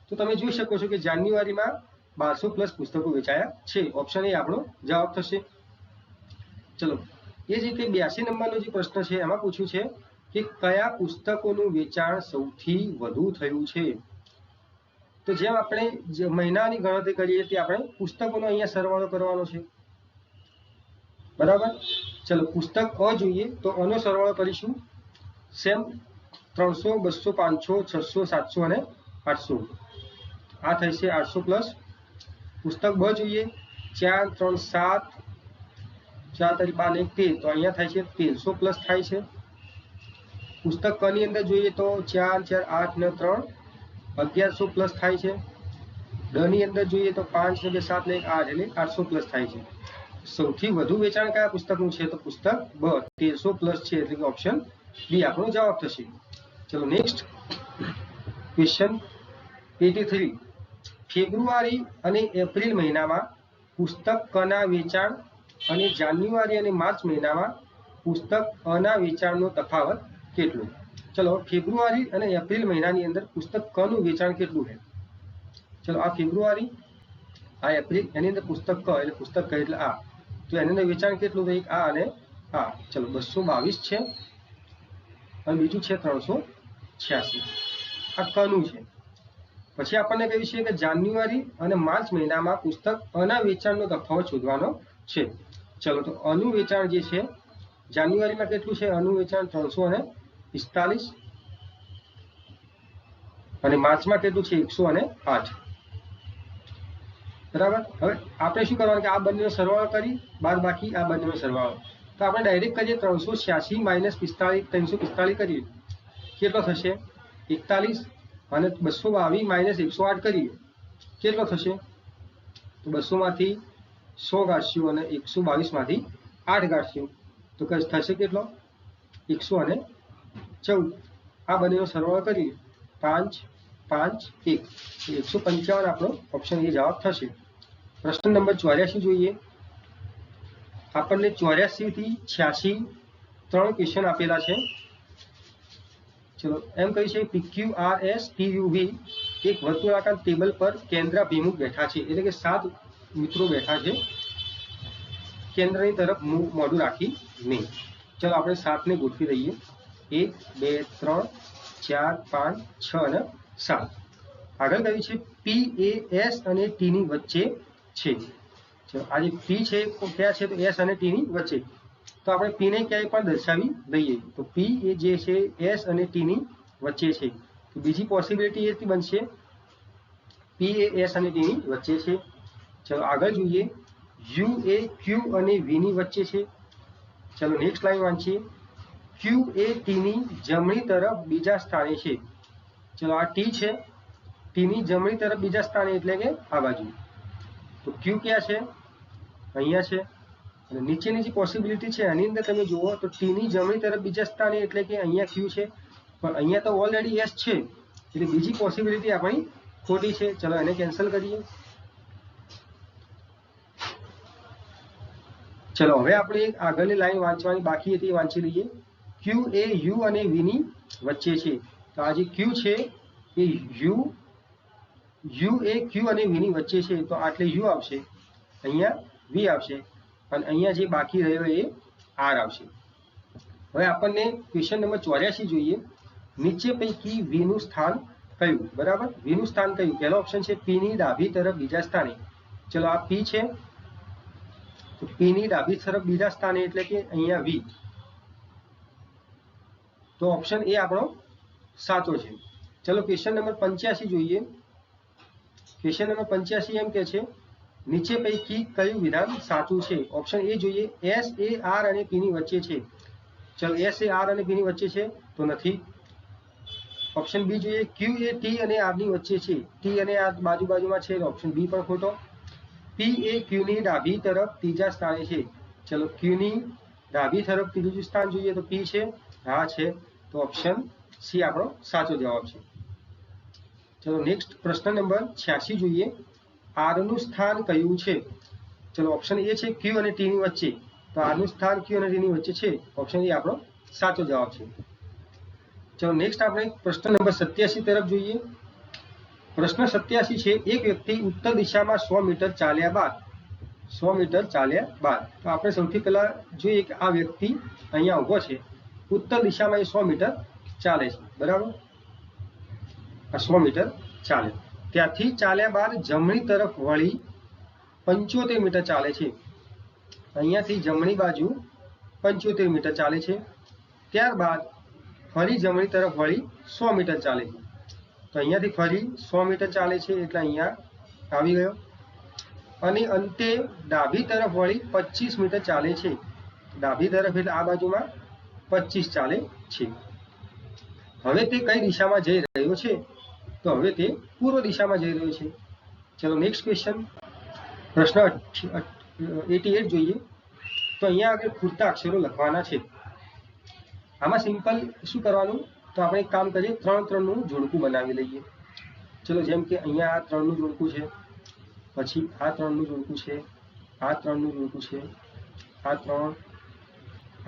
Speaker 1: તો તમે જોઈ શકો છો કે જાન્યુઆરીમાં 1200 પ્લસ પુસ્તકો વેચાયા છે. ઓપ્શન એ આપણો જવાબ થશે. ચલો, એ જ રીતે 82 નંબરનો જે પ્રશ્ન છે એમાં પૂછ્યું છે કે કયા પુસ્તકોનું વેચાણ સૌથી વધુ થયું છે? તો જેમ આપણે મહિનાની ગણતરી કરીએ તે આપણે પુસ્તકોનો અહીંયા સરવાળો કરવાનો છે. બરાબર. ચલો, પુસ્તક અ જોઈએ તો અનો સરવાળો કરીશું. સેમ 300, 200, 500, 600, 700 અને 800. આ થશે 800 પ્લસ. પુસ્તક બ જોઈએ 4, 3, 7, 4 તારી 12 ને 13. તો અહીંયા થાય છે 1300 પ્લસ થાય છે. પુસ્તક ક ની અંદર જોઈએ તો 4, 4, 8 ને 3, 1100 પ્લસ થાય છે. 10 ની અંદર જોઈએ તો 5 ને 2 7 ને 1 8 એટલે 800 પ્લસ થાય છે. સૌથી વધુ વેચાણ કયા પુસ્તકનું છે? તો પુસ્તક બ 1300 પ્લસ છે, એટલે કે ઓપ્શન બી આપણો જવાબ થશે. ચલો નેક્સ્ટ ક્વેશ્ચન 83. ફેબ્રુઆરી અને એપ્રિલ મહિનામાં પુસ્તક કના વેચાણ અને જાન્યુઆરી અને માર્ચ મહિનામાં પુસ્તક અના વેચાણનો તફાવત કેટલો? ચલો ફેબ્રુઆરી અને એપ્રિલ મહિનાની અંદર પુસ્તક કનું વેચાણ કેટલું છે? ચલો આ ફેબ્રુઆરી, આ એપ્રિલ, એની અંદર પુસ્તક ક એટલે પુસ્તક ક એટલે આ, તો એની અંદર વેચાણ કેટલું? તો એક આ અને આ. ચલો 222 છે અને બીજું છે 386. આ કનું છે. પછી આપણને કહ્યું છે કે જાન્યુઆરી અને માર્ચ મહિનામાં પુસ્તક અના વેચાણનો તફાવત શોધવાનો છે. ચલો તો અનું વેચાણ જે છે જાન્યુઆરીમાં કેટલું છે? અનું વેચાણ 345 અને માર્ચમાં કેટલું છે? 108. બરાબર. હવે આપણે શું કરવાનું કે આ બંનેનો સરવાળો કરી બાદ બાકી આ બંનેનો સરવાળો, તો આપણે ડાયરેક્ટ કરીએ 386 માઇનસ 45 345 કરીએ કેટલો થશે? 41 અને 222 માઇનસ 108 કરીએ કેટલો થશે? તો 200 માંથી 100 કાઢશું અને 122 માંથી 8 કાઢશું તો થશે કેટલો? 114. આ બંનેનો સરવાળો કરીએ 5 5 1 155 આપણો ઓપ્શન એ જવાબ થશે. પ્રશ્ન નંબર 84 જોઈએ. આપણને 84 થી 86 3 ક્વેશ્ચન આપેલા છે. ચલો એમ કહ્યું છે PQRSTUV એક વર્તુળાકાર ટેબલ પર કેન્દ્રાભિમુખ બેઠા છે, એટલે કે 7 મિત્રો બેઠા છે કેન્દ્રની તરફ મોઢું રાખી નહીં. ચલો આપણે 7 ને ગોઠવી દઈએ. 1 2 3 4 5 6 અને 7. આગળ કહ્યું છે P એ S અને T ની વચ્ચે છે. ચલો આ જે P છે ક્યાં છે? તો S અને T ની વચ્ચે. તો આપણે P ને ક્યાંય પણ દર્શાવી દઈએ તો P એ જે છે S અને T ની વચ્ચે છે. તો બીજી પોસિબિલિટી એ બનશે P એ S અને T ની વચ્ચે છે. ચલો આગળ જોઈએ. U એ Q અને V ની વચ્ચે છે. ચલો નેક્સ્ટ લાઈન વાંચીએ. Q એ T ની જમણી તરફ બીજા સ્થાને છે. ચલો આ T છે, T ની જમણી તરફ બીજા સ્થાને એટલે કે આ બાજુ. તો Q ક્યાં છે? અહીંયા છે. અને નીચેની જે પોસિબિલિટી છે એની અંદર તમે જુઓ તો T ની જમણી તરફ બીજા સ્થાને એટલે કે અહીંયા Q છે, પણ અહીંયા તો ઓલરેડી S છે, એટલે બીજી પોસિબિલિટી આપણી ખોટી છે. ચલો એને કેન્સલ કરીએ. ચલો હવે આપણે એક આગળની લાઈન વાંચવાની બાકી હતી વાંચી લઈએ. Q એ U અને V ની વચ્ચે છે. તો આ જે Q છે એ U એ Q અને V ની વચ્ચે છે, તો આટલે U આવશે, અહીંયા V આવશે અને અહીંયા જે બાકી રહ્યો એ R આવશે. હવે આપણને ક્વેશ્ચન નંબર 84 જોઈએ. નીચે પૈકી V નું સ્થાન કયું? બરાબર. V નું સ્થાન કયું? પહેલો ઓપ્શન છે P ની ડાબી તરફ બીજા સ્થાને. ચલો આ P છે, તો P ની ડાબી તરફ બીજા સ્થાને એટલે કે અહીંયા V. તો ઓપ્શન એ આપણો સાચો છે. ચલો ક્વેશ્ચન નંબર 85 જોઈએ. ક્વેશ્ચન નંબર 85 એમ કે છે નીચે પૈકી કયું વિધાન સાચું છે? ઓપ્શન એ જોઈએ. S એ R અને P ની વચ્ચે છે. ચલો S એ R અને P ની વચ્ચે છે તો નથી. ઓપ્શન બી જોઈએ. Q એ T અને R ની વચ્ચે છે. T અને R બાજુમાં છે, ઓપ્શન બી પણ ખોટો. P એ Q ની ડાબી તરફ ત્રીજા સ્થાને છે. ચલો Q ની ડાબી તરફ ત્રીજું સ્થાન જોઈએ તો P છે, હા છે, તો ઓપ્શન સી આપણો સાચો જવાબ છે. ચલો નેક્સ્ટ પ્રશ્ન નંબર 86 જોઈએ. R નું સ્થાન કયું છે? ચલો ઓપ્શન એ છે Q અને T ની વચ્ચે. તો R નું સ્થાન Q અને T ની વચ્ચે છે, ઓપ્શન એ આપણો સાચો જવાબ છે. ચલો નેક્સ્ટ આપણે પ્રશ્ન નંબર 87 તરફ જોઈએ. પ્રશ્ન 87 છે એક વ્યક્તિ ઉત્તર દિશામાં 100 મીટર ચાલ્યા બાદ તો આપણે સૌથી પહેલા જોઈએ કે આ વ્યક્તિ અહીંયા ઊભો છે, ઉત્તર દિશામાં એ 100 મીટર ચાલે છે. બરાબર. આ 100 મીટર ચાલે, ત્યાંથી ચાલ્યા બાદ જમણી તરફ વળી 75 મીટર ચાલે છે. અહીંયાથી જમણી બાજુ 75 મીટર ચાલે છે. ત્યારબાદ ફરી જમણી તરફ વળી 100 મીટર ચાલે છે. તો અહીંયાથી ફરી 100 મીટર ચાલે છે એટલે અહીંયા આવી ગયો અને અંતે ડાબી તરફ વળી 25 મીટર ચાલે છે. ડાબી તરફ એટલે આ બાજુમાં 25 ચાલે છે. હવે તે કઈ દિશામાં જઈ રહ્યો છે? તો હવે તે પૂર્વ દિશામાં જઈ રહ્યો છે. ચલો નેક્સ્ટ ક્વેશ્ચન, પ્રશ્ન 88 જોઈએ. તો અહીંયા આગળ ખૂટતા અક્ષરો લખવાના છે. આમાં સિમ્પલ શું કરવાનું, તો આપણે એક કામ કરીએ, 3 3 નું જોડકું બનાવી લઈએ. ચલો જેમ કે અહીંયા આ 3 નું જોડકું છે, પછી આ 3 નું જોડકું છે, આ 3 નું જોડકું છે, આ 3,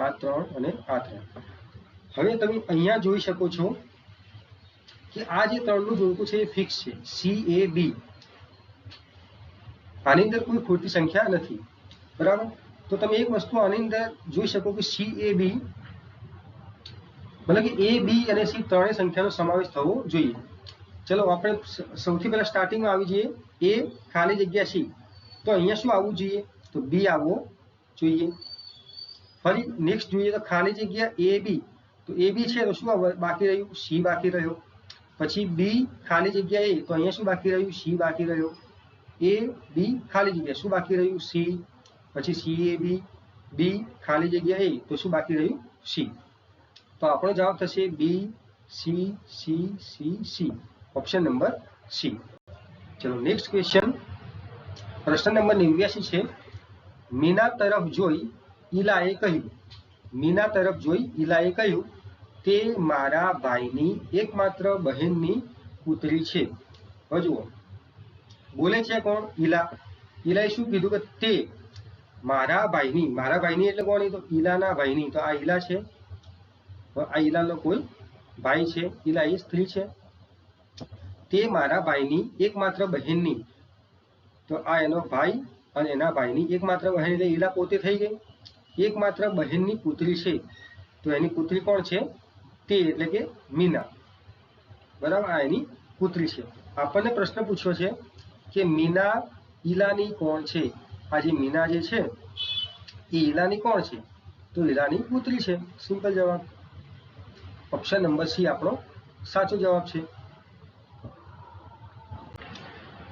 Speaker 1: આ 3 અને આ 3. હવે તમે અહીંયા જોઈ શકો છો કે આ જે 3 નું જોડકું છે એ ફિક્સ છે, CAB. આની અંદર કોઈ ખોટી સંખ્યા નથી, બરાબર. તો તમે એક વસ્તુ આની અંદર જોઈ શકો કે CAB મતલબ કે A, B અને C ત્રણેય સંખ્યાનો સમાવેશ થવો જોઈએ. ચલો આપણે સૌથી પહેલા સ્ટાર્ટિંગમાં આવી જઈએ, A ખાલી જગ્યા C. તો અહીંયા શું આવવું જોઈએ, તો B આવવો જોઈએ. ફરી નેક્સ્ટ જોઈએ તો ખાલી જગ્યા AB. તો AB છે તો શું બાકી રહ્યું, C બાકી રહ્યો. પછી B ખાલી જગ્યા A. તો અહીંયા શું બાકી રહ્યું, C બાકી રહ્યો. A B ખાલી જગ્યા, શું બાકી રહ્યું, C. પછી CAB, B ખાલી જગ્યા A. તો શું બાકી રહ્યું, C. તો આપણો જવાબ થશે B C C C C, option number C. ચલો નેક્સ્ટ ક્વેશ્ચન, પ્રશ્ન નંબર 89 છે. મીના તરફ જોઈ ઈલાએ કહ્યું. મીના તરફ જોઈ ઈલાએ કહ્યું, તે મારા ભાઈની એકમાત્ર બહેનની પુત્રી છે. હવે જુઓ, બોલે છે કોણ, ઈલા. ઈલાએ શું કીધું કે તે મારા ભાઈની એટલે કોણ, તો ઈલાના ભાઈની. તો આ ઈલા છે, આ ઈલાનો કોઈ ભાઈ છે, ઈલા એ સ્ત્રી છે. તે મારા ભાઈની એકમાત્ર બહેનની, તો આ એનો ભાઈ અને એના ભાઈની એકમાત્ર બહેન એટલે ઈલા પોતે થઈ ગઈ. એકમાત્ર બહેનની પુત્રી છે, તો એની પુત્રી કોણ છે, તે એટલે કે મીના, બરાબર. આ એની પુત્રી છે. આપણને પ્રશ્ન પૂછ્યો છે કે મીના ઈલાની કોણ છે. આ જે મીના જે છે એ ઈલાની કોણ છે, તો ઈલાની પુત્રી છે. સિમ્પલ જવાબ, ઓપ્શન નંબર C આપણો સાચો જવાબ છે.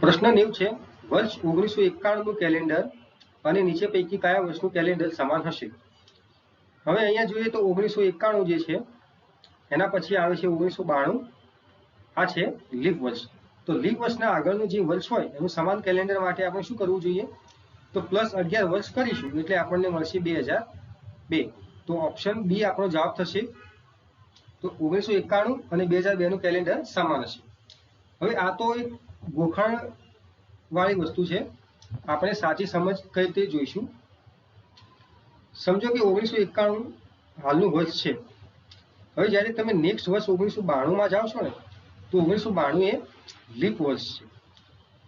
Speaker 1: પ્રશ્ન 90 છે. વર્ષ 1991 નું કેલેન્ડર અને નીચે પૈકી કયા વર્ષનું કેલેન્ડર સમાન હશે. હવે અહીંયા જોઈએ તો 1991 જે છે એના પછી આવે છે 1992. આ છે લીપ વર્ષ. તો લીપ વર્ષના આગળનું જે વર્ષ હોય એનું સમાન કેલેન્ડર માટે આપણે શું કરવું જોઈએ, તો +11 વર્ષ કરીશું એટલે આપણને મળશે 2002. તો ઓપ્શન B આપણો જવાબ થશે. તો 1991 અને 2002 નું કેલેન્ડર સમાન હશે. હવે આ તો એક ગોખણ વાળી વસ્તુ છે, આપણે સાચી સમજ કઈ રીતે જોઈશું. સમજો કે 1991 હાલનું વર્ષ છે. હવે જ્યારે તમે નેક્સ્ટ વર્ષ 1992 માં જાઓ છો ને, તો 1992 એ લીપ વર્ષ છે.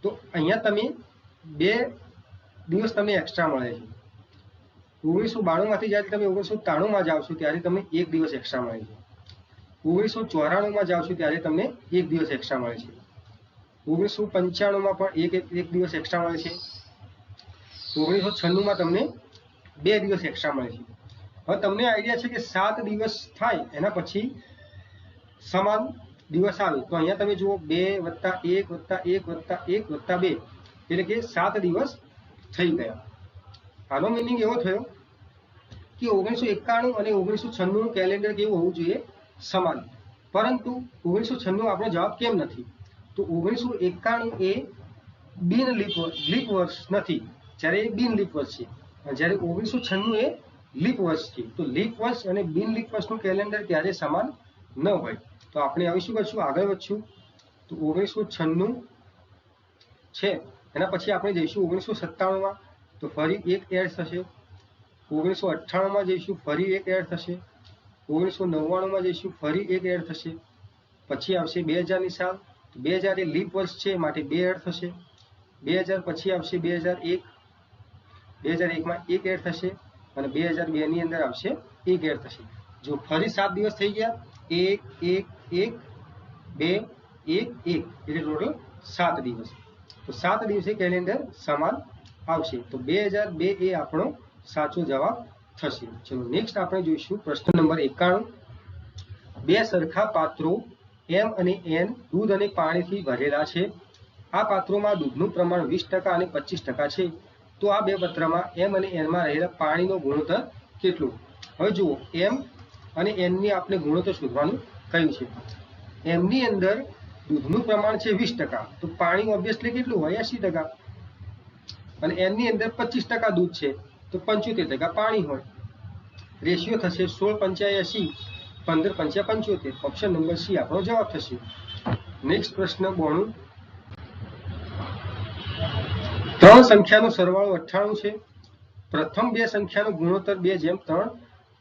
Speaker 1: તો અહીંયા તમે 2 દિવસ તમને એક્સ્ટ્રા મળે છે. 1992 માંથી જ્યારે તમે 1993 માં જાઓ છો ત્યારે તમને 1 દિવસ એક્સ્ટ્રા મળે છે. 1994 માં જાઓ છો ત્યારે તમને 1 દિવસ એક્સ્ટ્રા મળે છે. 1995 માં પણ એક દિવસ એક્સ્ટ્રા મળે છે. 1996 માં તમને 2 દિવસ એક્સ્ટ્રા મળે છે. હવે તમને આઈડિયા છે કે 7 દિવસ થાય એના પછી સમાન દિવસ આવે. તો અહીંયા તમે જુઓ 2 + 1 + 1 + 1 + 2 એટલે કે 7 દિવસ થઈ ગયા. આનો મિનિંગ એવો થયો કે 1991 અને 1996 નું કેલેન્ડર કેવું હોવું જોઈએ, સમાન. પરંતુ 1996 આપણો જવાબ કેમ નથી, તો 1991 એ બિન લીપ વર્ષ નથી, જ્યારે એ બિન લીપ વર્ષ છે. જ્યારે 1996 એ લીપ વર્ષ છે. તો લીપ વર્ષ અને બિન લીપ વર્ષનું કેલેન્ડર ક્યારે સમાન ન હોય. તો આપણે હવે શું કરશું, આગળ વધશું. તો 1996 છે એના પછી આપણે જઈશું 1997 માં, તો ફરી એક એડ થશે. 1998 માં જઈશું, ફરી એક એડ થશે. 1999 માં જઈશું, ફરી એક એડ થશે. પછી આવશે 2000 ની સાલ. 2000 એ લીપ વર્ષ છે માટે 2 એડ થશે. 2000 પછી આવશે 2001. 2001 માં એક એડ થશે અને 2002 ની અંદર આવશે એક એડ થશે. જો ફરી 7 દિવસ થઈ ગયા, 1 1 1 2 1 1 એટલે ટોટલ 7 દિવસ. તો 7 દિવસે કેલેન્ડર સમાન આવશે. તો 2002 એ આપણો સાચો જવાબ થશે. ચલો નેક્સ્ટ આપણે જોઈશું પ્રશ્ન નંબર 91. 2 સરખા પાત્રો M અને N દૂધ અને પાણીથી ભરેલા છે. આ પાત્રોમાં દૂધનું પ્રમાણ 20% અને 25% છે. તો આ 2 પાત્રમાં M અને N માં રહેલા પાણીનો ગુણોત્તર કેટલો. હવે જુઓ, M અને N ની આપણે ગુણોત્તર શોધવાનું કહ્યું છે. M ની અંદર દૂધનું પ્રમાણ છે 20%, તો પાણી ઓબ્વિયસલી કેટલું હોય? 80%. અને એની અંદર 25% દૂધ છે, તો 75% પાણી હોય. રેશિયો થશે 16 × 85, 15 × 75. ઓપ્શન નંબર સી આપણો જવાબ થશે. નેક્સ્ટ પ્રશ્ન 92. ત્રણ સંખ્યાનો સરવાળો 98 છે. પ્રથમ બે સંખ્યાનો ગુણોત્તર 2:3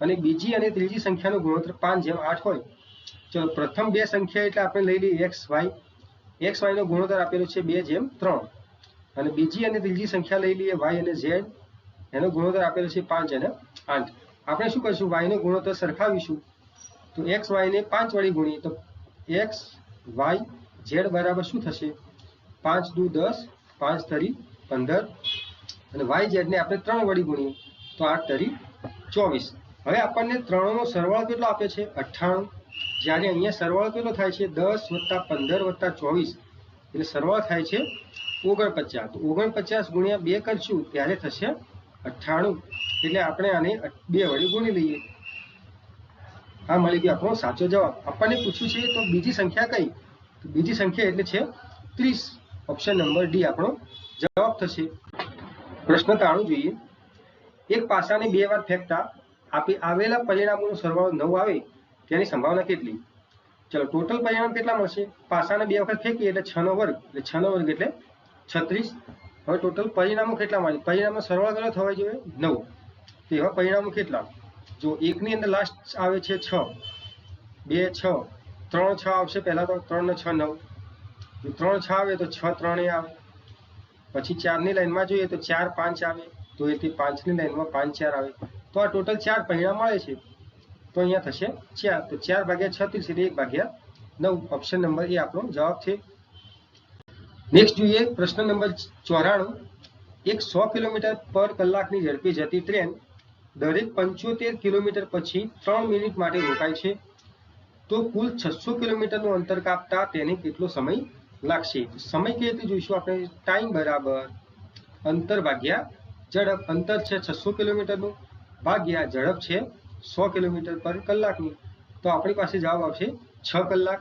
Speaker 1: અને બીજી અને ત્રીજી સંખ્યાનો ગુણોત્તર 5:8 હોય. ચલો, પ્રથમ બે સંખ્યા એટલે આપણે લઈ લઈએ એક્સ વાય નો ગુણોત્તર આપેલો છે 2:3 અને બીજી અને ત્રીજી સંખ્યા લઈ લઈએ વાય અને ઝેડ, એનો ગુણોત્તર આપેલો છે 5 અને 8. આપણે શું કરીશું? વાય નો ગુણોત્તર સરખાવીશું. તો એક્સ વાય ને 5 વડે ગુણીએ તો એક્સ વાય ઝેડ બરાબર શું થશે? 5 દુ 10, 5 તરી 15 અને વાય ઝેડ ને આપણે 3 વડે ગુણીએ તો 8 તરી 24. હવે આપણને ત્રણનો સરવાળો કેટલો આપ્યો છે? 98. જ્યારે અહીંયા સરવાળો કેટલો થાય છે? 10 + 15 + 24, એટલે સરવાળો થાય છે 49. તો 49 ગુણ્યા 2 કરશું ત્યારે થશે 98. એટલે આપણે આને 2 વડે ગુણી લઈએ. આ મળી ગયો આપણો સાચો જવાબ. આપણને પૂછ્યું છે તો બીજી સંખ્યા કઈ? તો બીજી સંખ્યા એટલે છે 30. ઓપ્શન નંબર ડી આપણો જવાબ થશે. પ્રશ્ન 93 જોઈએ. એક પાસાને 2 વાર ફેંકતા આવેલા પરિણામોનો સરવાળો 9 આવે તેની સંભાવના કેટલી? ચલો, ટોટલ પરિણામ કેટલા મળશે? પાસાને 2 વખત ફેંકીએ એટલે 6 નો વર્ગ, એટલે 6 નો વર્ગ એટલે 36. હવે ટોટલ પરિણામો કેટલા મળે? પરિણામનો સરવાળો કેટલો થવો જોઈએ? 9. તો એવા પરિણામો કેટલા? જો એકની અંદર લાસ્ટ આવે છે 6, 2 6, 3 6 આવશે. પહેલા તો 3 ને 6 9. જો 3 6 આવે તો 6 3 એ આવે. પછી 4 ની લાઈનમાં જોઈએ તો 4 5 આવે. તો એ 5 ની લાઈનમાં 5 4 આવે. તો આ ટોટલ 4 પરિણામ મળે છે. તો અહીંયા થશે 4. તો 4/36 એટલે 1/9. ઓપ્શન નંબર એ આપણો જવાબ છે. નેક્સ્ટ જોઈએ પ્રશ્ન નંબર 94. એક 100 કિલોમીટર/કલાકની ઝડપે જતી ટ્રેન દરેક 75 કિલોમીટર પછી 3 મિનિટ માટે રોકાય છે. તો કુલ 600 કિલોમીટરનું અંતર કાપતા તેને કેટલો સમય લાગશે? સમય કેવી રીતે જોઈશું આપણે? ટાઈમ બરાબર અંતર ભાગ્યા ઝડપ. અંતર છે 600 કિલોમીટરનું ભાગ્યા ઝડપ છે 100 કિલોમીટર/કલાકની. તો આપણી પાસે જવાબ આવશે 6 કલાક.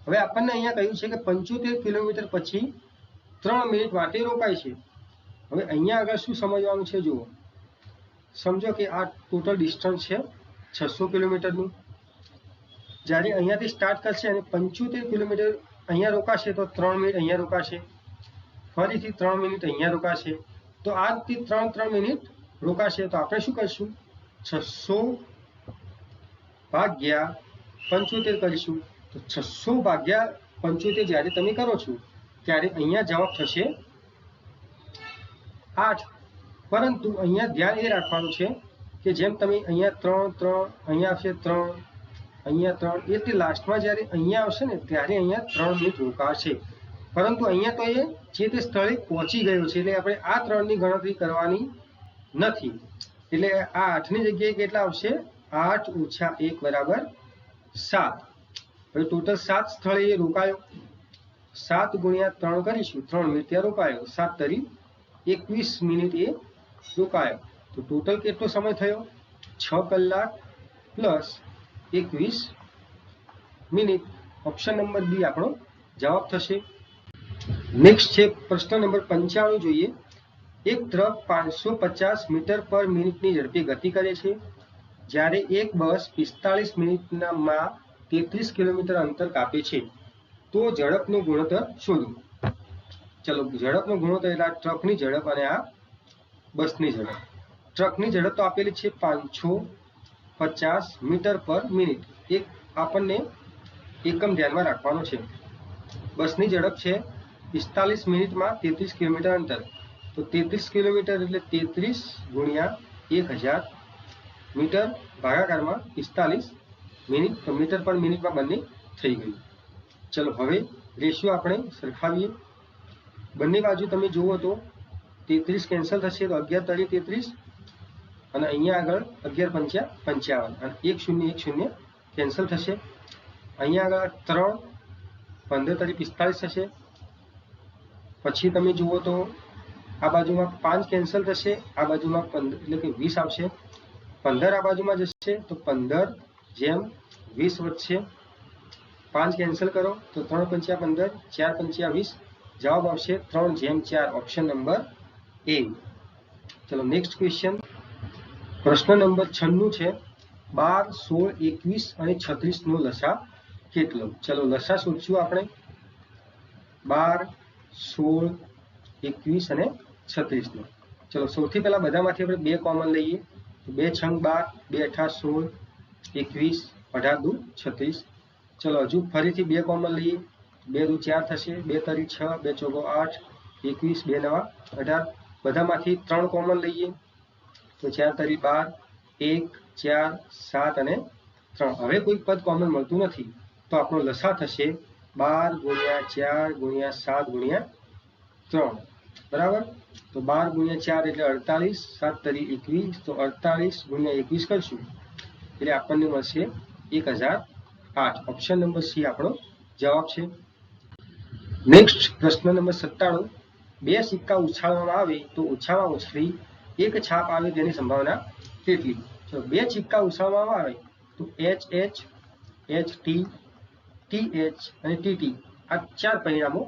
Speaker 1: હવે આપણને અહીંયા કહ્યું છે કે 75 કિલોમીટર પછી 3 મિનિટ માટે રોકાય છે. હવે અહીંયા આગળ શું સમજવાનું છે? જુઓ, સમજો કે આ ટોટલ ડિસ્ટન્સ છે 600 કિલોમીટરનું. જ્યારે અહીંયાથી સ્ટાર્ટ કરશે અને 75 કિલોમીટર અહીંયા રોકાશે તો 3 મિનિટ અહીંયા રોકાશે, ફરીથી 3 મિનિટ અહીંયા રોકાશે. તો આ રીતે 3 મિનિટ રોકાશે. તો આપણે શું કરીશું? 600 ભાગ્યા 75 કરીશું. તો 600 ભાગ્યા 75 જ્યારે તમે કરો છો ત્યારે અહીંયા જવાબ થશે 8. પરંતુ અહીંયા ધ્યાન એ રાખવાનું છે કે જેમ તમે અહીંયા 3 3 અહીંયા આવશે 3 અહીંયા 3 એટલે લાસ્ટમાં જ્યારે અહીંયા આવશે ને ત્યારે અહીંયા 3 મિનિટ રોકાશે. પરંતુ અહીંયા તો એ જે તે સ્થળે પહોંચી ગયો છે એટલે આપણે આ 3ની ગણતરી કરવાની નથી. એટલે આ 8ની જગ્યાએ કેટલા આવશે? 8 - 1 = 7. હવે ટોટલ 7 સ્થળે એ રોકાયો. 7 × 3 કરીશું. 3 મિનિટ ત્યાં રોકાયો. 7 તરી 21 મિનિટ એ રોકાયો. તો ટોટલ કેટલો સમય થયો? 6 કલાક plus 21 minute. Option number B આપણો જવાબ થશે. નેક્સ્ટ છે પ્રશ્ન નંબર 95 જોઈએ. એક ટ્રક 550 મીટર/મિનિટની ઝડપે ગતિ કરે છે, જ્યારે એક બસ 45 મિનિટમાં 33 કિલોમીટર અંતર કાપે છે. તો ઝડપનો ગુણોત્તર શોધો. ચલો, ઝડપનો ગુણોત્તર એટલે ટ્રકની ઝડપ અને આ બસની ઝડપ. ટ્રકની ઝડપ તો આપેલી છે 550 મીટર/મિનિટ. એક આપણને એકમ ધ્યાનમાં રાખવાનો છે. બસની ઝડપ છે 45 મિનિટમાં 33 કિલોમીટર અંતર. તો 33 કિલોમીટર એટલે 33 × 1000 મીટર ભાગાકારમાં 45 મિનિટ. તો મીટર/મિનિટમાં બંને થઈ ગયું. ચલો, હવે રેશિયો આપણે સરખાવીએ. બંને બાજુ તમે જુઓ તો 33 કેન્સલ થશે તો 11 તરી 33 અને અહીંયા આગળ 11 × 5 = 55 અને 1 0 1 0 કેન્સલ થશે. અહીંયા આગળ 3 15 તરી 45 થશે. પછી તમે જુઓ તો આ બાજુમાં 5 કેન્સલ થશે, આ બાજુમાં 15 એટલે કે 20 આવશે. 15 આ બાજુમાં જશે તો 15 જેમ 20 વધશે. 5 કેન્સલ કરો તો 3 પંચ્યા 15, 4 પંચ્યા 20, જવાબ આવશે 3/4, ઓપ્શન નંબર એ. ચલો નેક્સ્ટ ક્વેશ્ચન, પ્રશ્ન નંબર 96 છે 12, 16, 21 અને 36 નો લસા કેટલો? ચલો લસા શોધશું આપણે 12, 16, 21 અને 36 નો. ચલો સૌથી પહેલા બધામાંથી આપણે 2 કોમન લઈએ તો 2 છંગ 12, 2 અઠા 16, 21, 18 દુ 36. ચલો હજુ ફરીથી 2 કોમન લઈએ, 2 દુ 4 થશે, 2 તરી 6, 2 ચોગો 8, 21, 2 નવા 18. બધામાંથી 3 કોમન લઈએ તો 4 તરી 12, 1, 4, 7 અને 3. હવે કોઈ પદ કોમન મળતું નથી તો આપણો લસા થશે 12 ગુણ્યા 4 ગુણ્યા 7 ગુણ્યા 3, બરાબર. તો 12 ગુણ્યા 4 એટલે 48, 7 તરી 21, તો 48 ગુણ્યા 21 કરશું એટલે આપણને મળશે 1008. ઓપ્શન નંબર સી આપણો જવાબ છે. નેક્સ્ટ પ્રશ્ન નંબર 97, 2 સિક્કા ઉછાળવામાં આવે તો ઓછામાં ઓછી 1 છાપ આવે તેની સંભાવના કેટલી? તો 2 સિક્કા ઉછાળવામાં આવે તો HH, HT, TH અને TT આ 4 પરિણામો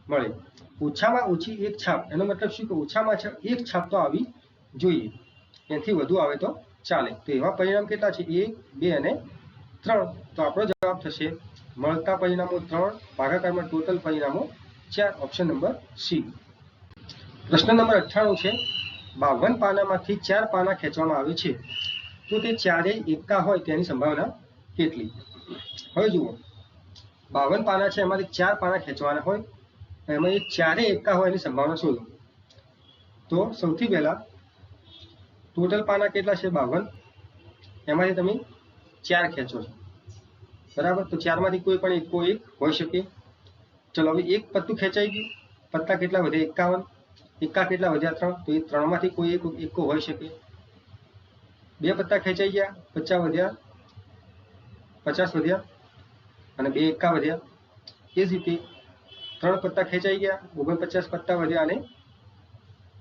Speaker 1: મળે. ઓછામાં ઓછી 1 છાપ, એનો મતલબ શું કે ઓછામાં ઓછા 1 છાપ તો આવી જોઈએ, એનાથી વધુ આવે તો ચાલે. તો એવા પરિણામ કેટલા છે? 1, 2 અને 3. તો આપણો જવાબ થશે મળતા પરિણામો 3, ભાગાકારમાં ટોટલ પરિણામો 4, ઓપ્શન નંબર સી. પ્રશ્ન નંબર 98 છે 52 પાનામાંથી 4 પાના ખેંચવામાં આવે છે તો તે ચારેય એકા હોય તેની સંભાવના કેટલી? હવે જુઓ 52 પાના છે, એમાંથી 4 પાના ખેંચવાના હોય, એમાં એ ચારેય એકા હોય એની સંભાવના શોધો. તો સૌથી પહેલા ટોટલ પાના કેટલા છે? 52. એમાંથી તમે 4 ખેંચો છો, બરાબર. તો 4 માંથી કોઈ પણ એકો એક હોઈ શકે. ચલો હવે એક પત્તું ખેંચાઈ ગયું, પત્તા કેટલા વધે? 51. એકા કેટલા વધ્યા? 3. તો એ 3 માંથી કોઈ એક એકો હોઈ શકે. 2 પત્તા ખેંચાઈ ગયા, 50 વધ્યા, 50 વધ્યા અને 2 એકા વધ્યા. એ જ રીતે 3 પત્તા ખેંચાઈ ગયા, 49 પત્તા વધ્યા અને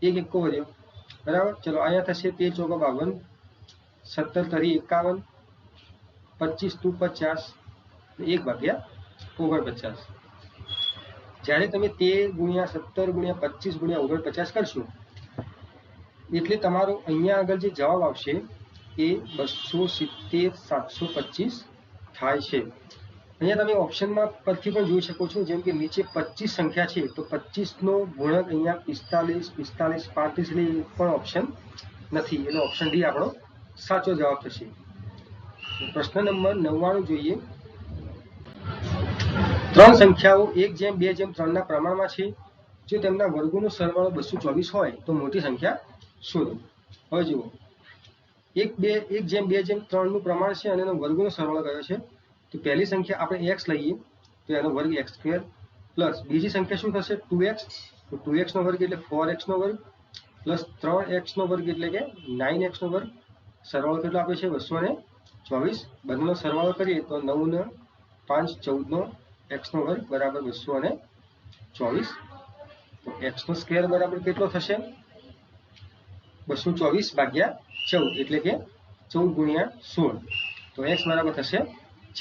Speaker 1: 1 એકો વધ્યો, બરાબર. ચલો અહીંયા થશે 13 ચોગા 52, 17 તરી 51, 25 દુ 50, 1 ભાગ્યા 49. જ્યારે તમે 13 ગુણ્યા 17 ગુણ્યા 25 ગુણ્યા 49 કરશો એટલે તમારો અહીંયા આગળ જે જવાબ આવશે એ 270, 725 થાય છે. અહીંયા તમે ઓપ્શનમાં પરથી પણ જોઈ શકો છો, જેમ કે નીચે 25 સંખ્યા છે તો 25 નો ગુણક અહીંયા 45, 45, 35 એટલે એ પણ ઓપ્શન નથી, એટલે ઓપ્શન ડી આપણો સાચો જવાબ થશે. પ્રશ્ન નંબર 99 જોઈએ. 3 સંખ્યાઓ 1/2/3 ના પ્રમાણમાં છે. જો તેમના વર્ગોનો સરવાળો 224 હોય તો મોટી સંખ્યા શોધો. હવે જુઓ 1/2/3 નું પ્રમાણ છે અને એનો વર્ગનો સરવાળો કયો છે? તો પહેલી સંખ્યા આપણે x લઈએ તો એનો વર્ગ x² પ્લસ બીજી સંખ્યા શું થશે? 2x. તો 2x નો વર્ગ એટલે 4x નો વર્ગ પ્લસ 3x નો વર્ગ એટલે કે 9x નો વર્ગ. સરવાળો કેટલો આપે છે? 224. બંનેનો સરવાળો કરીએ તો 9 ને 5 14 નો x નો વર્ગ બરાબર 224. તો x નો સ્ક્વેર બરાબર કેટલો થશે? 224 ભાગ્યા 14 એટલે કે 14 ગુણ્યા 16. તો x બરાબર થશે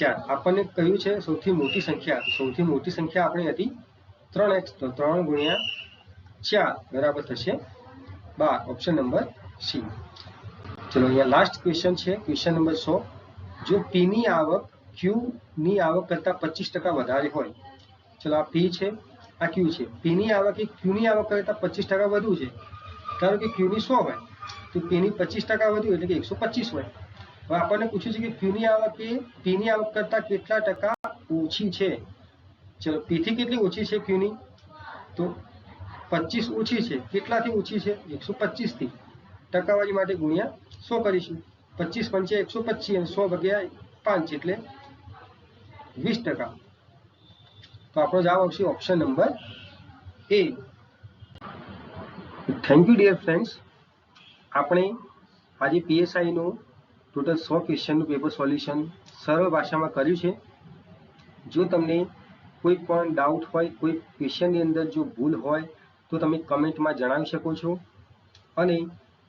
Speaker 1: 4. આપણને કહ્યું છે સૌથી મોટી સંખ્યા, સૌથી મોટી સંખ્યા આપણી હતી 3x, તો 3 ગુણ્યા 4 બરાબર થશે 12, ઓપ્શન નંબર સી. ચલો અહીંયા લાસ્ટ ક્વેશ્ચન છે, ક્વેશ્ચન નંબર 100. જો P ની આવક Q ની આવક કરતાં 25% વધારે હોય, ચલો આ P છે, આ Q છે. P ની આવક એ Q ની આવક કરતાં 25% વધુ છે. ધારો કે Q ની 100 હોય તો P ની 25% વધુ એટલે કે 125 હોય. હવે આપણને પૂછ્યું છે કે Q ની આવક એ P ની આવક કરતાં કેટલા ટકા ઓછી છે. ચલો P થી કેટલી ઓછી છે Q ની? તો 25 ઓછી છે. કેટલાથી ઓછી છે? 125 થી. ટકાવારી માટે ગુણ્યા 100 કરીશું. 25 પંચે 125 અને 100 ભાગ્યા 5 એટલે 20%. તો આપણો જવાબ આવશે option number A. Thank you dear friends. આપણે આજે PSI નું ટોટલ 100 ક્વેશ્ચનનું પેપર સોલ્યુશન સરળ ભાષામાં કર્યું છે. જો તમને કોઈ પણ ડાઉટ હોય, કોઈ ક્વેશ્ચનની અંદર જો ભૂલ હોય તો તમે કમેન્ટમાં જણાવી શકો છો. અને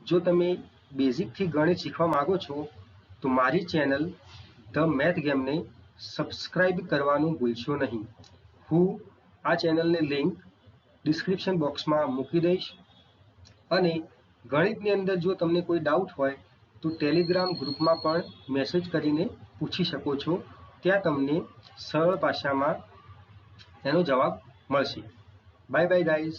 Speaker 1: જો તમે બેઝિકથી ગણિત શીખવા માંગો છો તો મારી ચેનલ ધ મેથ ગેમને સબસ્ક્રાઇબ કરવાનું ભૂલશો નહીં. હું આ ચેનલની લિંક ડિસ્ક્રિપ્શન બોક્સમાં મૂકી દઈશ. અને ગણિતની અંદર જો તમને કોઈ ડાઉટ હોય તો ટેલિગ્રામ ગ્રુપમાં પણ મેસેજ કરીને પૂછી શકો છો. ત્યાં તમને સરળ ભાષામાં એનો જવાબ મળશે. Bye bye guys.